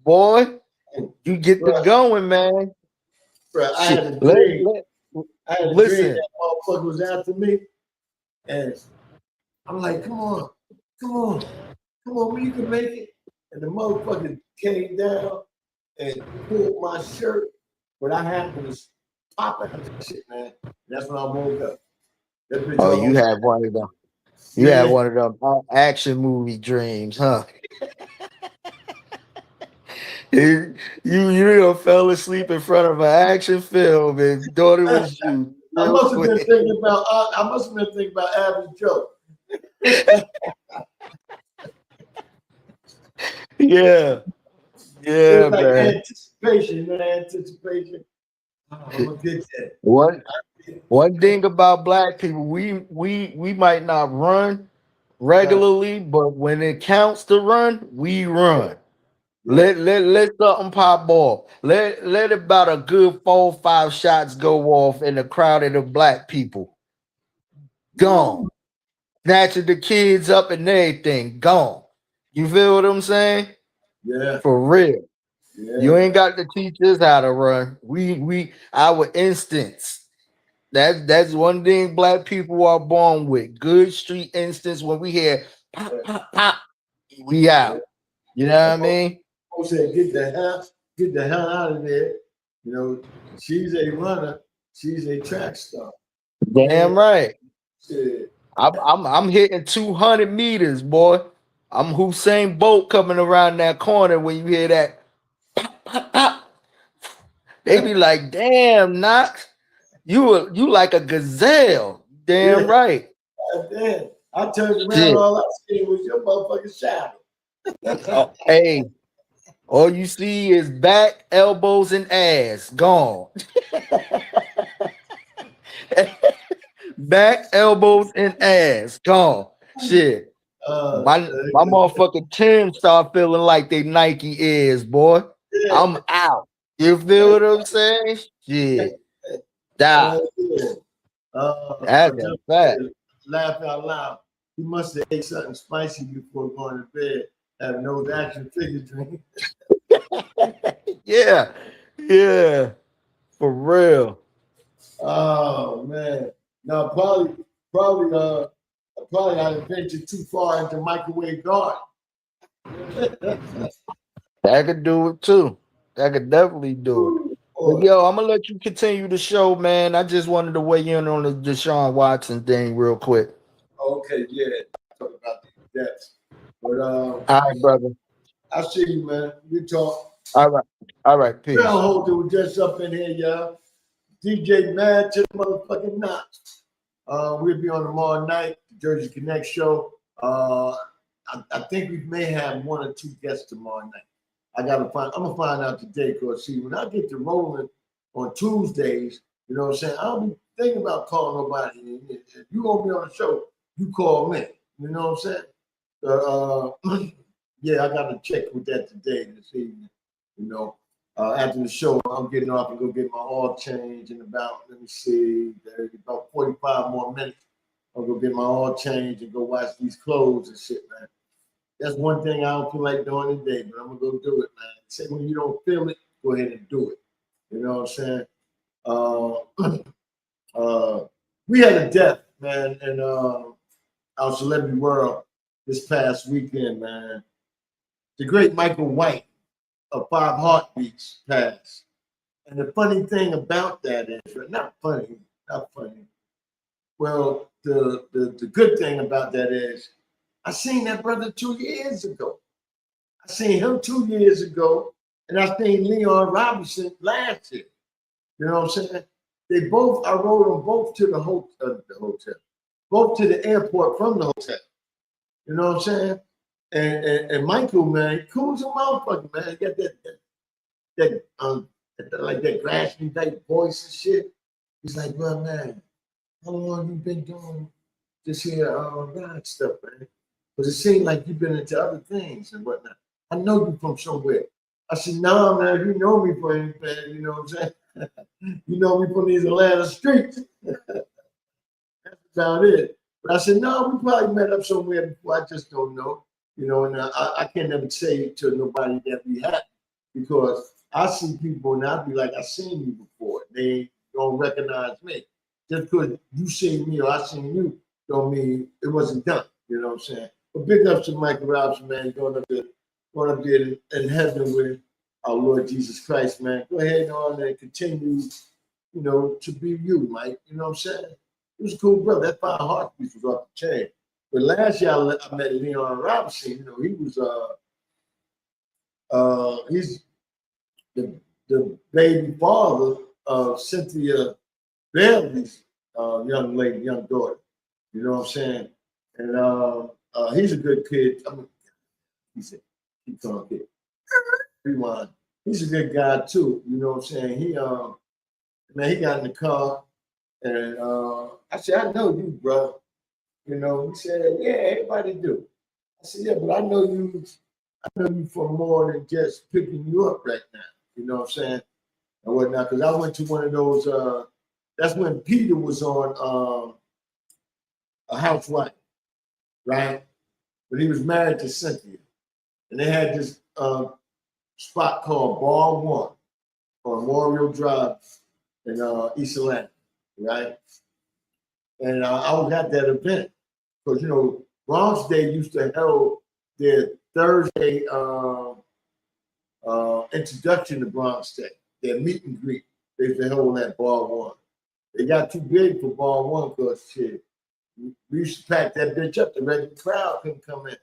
boy, you get to Bro, going, man. bro, Shit. Let I had a dream listen. that motherfucker was after me, and I'm like, come on, come on, you can make it. And the motherfucker came down and pulled my shirt, but I happened to pop out that shit, man. That's when I woke up. That bitch Oh, you almost, had one of them. You had yeah, one of them action movie dreams, huh? You done fell asleep in front of an action film and thought it was you I real must have been quick. thinking about, I must have been thinking about Average Joe. Yeah, It was yeah, like man. anticipation, you know, anticipation. Oh, I'm gonna get that. One thing about black people, we might not run Right. regularly, but when it counts to run, we run. Yeah. Let something pop off. Let about a good 4 or 5 shots go off in the crowd of the black people. Gone. Woo. Snatching the kids up and everything. Gone. You feel what I'm saying? Yeah. For real. Yeah. You ain't got to teach us how to run. We our instincts. That's one thing black people are born with. Good street instincts. When we hear pop, pop, pop, we out. You know what I mean? Folks said, get the hell out of there. You know, she's a runner, she's a track star. Damn right. Shit. I'm hitting 200 meters, boy. I'm Hussein Bolt coming around that corner when you hear that. Pop, pop, pop. They be like, damn, Knox, you like a gazelle. Damn Yeah. right. Damn. I turned around, Shit. all I seen was your motherfucking shadow. Oh, hey, all you see is back, elbows, and ass gone. Back, elbows, and ass gone. Shit. My motherfucking Tim start feeling like they Nike is, boy. Yeah. I'm out. You feel what I'm saying? Shit. Die. That's a fact. Laugh out loud. He must have ate something spicy before going to bed. Have no action figure drink. Yeah. Yeah. For real. Oh man. No, probably I ventured too far into microwave garden. That could do it too. That could definitely do it. But yo, I'm gonna let you continue the show, man. I just wanted to weigh in on the Deshaun Watson thing real quick. Okay, yeah. Talk about the depths. But All right, brother. I see you, man. You talk. All right. All right, peace. Holder was just up in here, y'all. DJ Mad to the motherfucking knots. We'll be on tomorrow night, the Jersey Connect show. I think we may have one or two guests tomorrow night. I'm gonna find out today, because see, when I get to rolling on Tuesdays, you know what I'm saying, I don't be thinking about calling nobody. If you gonna be on the show, you call me. You know what I'm saying? Yeah, I gotta check with that today, this evening. You know, after the show, I'm getting off and go get my oil change in about, let me see, about 45 more minutes. I'll go get my oil change and go wash these clothes and shit, man. That's one thing I don't feel like doing today, but I'm gonna go do it, man. Say when you don't feel it, go ahead and do it. You know what I'm saying? We had a death, man, in our celebrity world this past weekend, man. The great Michael White of 5 Heartbeats passed. And the funny thing about that is, not funny. Well, the good thing about that is, I seen that brother 2 years ago. I seen him 2 years ago, and I seen Leon Robinson last year. You know what I'm saying? I rode them both to the hotel, both to the airport from the hotel. You know what I'm saying? And Michael, man, cool as a motherfucker, man. He got that grasping type voice and shit. He's like, well, man, how long you been doing this here ride stuff, man? Because it seemed like you've been into other things and whatnot. I know you from somewhere. I said, no, man, you know me from anything, you know what I'm saying? You know me from these Atlanta streets. That's about it. But I said, no, we probably met up somewhere before. I just don't know. You know, and I can't never say to nobody that we have, because I see people and I'll be like, I seen you before. They don't recognize me. Just because you seen me or I seen you don't mean it wasn't done. You know what I'm saying? But big ups to Michael Robinson, man, going up there in heaven with our Lord Jesus Christ, man. Go ahead on and continue, you know, to be you, Mike. You know what I'm saying? He was a cool brother. That 5 Heartbeats was off the chain. But last year I met Leon Robinson. You know, he was he's the baby father of Cynthia Bailey's young daughter. You know what I'm saying? And he's a good kid. I mean, keep on kid. Rewind. He's a good guy too. You know what I'm saying? He got in the car and I said, I know you, bro. You know, he said, yeah, everybody do. I said, yeah, but I know you for more than just picking you up right now. You know what I'm saying? And whatnot. Because I went to one of those, that's when Peter was on A Housewife, right? But he was married to Cynthia. And they had this spot called Bar One on Memorial Drive in East Atlanta, right? And I was at that event because Bronx Day used to hold their Thursday introduction to Bronx Day, their meet and greet. They used to hold at Bar One. They got too big for Bar One because shit, we used to pack that bitch up. The regular crowd couldn't come in,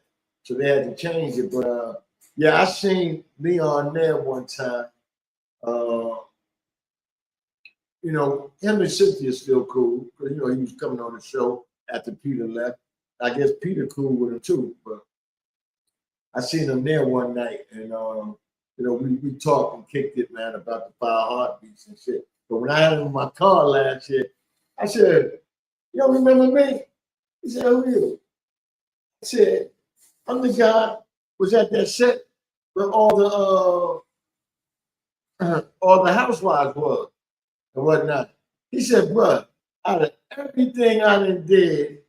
so they had to change it. But yeah, I seen Leon there one time. Him and Cynthia still cool because he was coming on the show after Peter left. I guess Peter cool with him too, but I seen him there one night, and we talked and kicked it, man, about the 5 heartbeats and shit. But when I had him in my car last year, I said, "You don't remember me?" He said, "Who are you?" I said, "I'm the guy was at that set where all the housewives was and whatnot." He said, "Bro, out of everything I done did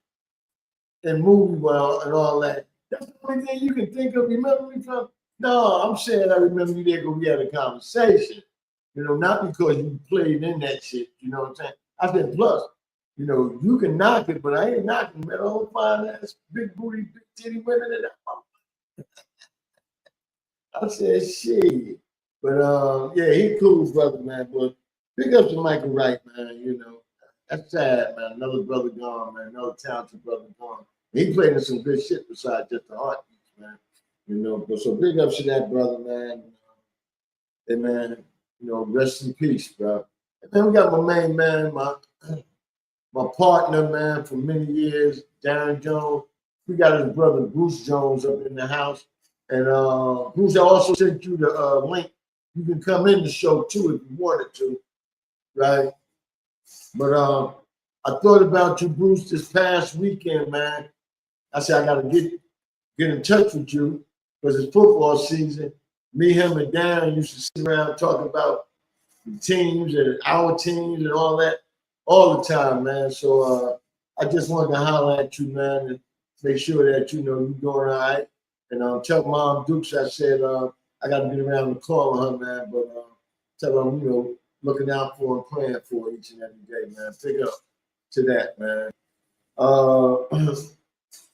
in movie world and all that, that's the only thing you can think of. Remember me from?" "No, I'm saying I remember you there because we had a conversation. Not because you played in that shit. You know what I'm saying?" I said, "Plus, you can knock it, but I ain't knocking, man. All fine ass, big booty, big titty women in that." I said, "Shit." But yeah, he cool brother, man. But big up to Michael Wright, man. That's sad, man. Another brother gone, man. Another talented brother gone. He played in some good shit besides just the heartbeats, man. But so big ups to that brother, man. And man, rest in peace, bro. And then we got my main man, my partner, man, for many years, Darren Jones. We got his brother Bruce Jones up in the house. And Bruce, I also sent you the link. You can come in the show too if you wanted to, right? But I thought about you, Bruce, this past weekend, man. I said I gotta get in touch with you because it's football season. Me, him, and Darren used to sit around talking about the teams and our teams and all that all the time, man. So I just wanted to holler at you, man, and make sure that you're doing all right. And tell Mom Dukes I said I got to get around to calling her, man. But tell her looking out for and praying for her each and every day, man. Pick up to that, man.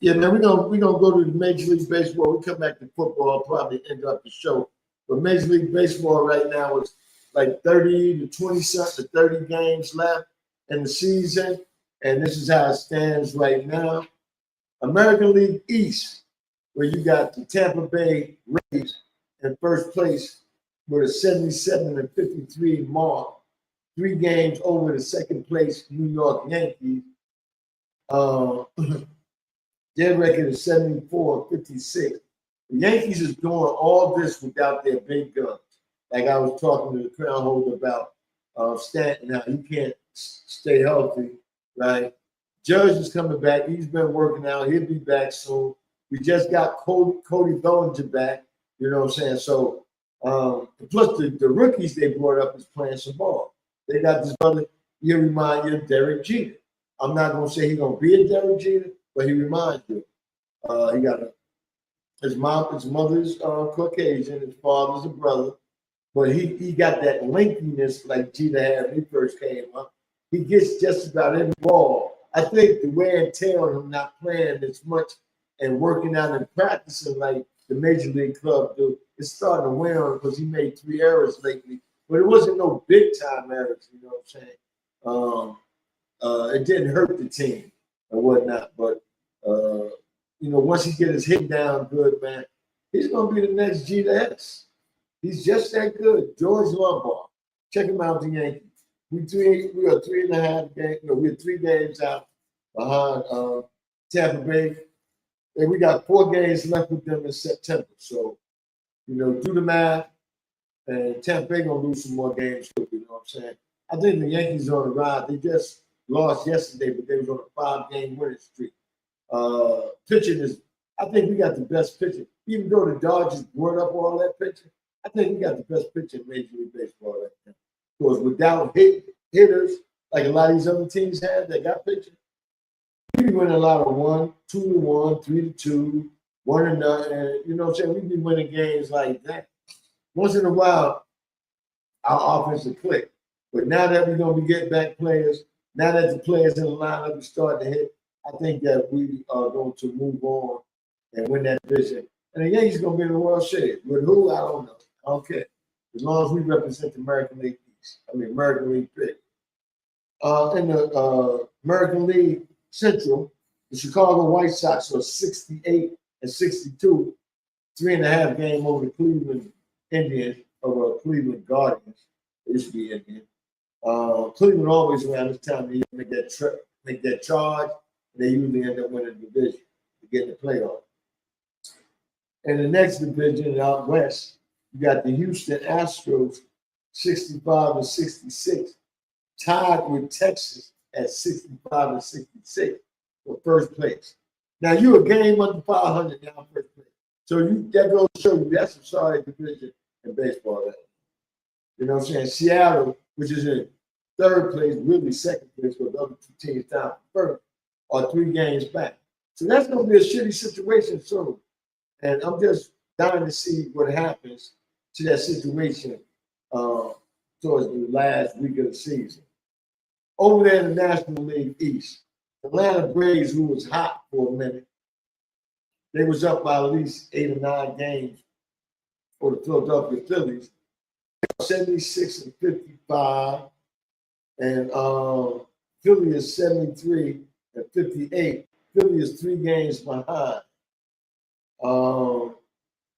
Yeah, man, we're gonna go to the Major League Baseball. We come back to football, probably end up the show. But Major League Baseball right now is like 30 to 20 something, 30 games left in the season. And this is how it stands right now. American League East, where you got the Tampa Bay Rays in first place with a 77-53 mark, 3 games over the second place New York Yankees. Their record is 74-56. The Yankees is doing all this without their big guns. Like I was talking to the crown holder about Stanton, how he can't stay healthy, right? Judge is coming back. He's been working out. He'll be back soon. We just got Cody Bellinger back. You know what I'm saying? So, plus the rookies they brought up is playing some ball. They got this brother, he remind you of Derek Jeter. I'm not going to say he's going to be a Derek Jeter, but he reminds you. He got his mother's Caucasian, his father's a brother, but he got that lengthiness like Jeter had when he first came up. He gets just about every ball. I think the wear and tear on him not playing as much and working out and practicing like the Major League Club do, it's starting to wear on him because he made 3 errors lately. But it wasn't no big time errors, you know what I'm saying? It didn't hurt the team or whatnot, but once he get his hit down good, man, he's gonna be the next G-S. He's just that good. George Lombard. Check him out, the Yankees. We are 3.5 games. We're 3 games out behind Tampa Bay. And we got 4 games left with them in September. So, do the math. And Tampa Bay gonna lose some more games too, you know what I'm saying? I think the Yankees are on the ride. They just lost yesterday, but they was on a 5-game winning streak. Pitching is, I think we got the best pitching. Even though the Dodgers brought up all that pitching, I think we got the best pitching in Major League Baseball right now. Because without hitters, like a lot of these other teams have that got pitching, we win a lot of 1, 2-1, 3-2, and you know what I'm saying? We be winning games like that. Once in a while, our offense will click. But now that we're going to be getting back players, now that the players in the lineup are starting to hit, I think that we are going to move on and win that division. And the Yankees going to be in the World Series. With who? I don't know. I don't care. As long as we represent the American League East. American League pick. In the American League Central, the Chicago White Sox are 68-62, 3.5 game over the Cleveland Indians, or Cleveland Guardians. They used to be Indians. Cleveland always around this time of year make that charge, and they usually end up winning the division to get in the playoff. And the next division out west, you got the Houston Astros, 65-66, tied with Texas at 65-66 for first place. Now you're a game under 500 now first place. So that goes to show you that's a sorry division in baseball. Right? You know what I'm saying? Seattle, which is in third place, really second place, with the other two teams down first, are 3 games back. So that's going to be a shitty situation soon. And I'm just dying to see what happens to that situation towards the last week of the season. Over there in the National League East, Atlanta Braves, who was hot for a minute, they was up by at least 8 or 9 games for the Philadelphia Phillies, 76-55, and Philly is 73-58. Philly is 3 games behind.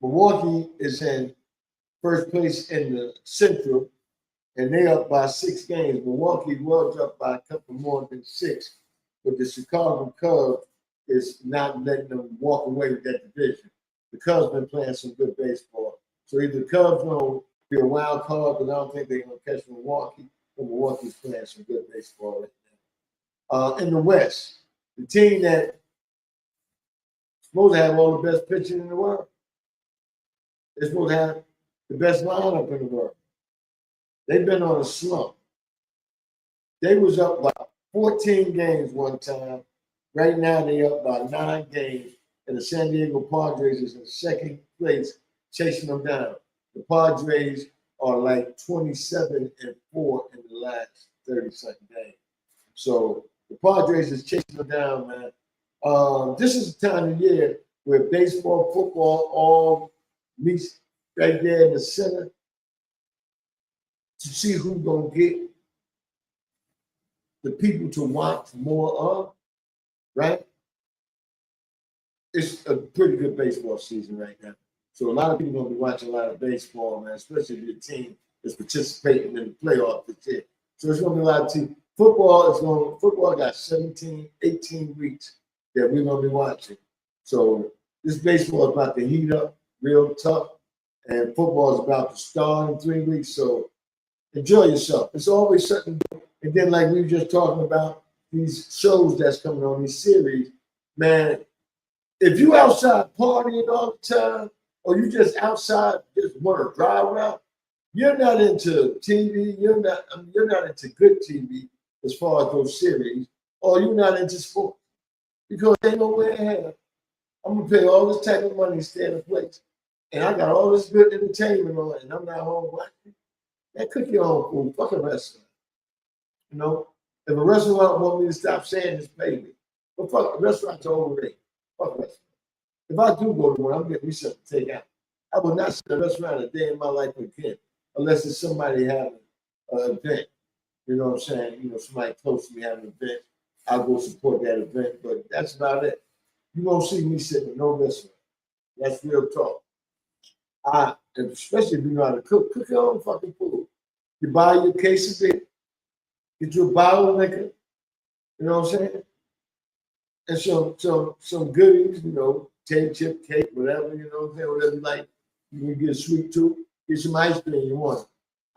Milwaukee is in first place in the Central, and they up by 6 games. Milwaukee was up by a couple more than 6, but the Chicago Cubs is not letting them walk away with that division. The Cubs been playing some good baseball. So either the Cubs will be a wild card, but I don't think they're going to catch Milwaukee, but Milwaukee's playing some good baseball right now. In the West, the team that supposed to have all the best pitching in the world, they're supposed to have the best lineup in the world. They've been on a slump. They was up by 14 games one time. Right now, they up by 9 games, and the San Diego Padres is in second place, chasing them down. The Padres are like 27-4 in the last 30-something games. So the Padres is chasing them down, man. This is the time of year where baseball, football all meets right there in the center to see who's going to get the people to watch more of, right? It's a pretty good baseball season right now. So a lot of people are going to be watching a lot of baseball, man, especially if your team is participating in the playoff this year. So it's going to be a lot of teams. Football got 18 weeks that we're going to be watching. So this baseball is about to heat up real tough, and football is about to start in 3 weeks. So enjoy yourself. It's always something. And then, like we were just talking about, these shows that's coming on, these series, man, if you outside partying all the time, or you just outside just want to drive around, you're not into TV, you're not into good TV as far as those series, or you're not into sports. Because ain't nowhere to have. I'm gonna pay all this type of money to stay in a place, and I got all this good entertainment on it, and I'm not home watching. Man, cook your own food. Fuck a restaurant. You know, if a restaurant want me to stop saying this, pay me. But fuck, restaurants are overrated. Fuck restaurant. If I do go to one, I'm getting me something to take out. I will not sit in a restaurant a day in my life again, unless it's somebody having an event. You know what I'm saying? You know, somebody close to me having an event. I'll go support that event, but that's about it. You won't see me sitting in no restaurant. That's real talk. Especially if you know how to cook your own fucking food. You buy your case of beer, get you a bottle of liquor, you know what I'm saying? And some goodies, you know, tin chip cake, whatever, you know what I'm saying, whatever you like. You can get a sweet tooth, get some ice cream you want.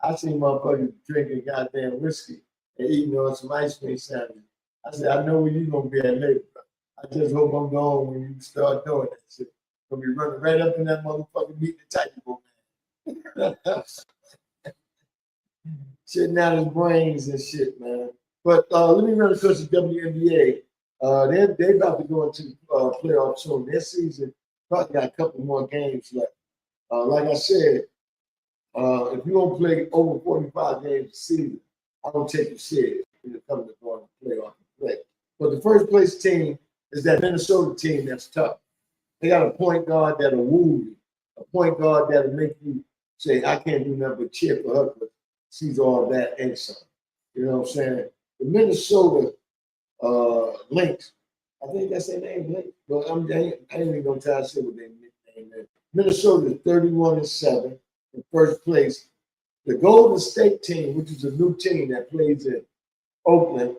I seen motherfuckers drinking goddamn whiskey and eating on some ice cream sandwich. I said, I know where you're gonna be at later. I just hope I'm gone when you start doing that shit. Gonna be running right up in that motherfucking meat and type man. Shitting out his brains and shit, man. But let me run across the WNBA. They're about to go into playoffs soon. Their season Probably got a couple more games left. Like I said, if you don't play over 45 games a season, I don't take you serious when it comes to going to playoff play. But the first place team is that Minnesota team that's tough. They got a point guard that'll woo you, a point guard that'll make you say, I can't do nothing but cheer for her because she's all that and some. You know what I'm saying? The Minnesota Lynx, I think that's their name, Lynx. But I ain't even gonna try to say what their nickname is. Minnesota is 31-7 in first place. The Golden State team, which is a new team that plays in Oakland,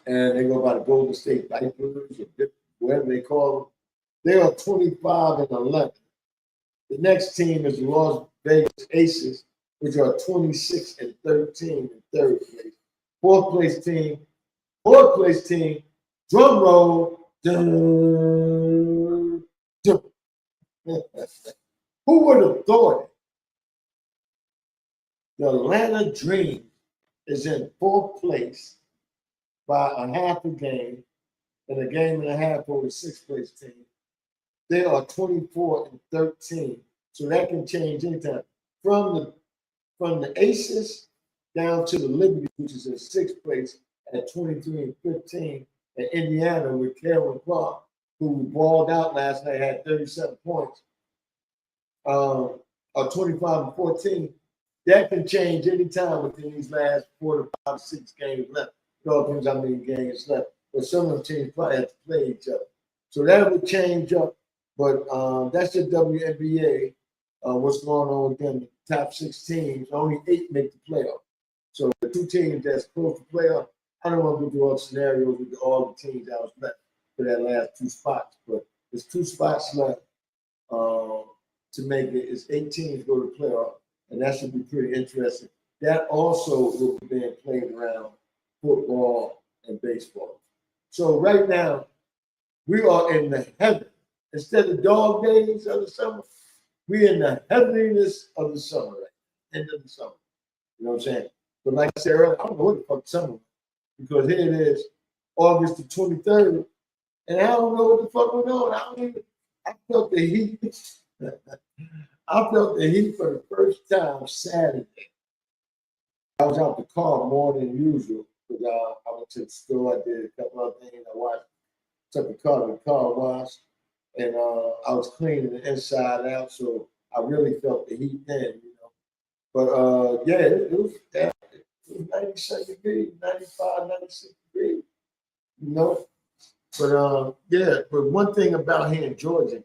and they go by the Golden State Vipers or whatever they call them. They are 25-11. The next team is the Las Vegas Aces, which are 26-13 in third place. Fourth place team, drum roll. Dun, dun. Who would have thought it? The Atlanta Dream is in fourth place by a half a game and a game and a half over the sixth place team. They are 24-13, so that can change anytime. From the Aces down to the Liberty, which is in sixth place at 23-15, and Indiana with Karen Clark, who balled out last night, had 37 points, are 25-14. That can change anytime within these last 4 to 5 to 6 games left. It all depends how many games left. But some of the teams probably have to play each other. So that would change up. But that's the WNBA. What's going on with them? The top 6 teams, only 8 make the playoff. So the 2 teams that's close to playoff, I don't want to go through all the scenarios with all the teams that was left for that last 2 spots. But there's 2 spots left to make it. It's 8 teams go to playoff, and that should be pretty interesting. That also will be being played around football and baseball. So right now, we are in the heaven. Instead of dog days of the summer, we're in the heavenliness of the summer, right? End of the summer. You know what I'm saying? But like I said earlier, I don't know what the fuck summer is, because here it is, August the 23rd, and I don't know what the fuck went on. I felt the heat. I felt the heat for the first time Saturday. I was out the car more than usual because I went to the store. I did a couple of things. I took the car to the car wash, and I was cleaning the inside out, so I really felt the heat then, you know. But yeah, it was 97 degrees, 95, 96 degrees, you know. But yeah, but one thing about here in Georgia,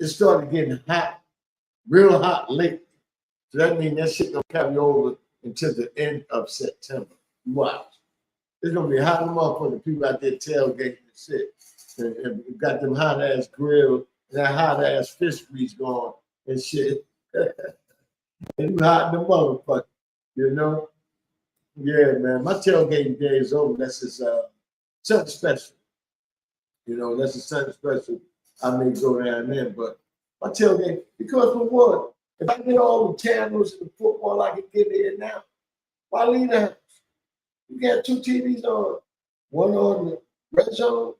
it started getting hot, real hot late. So that means that shit gonna carry over until the end of September. Watch. It's gonna be hot enough for the people out there tailgating and shit. And got them hot ass grills and that hot ass fish grease going and shit. And you hot in the motherfucker, you know? Yeah, man. My tailgating day is over. That's just something special. You know, that's just something special. I may go down there, but my tailgate, because for what? If I get all the channels and the football I can get here now, why leave the house? You got 2 TVs on, one on the red zone,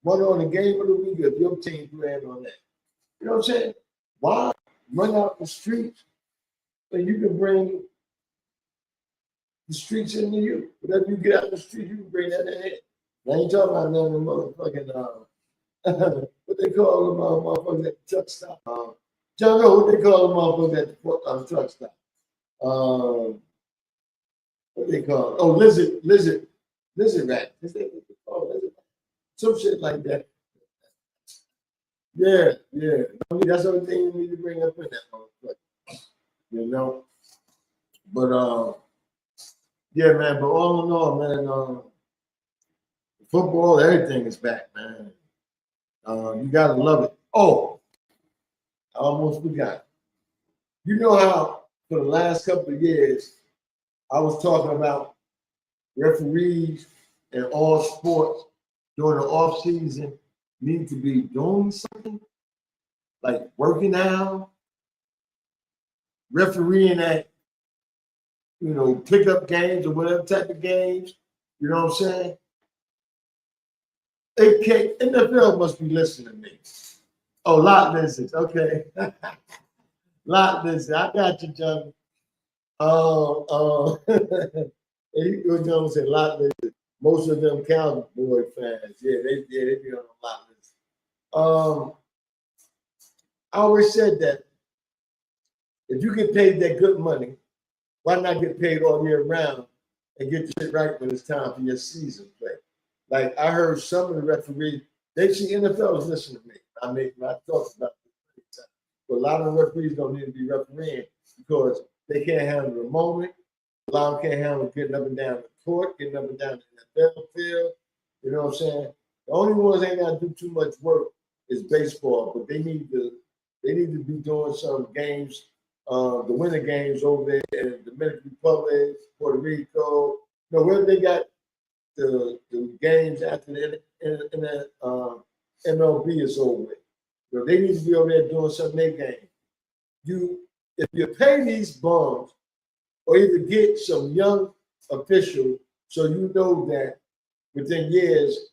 one on the game of the week if your team playing on that. You know what I'm saying? Why run out the streets when you can bring the streets into you? Whatever you get out the street, you can bring that in. I ain't talking about none of them motherfucking what they call them motherfuckers at the truck stop. Jungle, what they call them motherfuckers at the truck stop. What they call it? Oh, lizard rat. Is that what they call it? Lizard rat? Some shit like that. Yeah. I mean, that's the only thing you need to bring up in that motherfucker. You know? But yeah, man, but all in all, man, football, everything is back, man. You gotta love it. Oh, I almost forgot. You know how for the last couple of years, I was talking about referees in all sports during the off season need to be doing something, like working out, refereeing at, you know, pickup games or whatever type of games. You know what I'm saying? AK, NFL must be listening to me. Oh, lot listens. Okay. Lot listens. I got you, John. You go John said lot listens. Most of them Cowboy fans. Yeah, they be on a lot list. I always said that if you get paid that good money, why not get paid all year round and get the shit right when it's time for your season play? Like I heard some of the referees, they see NFL is listening to me. I talked about this. But a lot of referees don't need to be refereeing because they can't handle the moment. A lot of them can't handle getting up and down the court, getting up and down the NFL field. You know what I'm saying? The only ones ain't got to do too much work is baseball, but they need to be doing some games, the winter games over there in the Dominican Republic, Puerto Rico, wherever they got the games after the MLB is over with. They need to be over there doing some their game. If you pay these bums, or either get some young official, so you know that within years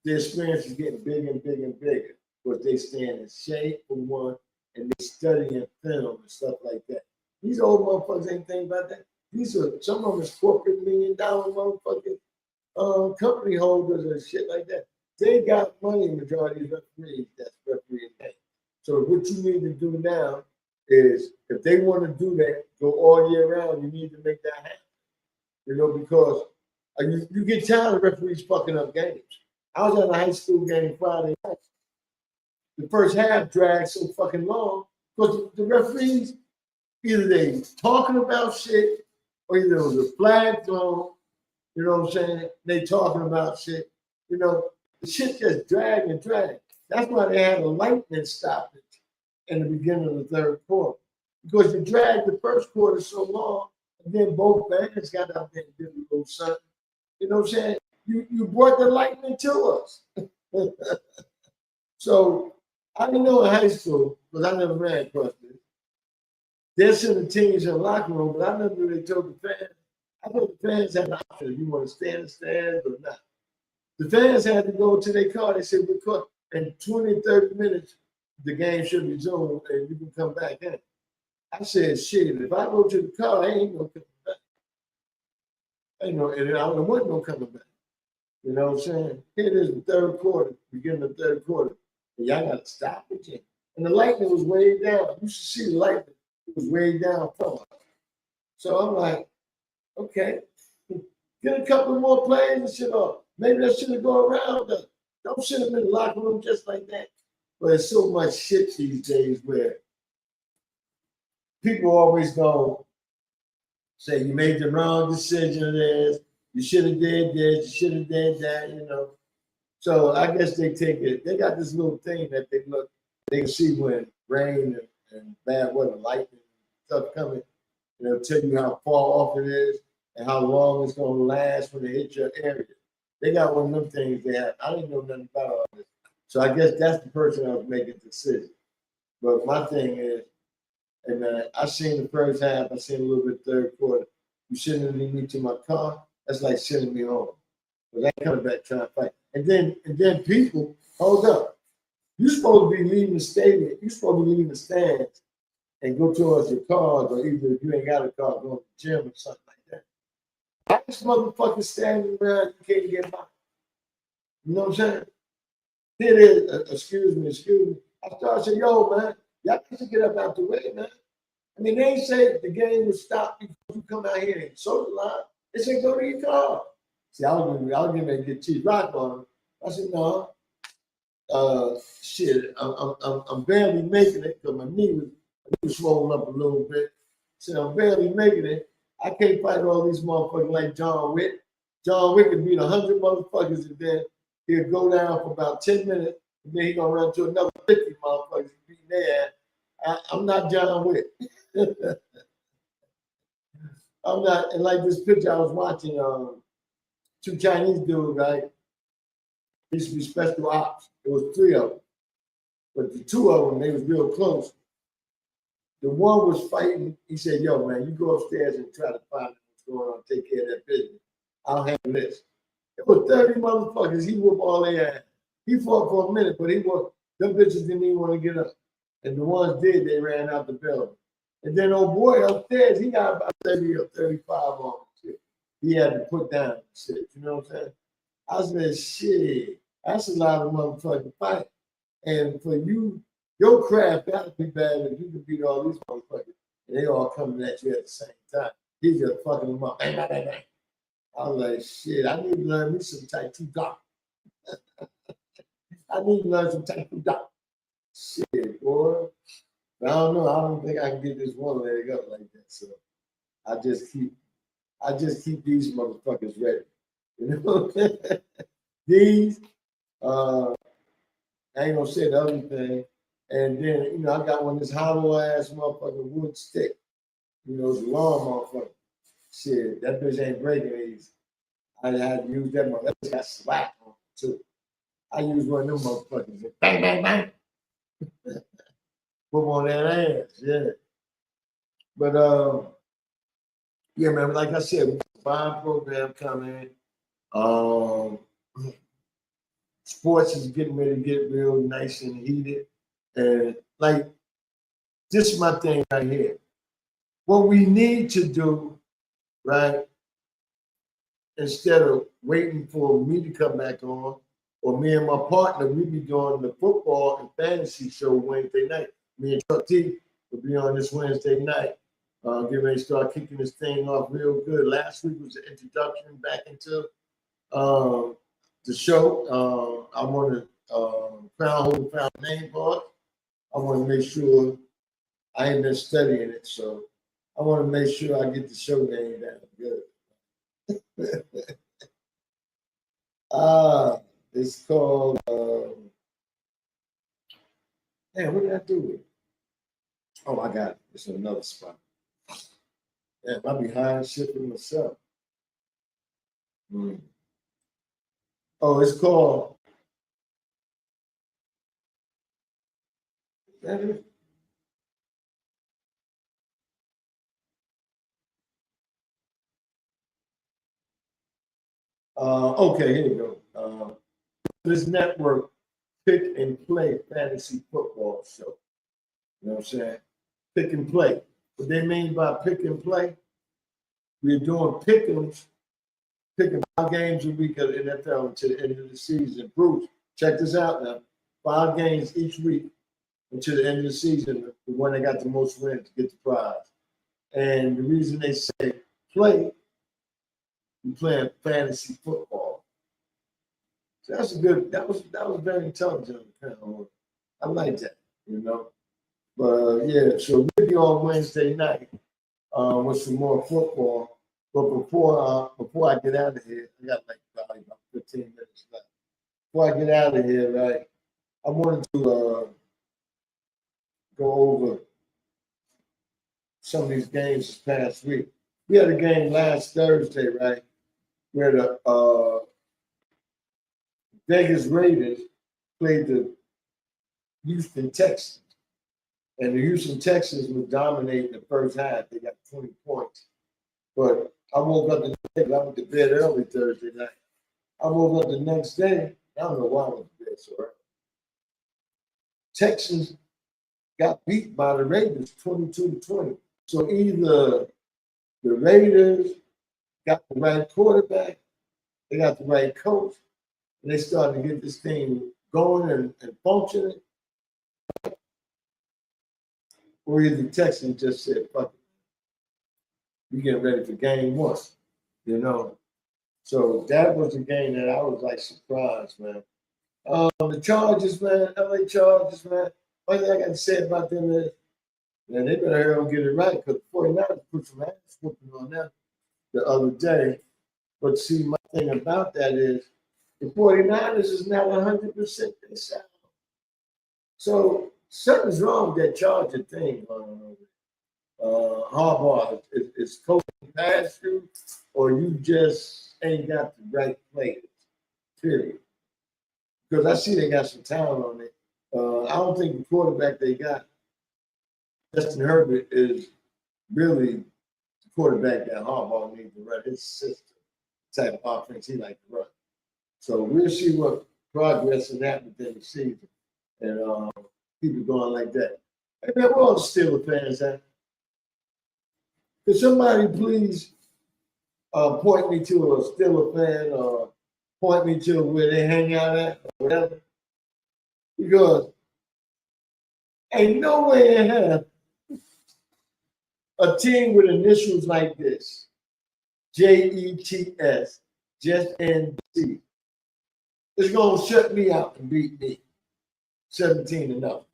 the experience is getting bigger and bigger and bigger, because they stay in shape for one, and they study and film and stuff like that. These old motherfuckers ain't thinking about that. These are some of them is corporate $1 million motherfucking company holders and shit like that. They got money, majority of referees that's refereeing games. So what you need to do now is if they want to do that, go all year round, you need to make that happen. Because you get tired of referees fucking up games. I was at a high school game Friday night. The first half dragged so fucking long because the referees, either they talking about shit or either it was a flag thrown, you know what I'm saying? They talking about shit. The shit just dragged and dragged. That's why they had a lightning stoppage in the beginning of the third quarter. Because you dragged the first quarter so long, and then both bands got out there and did a little something. You know what I'm saying? You brought the lightning to us. So I didn't know in high school, because I never ran across this. They're sending teams in the locker room, but I remember they told the fans, I thought the fans had an option if you want to stay in the stands or not. The fans had to go to their car. They said, because in 20, 30 minutes, the game should resume and you can come back in. I said, shit, if I go to the car, I ain't no coming back. And I wasn't no coming back. You know what I'm saying? Here it is the third quarter, beginning of the third quarter. And y'all got to stop it. And the lightning was way down. You should see the lightning. It was way down from us. So I'm like, okay, get a couple more plays and shit off. Maybe that shouldn't go around us. Don't send them in the locker room just like that. But there's so much shit these days where people always go say you made the wrong decision there. You should have did this, you should have did that, So I guess they take it, they got this little thing that they can see when rain and bad weather, lightning and stuff coming, and it'll tell you how far off it is and how long it's gonna last when it hits your area. They got one of them things they have. I didn't know nothing about all this. So I guess that's the person that was making the decision. But my thing is, and I seen the first half, I seen a little bit third quarter. You sending me to my car, that's like sending me home. But I coming back trying to fight. And then people, hold up. You're supposed to be leaving the stadium. You're supposed to be leaving the stands and go towards your cars, or either if you ain't got a car, go to the gym or something like that. Why this motherfucker standing around, you can't get by? You know what I'm saying? Here it is, excuse me. I started saying, yo, man, y'all need to get up out the way, man. I mean, they ain't say the game would stop before you come out here and socialize. They said, go to your car. See, I was getting ready to get Chief Rock on him. I said, no, shit, I'm barely making it because my knee was swollen up a little bit. I said, I'm barely making it. I can't fight all these motherfuckers like John Wick. John Wick could beat 100 motherfuckers and then he'll go down for about 10 minutes and then he's going to run to another 50 motherfuckers and beat their ass. I'm not John Wick. I'm not, and like this picture I was watching, two Chinese dudes, right? These used to be special ops. There was 3 of them. But the 2 of them, they was real close. The one was fighting. He said, yo, man, you go upstairs and try to find out what's going on, take care of that business. I'll handle this. It was 30 motherfuckers. He whooped all their ass. He fought for a minute, but them bitches didn't even want to get up. And the ones did, they ran out the building. And then old boy upstairs, he got about 30 or 35 on him. He had to put down shit, you know what I'm saying? I said, shit, that's a lot of motherfucking fight. And for you, your craft gotta be bad if you can beat all these motherfuckers. And they all coming at you at the same time. He's just fucking them up. Bang, bang, bang, bang. I was like, shit, I need to learn me some Tai Chi doc. I need to learn some Tai Chi doc. Shit, boy. But I don't know. I don't think I can get this one leg up like that. So I just keep these motherfuckers ready. You know? These, I ain't gonna say the other thing. And then, you know, I got one of this hollow ass motherfucking wood stick. You know, it's a long motherfucker. Shit, that bitch ain't breaking easy. I had to use that motherfucker. That bitch got slack on it too. I use one of them motherfuckers. Bang, bang, bang. Put on that ass, yeah. But yeah, man, like I said, fine program coming. Sports is getting ready to get real nice and heated. And like, this is my thing right here. What we need to do, right, instead of waiting for me to come back on, or me and my partner, we be doing the football and fantasy show Wednesday night. Me and Chuck T will be on this Wednesday night. Get ready to start kicking this thing off real good. Last week was the introduction back into the show. I want to crown holder found name part. I want to make sure I ain't been studying it, so I want to make sure I get the show name down good. It's called. Man, what did I do with it? Oh, I got it. It's in another spot. Damn, I be high and shipping myself. Oh, it's called. Is that it? Okay, here you go. This network, Pick and Play Fantasy Football Show. You know what I'm saying? Pick and play. What they mean by pick and play? We're doing pick'ems, picking 5 games a week of the NFL until the end of the season. Bruce, check this out now. 5 games each week until the end of the season. The one that got the most wins to get the prize. And the reason they say play, you're playing fantasy football. So that's a good. That was very intelligent. I like that. You know. But yeah, so we'll be on Wednesday night with some more football. But before I get out of here, I got like probably about 15 minutes left. Before I get out of here, right, I wanted to go over some of these games this past week. We had a game last Thursday, right, where the Vegas Raiders played the Houston Texans. And the Houston Texans was dominating the first half. They got 20 points. But I woke up the next day, I went to bed early Thursday night. I woke up the next day, I don't know why I went to bed so early. Texans got beat by the Raiders 22-20. So either the Raiders got the right quarterback, they got the right coach, and they started to get this thing going and functioning. Or either the Texans just said, fuck it. We getting ready for game 1, you know. So that was a game that I was like surprised, man. The Chargers, man, LA Chargers, man. One thing I got to say about them is, man, they better hurry and get it right because the 49ers put some ass whooping on them the other day. But see, my thing about that is the 49ers is not 100% themselves. So something's wrong with that Charger thing. Harbaugh is coaching past you, or you just ain't got the right players, period. Because I see they got some talent on it. I don't think the quarterback they got, Justin Herbert, is really the quarterback that Harbaugh needs to run his system, type of offense he like to run. So we'll see what progress and that within the season. And keep it going like that. Hey man, where all the Steelers fans at? Could somebody please point me to a Steelers fan or point me to where they hang out at or whatever? Because ain't no way in hell a team with initials like this, JETS, just NC, is going to shut me out and beat me 17-0.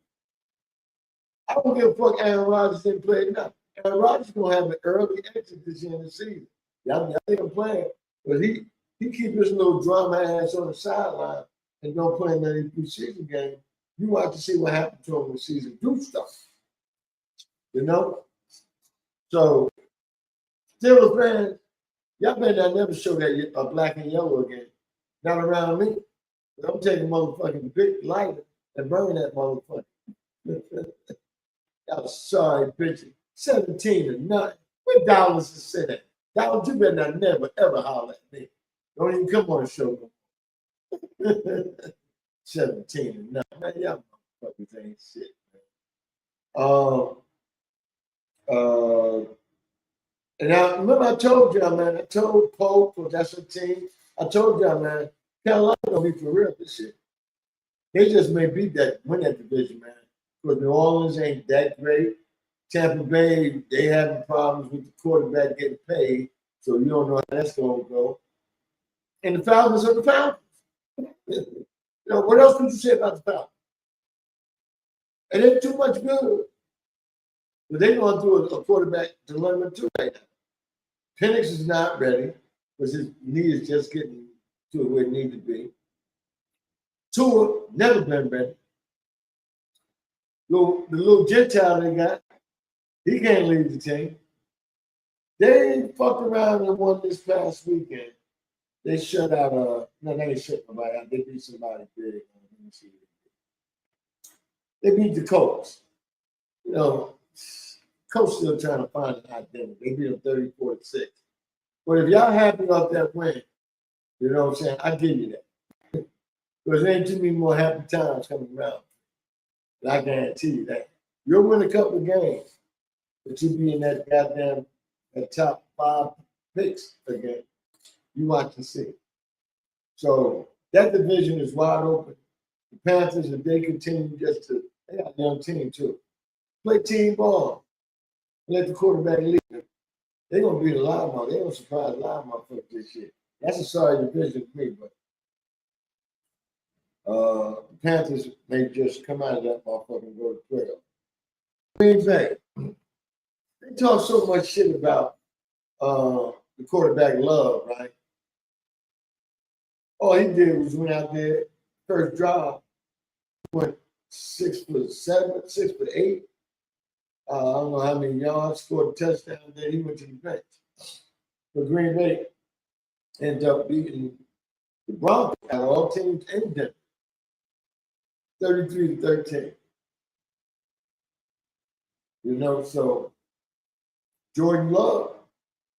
I don't give a fuck Aaron Rodgers didn't play enough. Aaron Rodgers going to have an early exit this year in the season. Y'all think I'm playing, but he keep his little drama ass on the sideline and don't play in any preseason game. You watch to see what happened to him when the season do stuff. You know? So, Steelers fans, y'all better not never show that black and yellow again. Not around me. I'm taking motherfucking big lighter and burn that motherfucker. Y'all sorry bitches. 17-0. What dollars is sitting? Dollars, you better not never ever holler at me. Don't even come on the show. 17-0. Man, y'all motherfuckers ain't shit, man. And I remember I told y'all, man, I told Pope, because that's a team, I told y'all, man, Carolina gonna be for real this shit. They just may beat that, win that division, man. Because New Orleans ain't that great. Tampa Bay, they having problems with the quarterback getting paid, so you don't know how that's gonna go. And the Falcons are the Falcons. You know, what else could you say about the Falcons? And they're too much good. But they're going through a quarterback dilemma too right now. Penix is not ready because his knee is just getting to where it needs to be. Tua never been ready. The little Gentile they got, he can't lead the team. They fucked around and won this past weekend. They shut out no, they ain't shut nobody out. They beat somebody big. Let me see. They beat the Colts. You know, Coach still trying to find an identity. They beat them 34-6. But if y'all happy off that win, you know what I'm saying? I give you that. Because there ain't too many more happy times coming around. And I guarantee you that. You'll win a couple of games, but you'll be in that goddamn top 5 picks again. You watch and see. So that division is wide open. The Panthers, if they continue they got a young team too. Play team ball. Let the quarterback lead them. They're going to beat a lot of them. They're going to surprise a lot of motherfuckers this year. That's a sorry division for me, but the Panthers may just come out of that motherfucker and go to playoff. Green Bay. They talk so much shit about the quarterback Love, right? All he did was went out there, first drive, went 6'7", 6'8". I don't know how many yards, scored a touchdown. Then he went to the bench. But Green Bay ended up beating the Broncos out of all teams in Denver, 33-13. You know, so Jordan Love,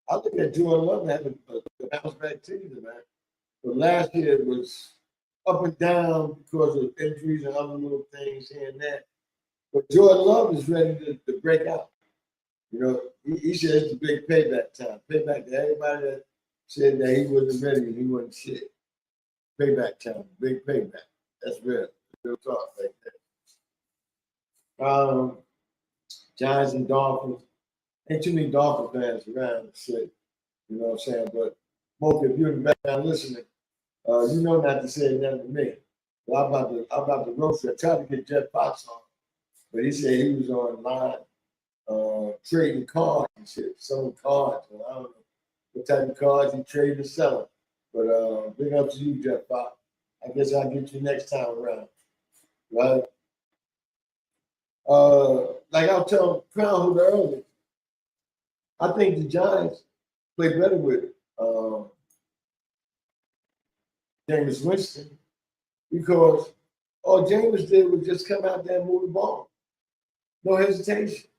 I look at Jordan Love having a bounce back season, man. But last year it was up and down because of injuries and other little things here and there. But Jordan Love is ready to break out. You know, he said it's the big payback time. Payback to everybody that said that he wasn't ready and he wasn't shit. Payback time, big payback. That's real. Real talk like that. Giants and Dolphins. Ain't too many Dolphin fans around and shit. You know what I'm saying? But Mocha, if you're in the background listening, you know not to say nothing to me. But I'm about to roast you. I tried to get Jeff Fox on, but he said he was online trading cards and shit, selling cards. And I don't know what type of cards he traded and selling. But big up to you, Jeff Fox. I guess I'll get you next time around. Right? Like I was telling Crown Hood earlier, I think the Giants play better with Jameis Winston because all Jameis did was just come out there and move the ball. No hesitation.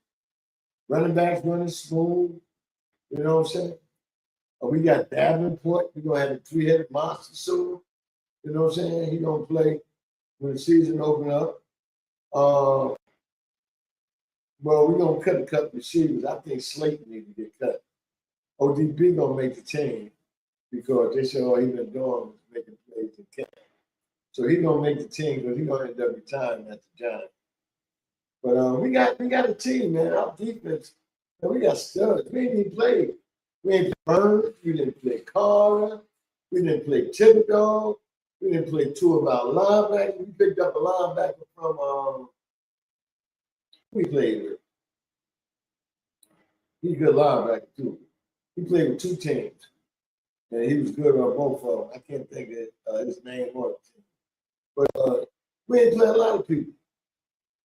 Running backs running smooth. You know what I'm saying? We got Davenport. We're going to have a 3-headed monster soon. You know what I'm saying? He gonna play when the season open up. Well, we're gonna cut a couple of receivers. I think Slayton need to get cut. ODB gonna make the team because they said all he been doing was making plays in camp. So he gonna make the team because he gonna end up retiring at the Giants. But we got a team, man. Our defense, man, we got studs. We ain't even played. We ain't play Burns. We didn't play Carter. We didn't play Thibodeau. We didn't play two of our linebackers. We picked up a linebacker from we played with. He's a good linebacker too. He played with two teams, and he was good on both of them. I can't think of his name or the team. But we ain't played a lot of people.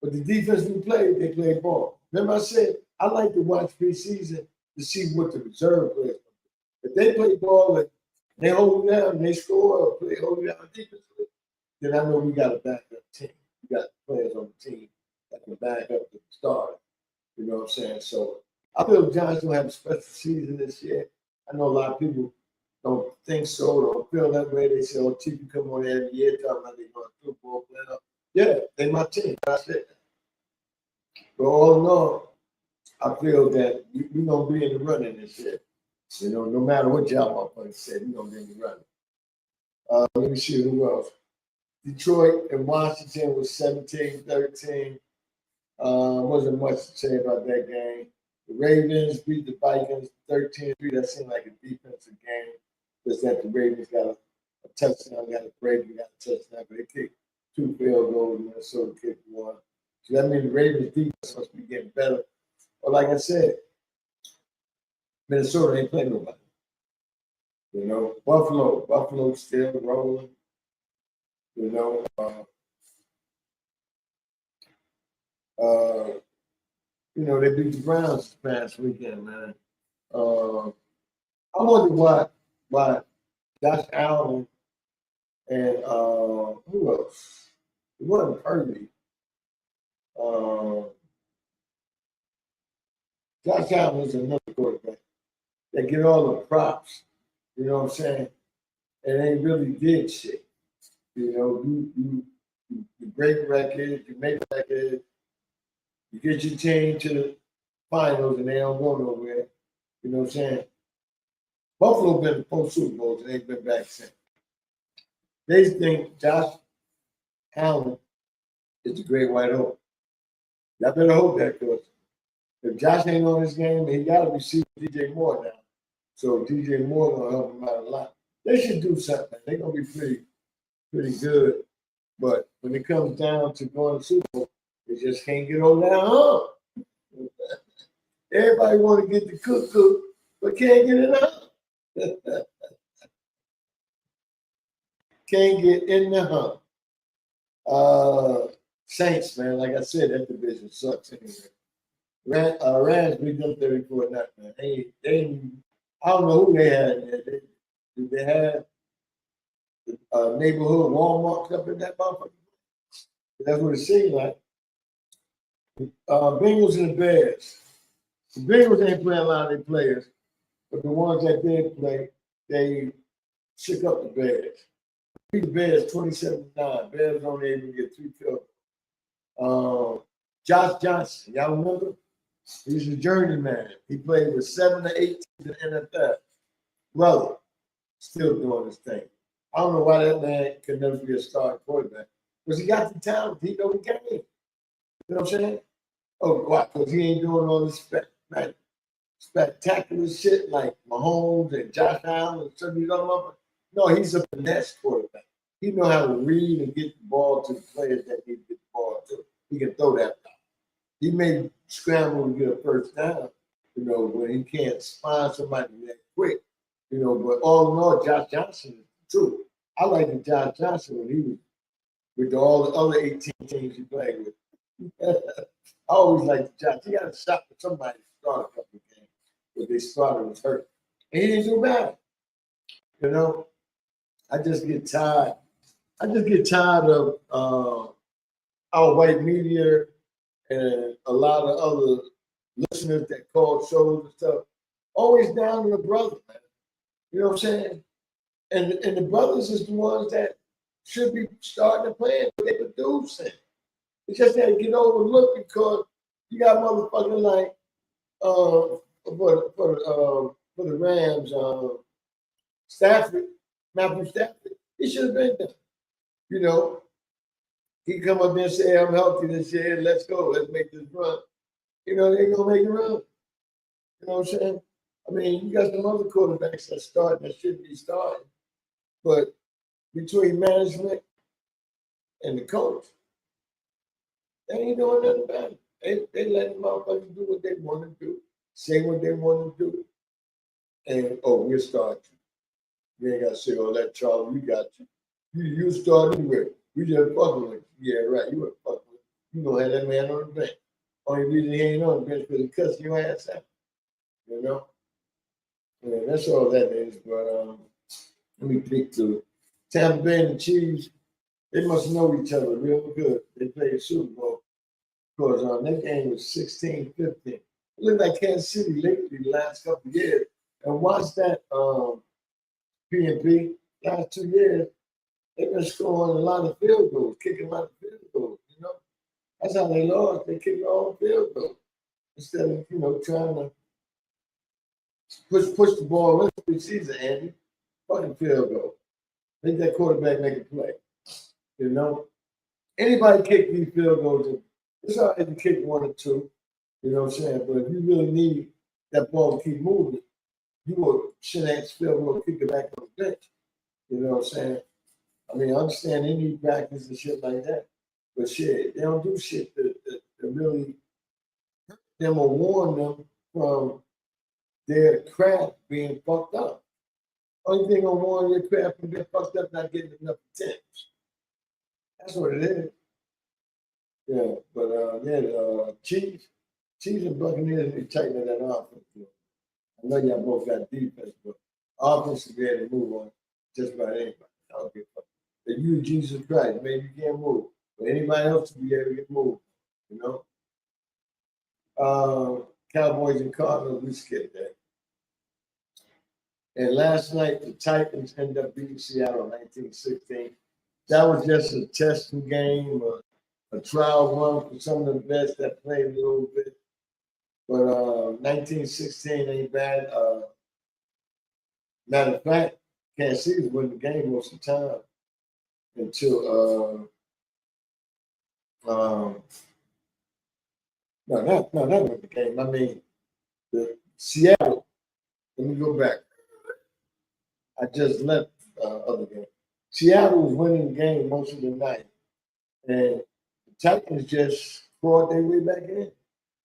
But the defense we played, they played ball. Remember I said, I like to watch preseason to see what the reserve players do. If they play ball and they hold it down and they score or play hold it down defensively, then I know we got a backup team. We got players on the team that can back up the starter. You know what I'm saying? So I feel the Giants will have a special season this year. I know a lot of people don't think so, don't feel that way. They say, oh, TV come on every year talking about they're going to football playoff. Yeah, they my team. I said that. But all in all, I feel that we're going to be in the running this year. You know, no matter what y'all motherfuckers said, we're going to be in the running. Let me see who else. Detroit and Washington was 17-13. Wasn't much to say about that game. The Ravens beat the Vikings 13-3. That seemed like a defensive game. Just that the Ravens got a touchdown, got a break, got a touchdown, but they kicked 2 field goals, Minnesota kicked 1. So that means the Ravens defense must be getting better. But like I said, Minnesota ain't playing nobody. You know, Buffalo still rolling. You know, they beat the Browns this past weekend, man. I wonder why Josh Allen and who else? It wasn't Purdy. Josh Allen is another quarterback that get all the props. You know what I'm saying? And they really did shit. You know, you break records, you make records, you get your team to the finals and they don't go nowhere. You know what I'm saying? Buffalo been to 4 Super Bowls and they've been back since. They think Josh Allen is the great white hope. Y'all better hope that, because if Josh ain't on this game, he got to receive DJ Moore now. So DJ Moore gonna help him out a lot. They should do something. They're gonna be pretty good. But when it comes down to going to Super Bowl, they just can't get over that hump. Everybody want to get the cook, but can't get it up. Can't get in the hump. Saints, man, like I said, that division sucks anyway. Rams beat them 34-0, man. They I don't know who they had in there. Did they have the neighborhood Walmart up in that motherfucker? That's what it seemed like. Bengals and the Bears. The Bengals ain't playing a lot of their players, but the ones that did play, they shook up the Bears. Beat the Bears 27-9. Bears only able to get 3 field goals. Josh Johnson, y'all remember? He's a journeyman. He played with 7 to 8 teams in the NFL. Brother, still doing his thing. I don't know why that man could never be a starting quarterback. Because he got the talent. He know the game. You know what I'm saying? Oh, why? Because he ain't doing all this spectacular shit like Mahomes and Josh Allen and some of these other motherfuckers. No, he's a finesse quarterback. He know how to read and get the ball to the players that need to get the ball to. He can throw that ball. He may scramble to get a first down, when he can't find somebody that quick, but all in all, Josh Johnson is true. I like the Josh Johnson when he was with all the other 18 teams he played with. I always liked Josh. He got a shot for somebody to start a couple of games, but they started was hurt. And he didn't do bad. I just get tired. Of our white media and a lot of other listeners that call shows and stuff, always down to the brother, man. You know what I'm saying? And the brothers is the ones that should be starting to play what they producing. It's just that get overlooked because you got motherfucking like for the Rams, Stafford, Matthew Stafford. He should have been there. You know, he come up there and say, I'm healthy this year, let's go, let's make this run. You know, they gonna make it run. You know what I'm saying? I mean, you got some other quarterbacks that start that should be starting. But between management and the coach, they ain't doing nothing about it. They letting motherfuckers do what they want to do, say what they want to do. And, we'll start you. You ain't got to say all that, Charlie, we got you. You start anyway. We just fucking with you. Yeah, right, you were fucking with you. You gonna have that man on the bench. Only reason he ain't on the bench because he cussed your ass out. You know? Yeah, that's all that is. But let me pick to Tampa Bay and the Chiefs. They must know each other real good. They played the Super Bowl because that game was 16-15. It looked like Kansas City lately the last couple of years. And watch that P&P last 2 years. They've been scoring a lot of field goals, kicking a lot of field goals. You know, that's how they lost. They kicked all the field goals instead of trying to push the ball rest of the season, Andy. Fucking field goal. Make that quarterback make a play. You know, anybody kick these field goals. It's all right to kick 1 or 2. You know what I'm saying? But if you really need that ball to keep moving, you will send that field goal, kick it back on the bench. You know what I'm saying? I mean, I understand they need practice and shit like that, but shit, they don't do shit that really hurt them or warn them from their craft being fucked up. Only thing gonna warn your craft from being fucked up, not getting enough attempts. That's what it is. Yeah, but Chiefs and Buccaneers need to tighten that offense. I know y'all both got defense, but offense should be able to move on just about anybody. I don't give a fuck. If you Jesus Christ, maybe you can't move, but anybody else should be able to get moved. You know. Cowboys and Cardinals, we skipped that. And last night the Titans ended up beating Seattle 19-16. That was just a testing game, a trial run for some of the best that played a little bit. But 19-16 ain't bad. Matter of fact, Kansas City was winning the game most of the time until no, that wasn't the game. I mean, the Seattle. Let me go back. I just left other game. Seattle was winning the game most of the night, and the Titans just crawled their way back in.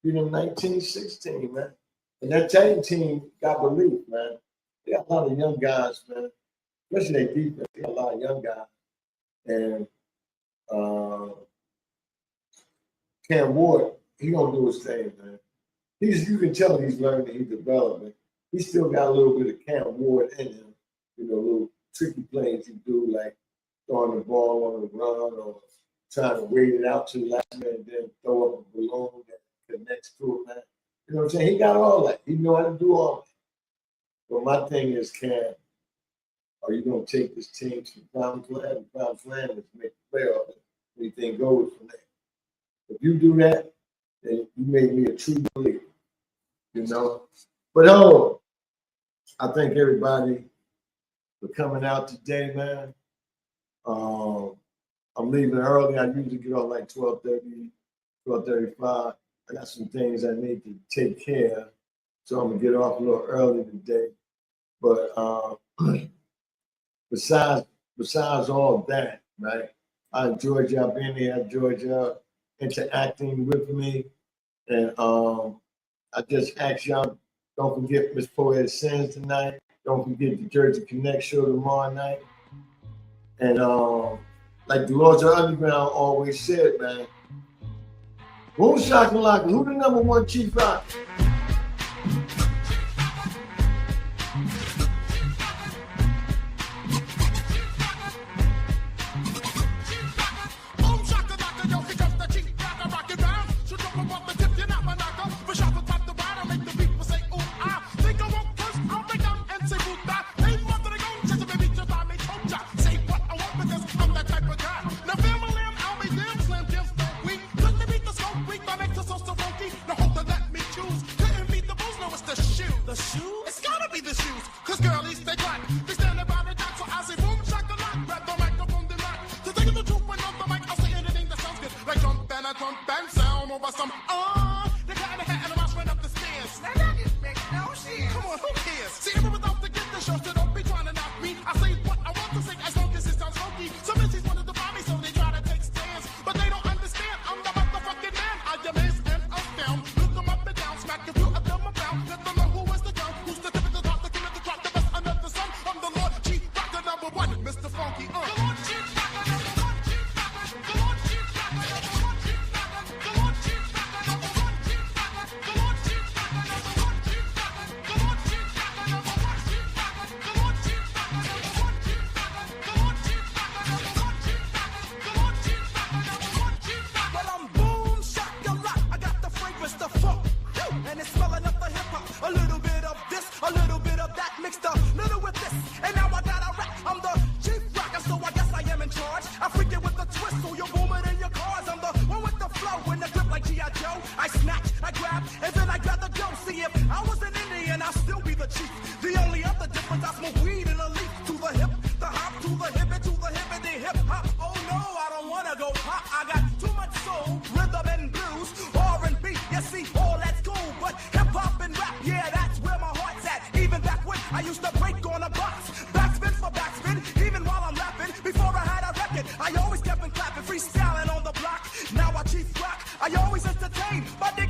19-16, man. And that Titan team got belief, man. They got a lot of young guys, man. Especially their defense. They got a lot of young guys. And Cam Ward, he gonna do his thing, man. You can tell he's learning, he's developing. He still got a little bit of Cam Ward in him. Little tricky plays he do, like throwing the ball on the run or trying to wait it out to the last minute and then throw up a balloon that connects to it, man. You know what I'm saying? He got all that. He know how to do all that. But my thing is, Cam, are you going to take this team to the promised land? The promised land is make the playoffs. Anything goes from there. If you do that, then you make me a true believer. But I thank everybody for coming out today, man. I'm leaving early. I usually get off like 12:30, 12:35. I got some things I need to take care of, so I'm gonna get off a little early today. But besides all that, right? I enjoyed y'all being here. I enjoyed y'all interacting with me, and I just ask y'all, don't forget Miss Poetic Sins tonight. Don't forget the Jersey Connect show tomorrow night. And like the Lords of Underground always said, man, who's Shakalaka? Who the number one Chief Rock? I'm that type The shoes? It's gotta be the shoes. Cause girlies, they got. They stand about the dock, so I say boom, shakalaka. Grab the microphone, then rock. To take the truth and on the mic, I'll say anything that sounds good. Like jump and sound over some, they got in the hat and the mouse went up the stairs. Now that just makes no sense. Come on, who cares? See, everyone's out to get the show, so don't be trying to knock me. I say what I want to say as long as it sounds funky. Some MCs wanted to buy me, so they try to take stands. But they don't understand, I'm the motherfucking man. I am is and astound. Look them up and down, smack a few of them around. Let them know who is the gun, who's the tip of the top, the king of the drop, the best under the sun. I'm the Lord Chief Rocker number one, Mr. Funky. The Lord Chief Rocker number one, Chief Rocker. The Lord Chief Rocker number one, Chief Rocker. The Lord Chief Rocker number one, Chief Rocker. The Lord Chief Rocker number one, Chief Rocker. The Lord Chief Rocker number one, Chief Rocker. The Lord Chief Rocker number one, Chief Rocker. The Lord Chief Rocker number one, Chief Rocker. The Lord Chief Rocker number one, Chief Rocker. Well, I'm boom, shakalaka. I got the fragrance, the funk, and it's smelling up the hip hop. A little bit of this, a little bit of that, mixed up, little with this, and now I got a rap. I'm the Chief Rocker, so I guess I am in charge. I freak it with the twist, so you're booming in your cars. I'm the one with the flow, in the grip like G.I. Joe. I snatch, I grab, and then I grab the dough. See, if I was an Indian, I'll still be the chief. The only other difference, I smoke weed in a leaf. To the hip, the hop, to the hippity hip hop. Oh no, I don't wanna go pop. I got too much soul, rhythm and blues, R&B. You see, all that's cool, but hip hop and rap, yeah, that's where my heart's at. Even back when I used to break on a box, backspin for backspin, even while I'm rapping. Before I had a record, I always kept on clapping, freestyling on the block. Now I chief rock, I always entertain. My nigga